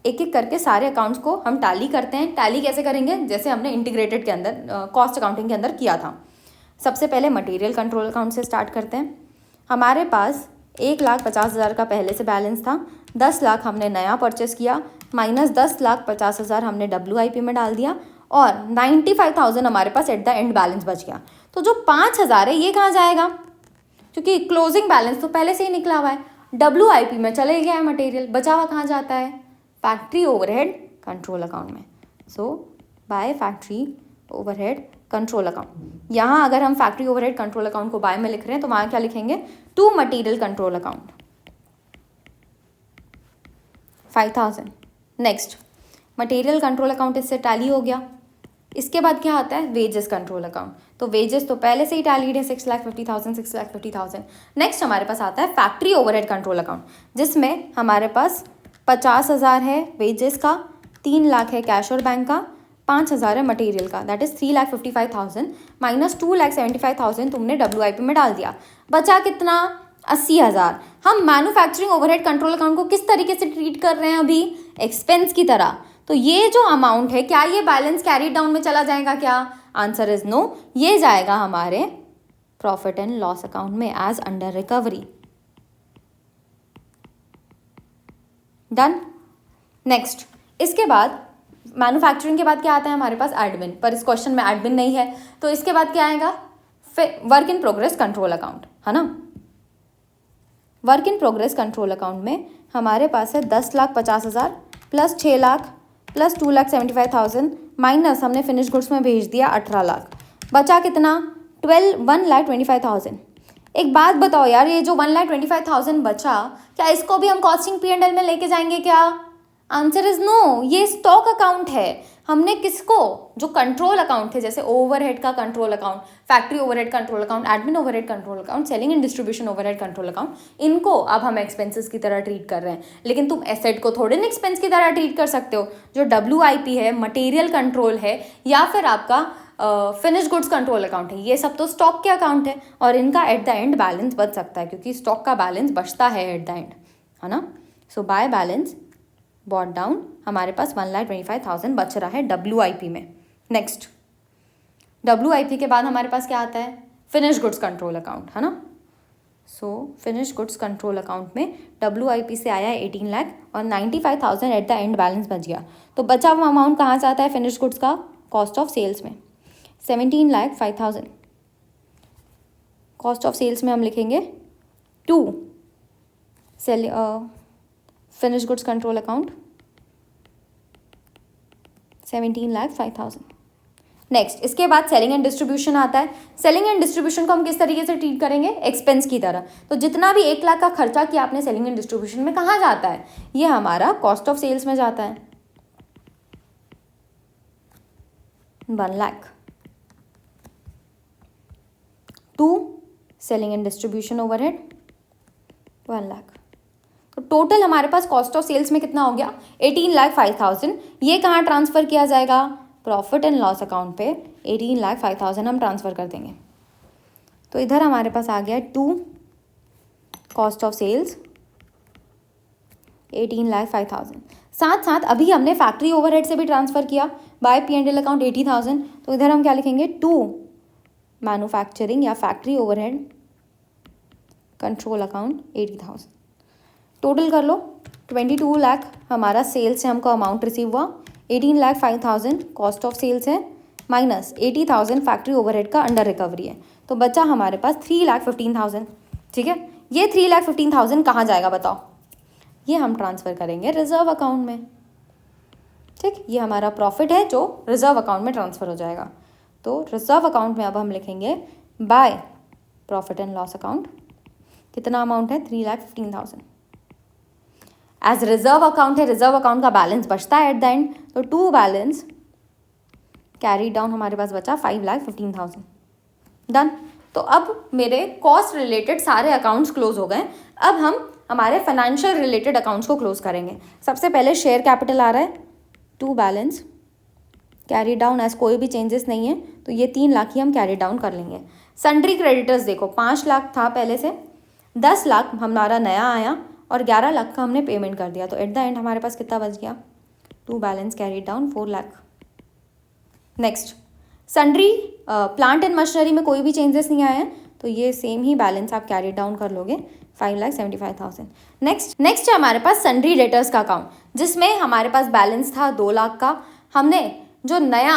एक एक करके सारे अकाउंट्स को हम टैली करते हैं। टैली कैसे करेंगे? जैसे हमने इंटीग्रेटेड के अंदर कॉस्ट अकाउंटिंग के अंदर किया था। सबसे पहले मटेरियल कंट्रोल अकाउंट से स्टार्ट करते हैं। हमारे पास 1,50,000 का पहले से बैलेंस था, 10 लाख हमने नया परचेस किया, माइनस 10,50,000 हमने WIP में डाल दिया, और 95,000 हमारे पास एट द एंड बैलेंस बच गया। तो जो 5,000 है ये कहाँ जाएगा, क्योंकि क्लोजिंग बैलेंस तो पहले से ही निकला हुआ है, WIP में चले गया है मटेरियल, बचा हुआ कहाँ जाता है, फैक्ट्री ओवरहेड कंट्रोल अकाउंट में। So by factory overhead control account. यहाँ अगर हम फैक्ट्री ओवरहेड कंट्रोल अकाउंट को बाय में लिख रहे हैं तो वहाँ क्या लिखेंगे, to material control account 5,000। Next material control account इससे टैली हो गया। इसके बाद क्या आता है, वेजेस कंट्रोल अकाउंट। तो वेजेस तो पहले से ही टैलीड है, 6,50,000। नेक्स्ट हमारे पास आता है फैक्ट्री ओवरहेड कंट्रोल अकाउंट, जिसमें हमारे पास 50,000 है वेजेस का, 3 लाख है कैश और बैंक का, 5,000 है मटेरियल का, दैट इज 3,55,000 माइनस 2,75,000 तुमने WIP में डाल दिया, बचा कितना, 80,000। हम मैन्युफैक्चरिंग ओवरहेड कंट्रोल अकाउंट को किस तरीके से ट्रीट कर रहे हैं अभी, एक्सपेंस की तरह। तो ये जो अमाउंट है क्या ये बैलेंस कैरी डाउन में चला जाएगा क्या, आंसर इज नो, ये जाएगा हमारे प्रॉफिट एंड लॉस अकाउंट में as under recovery. Done. Next इसके बाद मैन्युफैक्चरिंग के बाद क्या आता है हमारे पास, एडमिन, पर इस क्वेश्चन में एडमिन नहीं है, तो इसके बाद क्या आएगा, work in progress control account, है ना। Work in progress control account में हमारे पास है 10,50,000 प्लस 6 लाख प्लस 2,75,000 माइनस हमने फिनिश गुड्स में भेज दिया 18 लाख, बचा कितना, 1,25,000। एक बात बताओ यार, ये जो 1,25,000 बचा, क्या इसको भी हम कॉस्टिंग P&L में लेके जाएंगे क्या, आंसर इज नो। ये स्टॉक अकाउंट है। हमने किसको, जो कंट्रोल अकाउंट थे जैसे ओवरहेड का control account, factory overhead control account, admin overhead control account, selling and distribution overhead control account, इनको अब हम एक्सपेंसेस की तरह ट्रीट कर रहे हैं। लेकिन तुम एसेट को थोड़े ना एक्सपेंस की तरह ट्रीट कर सकते हो। जो WIP है, मटेरियल कंट्रोल है, या फिर आपका फिनिश गुड्स कंट्रोल अकाउंट है, ये सब तो स्टॉक के अकाउंट है और इनका एट द एंड बैलेंस बच सकता है, क्योंकि स्टॉक का बैलेंस बचता है एट द एंड, है ना। So by balance brought down हमारे पास 1,25,000 बच रहा है WIP में। नेक्स्ट WIP के बाद हमारे पास क्या आता है, फिनिश गुड्स कंट्रोल अकाउंट, है ना। सो फिनिश गुड्स कंट्रोल अकाउंट में WIP से आया 18 लाख और 95,000 एट द एंड बैलेंस बच गया। तो बचा हुआ अमाउंट कहाँ से आता है, फिनिश गुड्स का कॉस्ट ऑफ सेल्स में 17,05,000। कॉस्ट ऑफ सेल्स में हम लिखेंगे 2 finish goods control account 17,05,000। Next इसके बाद सेलिंग एंड डिस्ट्रीब्यूशन आता है। सेलिंग एंड डिस्ट्रीब्यूशन को हम किस तरीके से ट्रीट करेंगे, एक्सपेंस की तरह। तो जितना भी 1 लाख का खर्चा किया आपने सेलिंग एंड डिस्ट्रीब्यूशन में, कहाँ जाता है, ये हमारा कॉस्ट ऑफ सेल्स में जाता है, 1 lakh. 2 selling and distribution overhead 1 lakh. तो टोटल हमारे पास कॉस्ट ऑफ सेल्स में कितना हो गया, 18,05,000। ये कहाँ ट्रांसफ़र किया जाएगा, प्रॉफिट एंड लॉस अकाउंट पे 18,05,000 हम ट्रांसफ़र कर देंगे। तो इधर हमारे पास आ गया 2 कॉस्ट ऑफ सेल्स 18,05,000। साथ साथ अभी हमने फैक्ट्री ओवरहेड से भी ट्रांसफ़र किया बाय P&L अकाउंट 80,000। तो इधर हम क्या लिखेंगे, 2 मैन्युफैक्चरिंग या factory overhead control account 80,000। Total कर लो, 22 लाख हमारा सेल्स से हमको अमाउंट रिसीव हुआ, 18,05,000 कॉस्ट ऑफ सेल्स है, माइनस 80,000 फैक्ट्री ओवरहेड का अंडर रिकवरी है। तो बचा हमारे पास 3,15,000। ठीक है, ये 3,15,000 कहाँ जाएगा बताओ, ये हम ट्रांसफ़र करेंगे रिजर्व अकाउंट में। ठीक, ये हमारा प्रॉफिट है जो रिजर्व अकाउंट में ट्रांसफ़र हो जाएगा। तो रिजर्व अकाउंट में अब हम लिखेंगे by profit and loss account, कितना अमाउंट है, 3,15,000। एज रिजर्व अकाउंट है, रिजर्व अकाउंट का बैलेंस बचता है एट द एंड, तो टू बैलेंस कैरी डाउन हमारे पास बचा 5,15,000। डन। तो अब मेरे कॉस्ट रिलेटेड सारे अकाउंट्स क्लोज हो गए। अब हम हमारे फाइनेंशियल रिलेटेड अकाउंट्स को क्लोज करेंगे। सबसे पहले शेयर कैपिटल आ रहा है, to balance carry down, as कोई भी चेंजेस नहीं है तो ये 3 लाख ही हम कैरी डाउन कर लेंगे। सन्ड्री क्रेडिटर्स देखो 5 लाख था पहले से, 10 लाख हमारा नया आया और 11 लाख का हमने पेमेंट कर दिया। तो एट द एंड हमारे पास कितना बच गया, to balance carry down 4 lakh. Next sundry plant and machinery में कोई भी चेंजेस नहीं आए हैं तो ये सेम ही बैलेंस आप कैरी डाउन कर लोगे, 5,75,000। नेक्स्ट है हमारे पास सन्ड्री डेटर्स का अकाउंट, जिसमें हमारे पास बैलेंस था 2 लाख का। हमने जो नया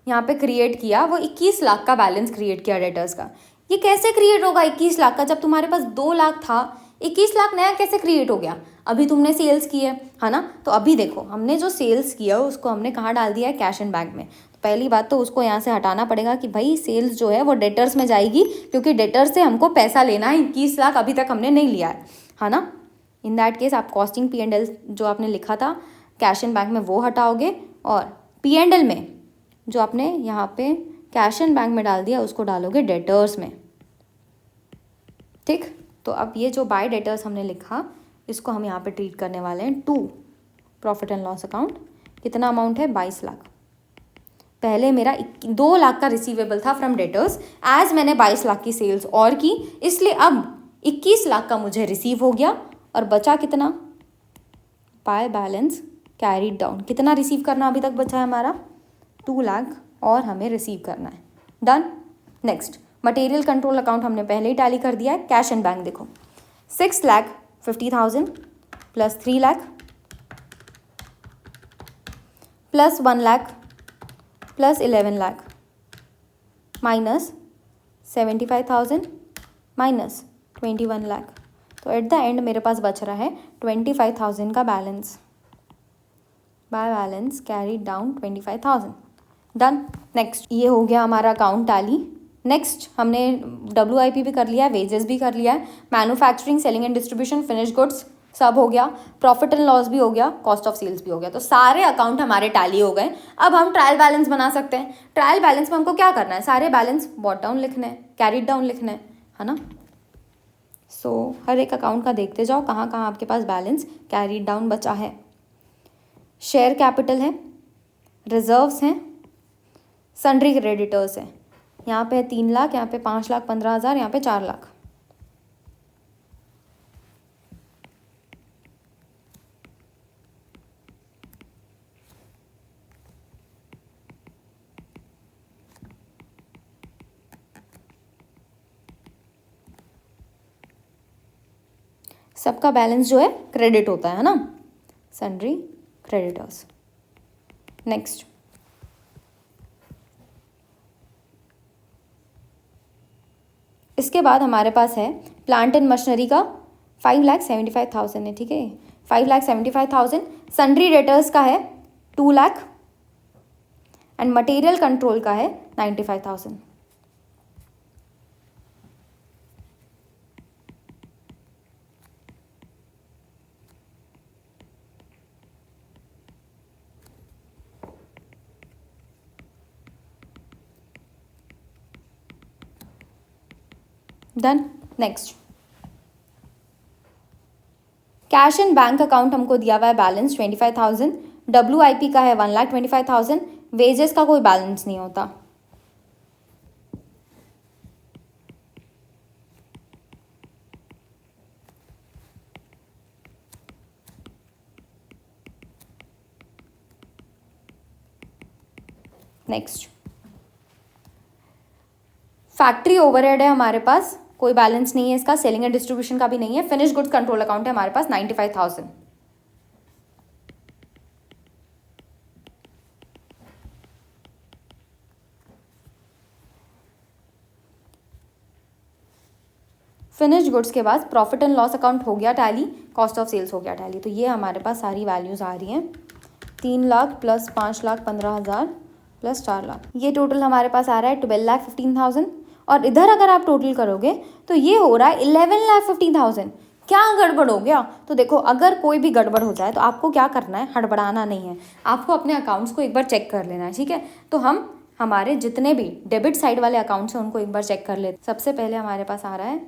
यहाँ पे क्रिएट किया वो 21 लाख का बैलेंस क्रिएट किया डेटर्स का। ये कैसे क्रिएट होगा 21 लाख का, जब तुम्हारे पास 2 लाख था, 21 लाख नया कैसे क्रिएट हो गया? अभी तुमने सेल्स की है ना? तो अभी देखो हमने जो सेल्स किया उसको हमने कहाँ डाल दिया है? कैश एंड बैंक में। तो पहली बात तो उसको यहाँ से हटाना पड़ेगा कि भाई सेल्स जो है वो डेटर्स में जाएगी, क्योंकि डेटर्स से हमको पैसा लेना है, 21 लाख अभी तक हमने नहीं लिया है ना? इन दैट केस आप कॉस्टिंग P&L जो आपने लिखा था कैश एंड बैंक में वो हटाओगे, और P&L में जो आपने यहाँ पे कैश एंड बैंक में डाल दिया उसको डालोगे डेटर्स में। ठीक, तो अब ये जो बाय डेटर्स हमने लिखा इसको हम यहाँ पे ट्रीट करने वाले हैं to profit and loss account. कितना अमाउंट है? 22 लाख। पहले मेरा 2 लाख का रिसीवेबल था फ्रॉम डेटर्स, एज मैंने 22 लाख की सेल्स और की, इसलिए अब 21 लाख का मुझे रिसीव हो गया, और बचा कितना? By balance carried down. कितना रिसीव करना अभी तक बचा है हमारा? 2 लाख, और हमें रिसीव करना है। Done. Next material control account हमने पहले ही टैली कर दिया है। कैश एंड बैंक देखो 6,50,000 plus 3 lakh plus 1 lakh plus 11 lakh minus 75,000 minus 21 lakh. तो एट द एंड मेरे पास बच रहा है 25,000 का balance. Bye balance carry down 25,000। Done. Next ये हो गया हमारा अकाउंट टैली। नेक्स्ट हमने WIP भी कर लिया है, वेजेस भी कर लिया है, manufacturing, selling and distribution, finish goods सब हो गया, प्रॉफिट एंड लॉस भी हो गया, कॉस्ट ऑफ सेल्स भी हो गया। तो सारे अकाउंट हमारे टैली हो गए। अब हम ट्रायल बैलेंस बना सकते हैं। ट्रायल बैलेंस में हमको क्या करना है? सारे बैलेंस बॉट डाउन लिखने हैं, कैरीड डाउन लिखने हैं, है ना? सो हर एक अकाउंट का देखते जाओ कहाँ कहाँ आपके पास बैलेंस कैरीड डाउन बचा है। शेयर कैपिटल है, रिजर्व्स हैं, सन्ड्री क्रेडिटर्स है। यहाँ पे 3 लाख, यहाँ पे 5,15,000, यहाँ पे 4 लाख। सबका बैलेंस जो है क्रेडिट होता है ना? Sundry creditors. नेक्स्ट इसके बाद हमारे पास है प्लांट एंड मशीनरी का 5,75,000 है, ठीक है? 5,75,000। सन्ड्री डेटर्स का है 2 लाख एंड मटेरियल कंट्रोल का है 95,000। Done. Next cash and bank account हमको दिया हुआ है बैलेंस 25,000, WIP का है 1,25,000, वेजेस का कोई बैलेंस नहीं होता। नेक्स्ट फैक्ट्री ओवरहेड है हमारे पास, कोई बैलेंस नहीं है इसका, सेलिंग एंड डिस्ट्रीब्यूशन का भी नहीं है। फिनिश गुड्स कंट्रोल अकाउंट है हमारे पास 95,000। फिनिश गुड्स के बाद प्रॉफिट एंड लॉस अकाउंट हो गया टैली, कॉस्ट ऑफ सेल्स हो गया टैली। तो ये हमारे पास सारी वैल्यूज आ रही हैं। 3 लाख प्लस 5,15,000 प्लस 4 लाख, ये टोटल हमारे पास आ रहा है 12,15,000। और इधर अगर आप टोटल करोगे तो ये हो रहा है 11,15,000। क्या गड़बड़ हो गया? तो देखो अगर कोई भी गड़बड़ हो जाए तो आपको क्या करना है? हड़बड़ाना नहीं है, आपको अपने अकाउंट्स को एक बार चेक कर लेना है, ठीक है? तो हम हमारे जितने भी डेबिट साइड वाले अकाउंट्स हैं उनको एक बार चेक कर लेते। सबसे पहले हमारे पास आ रहा है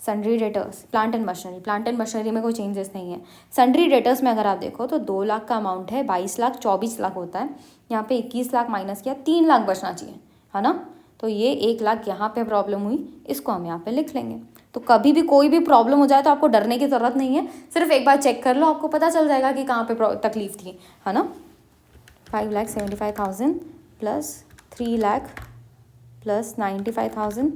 sundry debtors, plant and machinery. Plant and machinery में कोई चेंजेस नहीं है। सन्ड्री डेटर्स में अगर आप देखो तो 2 लाख का अमाउंट है, 22 लाख 24 लाख होता है, यहाँ पे 21 लाख माइनस किया, 3 लाख बचना चाहिए, है ना? तो ये 1 लाख यहाँ पे प्रॉब्लम हुई, इसको हम यहाँ पे लिख लेंगे। तो कभी भी कोई भी प्रॉब्लम हो जाए तो आपको डरने की ज़रूरत नहीं है, सिर्फ एक बार चेक कर लो, आपको पता चल जाएगा कि कहाँ पे तकलीफ थी, है ना? 5,75,000 plus 3 lakh plus 95,000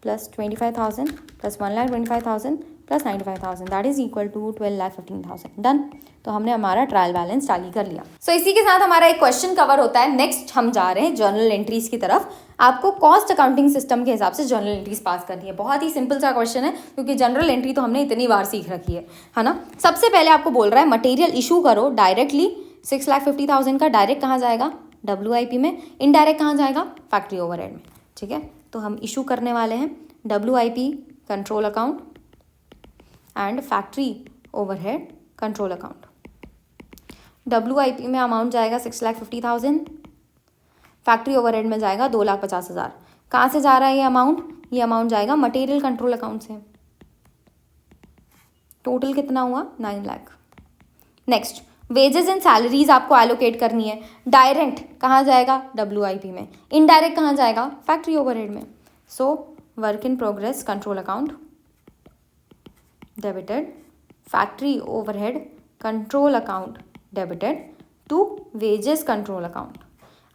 plus 25,000 plus 1,25,000 plus 95,000 that is equal to 12,15,000। Done. तो हमने हमारा ट्रायल बैलेंस टैली कर लिया। सो इसी के साथ हमारा एक क्वेश्चन कवर होता है। नेक्स्ट हम जा रहे हैं जर्नल एंट्रीज की तरफ। आपको कॉस्ट अकाउंटिंग सिस्टम के हिसाब से जर्नल एंट्रीज पास करनी है। बहुत ही सिंपल सा क्वेश्चन है क्योंकि जनरल एंट्री तो हमने इतनी बार सीख रखी है ना। सबसे पहले आपको बोल रहा है मटेरियल इशू करो डायरेक्टली 6,50,000 का। डायरेक्ट कहाँ जाएगा? WIP में। इनडायरेक्ट कहाँ जाएगा? फैक्ट्री ओवरहेड में। ठीक है, तो हम इशू करने वाले हैं WIP control account and factory overhead control account. WIP में अमाउंट जाएगा 6,50,000, फैक्ट्री ओवरहेड में जाएगा 2,50,000। कहाँ से जा रहा है ये अमाउंट? ये अमाउंट जाएगा मटेरियल कंट्रोल अकाउंट से। टोटल कितना हुआ? 9 lakh. Next, wages and salaries आपको एलोकेट करनी है। डायरेक्ट कहाँ जाएगा? WIP में। इनडायरेक्ट कहाँ जाएगा? फैक्ट्री ओवरहेड में। So work in progress control account debited, factory overhead control account debited to wages control account.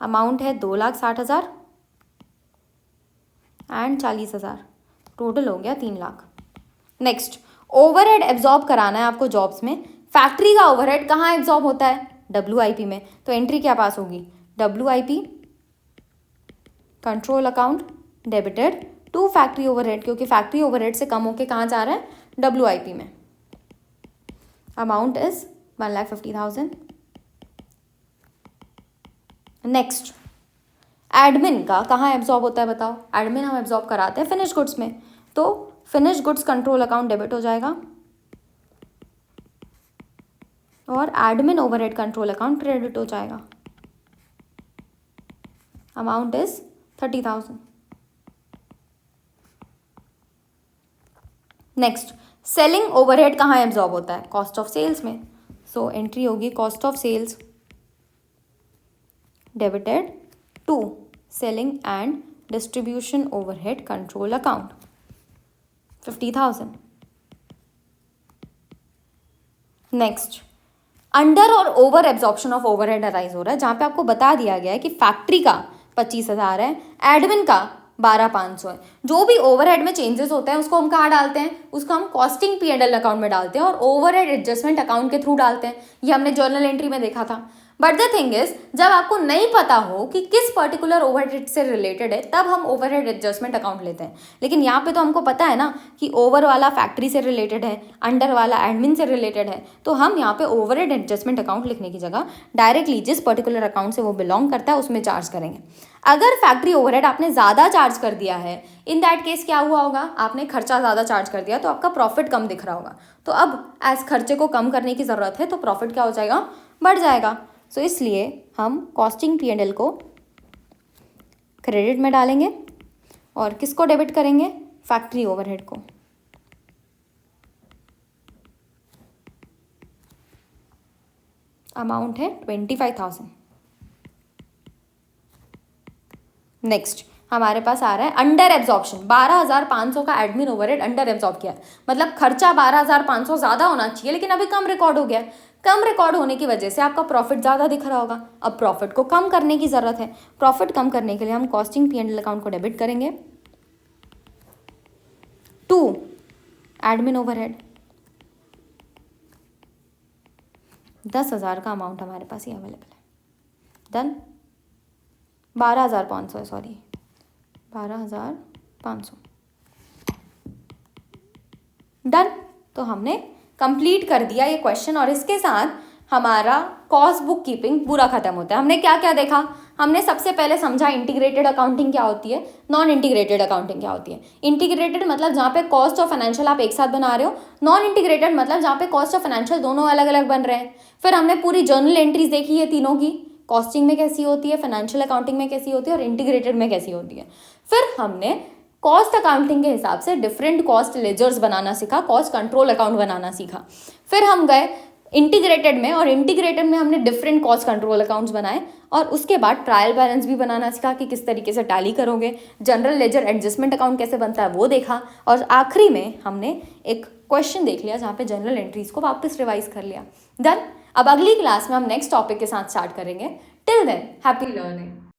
Amount है 2,60,000 एंड 40,000। टोटल हो गया 3 लाख। नेक्स्ट, ओवरहेड एब्जॉर्ब कराना है आपको जॉब्स में। फैक्ट्री का ओवरहेड कहाँ एब्जॉर्ब होता है? WIP में। तो एंट्री क्या पास होगी? WIP control account debited to factory overhead, क्योंकि फैक्ट्री ओवरहेड से कम होके कहाँ जा रहा है? WIP में। Amount is 1,50,000। नेक्स्ट, एडमिन का कहाँ एब्जॉर्ब होता है बताओ? एडमिन हम एब्जॉर्ब कराते हैं फिनिश गुड्स में। तो finish goods control account debit हो जाएगा और admin overhead control account credit हो जाएगा। Amount is 30,000। Next, selling overhead कहाँ एब्जॉर्ब होता है? कॉस्ट ऑफ सेल्स में। सो एंट्री होगी cost of sales debited to selling and distribution overhead control account 50,000। Next, under और over absorption of overhead arise हो रहा है, जहां पे आपको बता दिया गया है कि फैक्ट्री का 25,000 है, एडमिन का 12,500 है। जो भी ओवरहेड में चेंजेस होते हैं उसको हम कहाँ डालते हैं? उसको हम कॉस्टिंग P&L अकाउंट में डालते हैं और ओवरहेड एडजस्टमेंट अकाउंट के थ्रू डालते हैं। ये हमने जर्नल एंट्री में देखा था। बट द थिंग इज, जब आपको नहीं पता हो कि किस पर्टिकुलर ओवरहेड से रिलेटेड है तब हम ओवरहेड एडजस्टमेंट अकाउंट लेते हैं। लेकिन यहाँ पे तो हमको पता है ना कि ओवर वाला फैक्ट्री से रिलेटेड है, अंडर वाला एडमिन से रिलेटेड है। तो हम यहाँ पे ओवरहेड एडजस्टमेंट अकाउंट लिखने की जगह डायरेक्टली जिस पर्टिकुलर अकाउंट से वो बिलोंग करता है उसमें चार्ज करेंगे। अगर फैक्ट्री ओवरहेड आपने ज़्यादा चार्ज कर दिया है, इन दैट केस क्या हुआ होगा? आपने खर्चा ज़्यादा चार्ज कर दिया तो आपका प्रॉफिट कम दिख रहा होगा। तो अब एज खर्चे को कम करने की ज़रूरत है तो प्रॉफिट क्या हो जाएगा? बढ़ जाएगा। सो इसलिए हम कॉस्टिंग P&L को क्रेडिट में डालेंगे और किसको डेबिट करेंगे? फैक्ट्री ओवरहेड को। अमाउंट है 25,000। नेक्स्ट, हमारे पास आ रहा है अंडर एब्जॉर्प्शन। 12,500 का एडमिन ओवरहेड अंडर एब्जॉर्ब किया है, मतलब खर्चा 12,500 ज़्यादा होना चाहिए लेकिन अभी कम रिकॉर्ड हो गया। कम रिकॉर्ड होने की वजह से आपका प्रॉफिट ज़्यादा दिख रहा होगा। अब प्रॉफिट को कम करने की ज़रूरत है। प्रॉफिट कम करने के लिए हम कॉस्टिंग P&L अकाउंट को डेबिट करेंगे टू एडमिन ओवरहेड। 10,000 का अमाउंट हमारे पास ही अवेलेबल है। डन। 12,500 है, सॉरी 12,500। डन। तो हमने कंप्लीट कर दिया ये क्वेश्चन और इसके साथ हमारा कॉस्ट बुक कीपिंग पूरा खत्म होता है। हमने क्या क्या देखा? हमने सबसे पहले समझा इंटीग्रेटेड अकाउंटिंग क्या होती है, नॉन इंटीग्रेटेड अकाउंटिंग क्या होती है। इंटीग्रेटेड मतलब जहाँ पे कॉस्ट और फाइनेंशियल आप एक साथ बना रहे हो। नॉन इंटीग्रेटेड मतलब जहाँ पे कॉस्ट और फाइनेंशियल दोनों अलग अलग बन रहे हैं। फिर हमने पूरी जर्नल एंट्रीज देखी है तीनों की, कॉस्टिंग में कैसी होती है, फाइनेंशियल अकाउंटिंग में कैसी होती है और इंटीग्रेटेड में कैसी होती है। फिर हमने कॉस्ट अकाउंटिंग के हिसाब से डिफरेंट कॉस्ट लेजर्स बनाना सीखा, कॉस्ट कंट्रोल अकाउंट बनाना सीखा। फिर हम गए इंटीग्रेटेड में और इंटीग्रेटेड में हमने डिफरेंट कॉस्ट कंट्रोल अकाउंट्स बनाए और उसके बाद ट्रायल बैलेंस भी बनाना सीखा कि किस तरीके से टैली करोगे। जनरल लेजर एडजस्टमेंट अकाउंट कैसे बनता है वो देखा और आखिरी में हमने एक क्वेश्चन देख लिया जहाँ पे जनरल एंट्रीज को वापस रिवाइज कर लिया। डन। अब अगली क्लास में हम नेक्स्ट टॉपिक के साथ स्टार्ट करेंगे। Till than happy learning.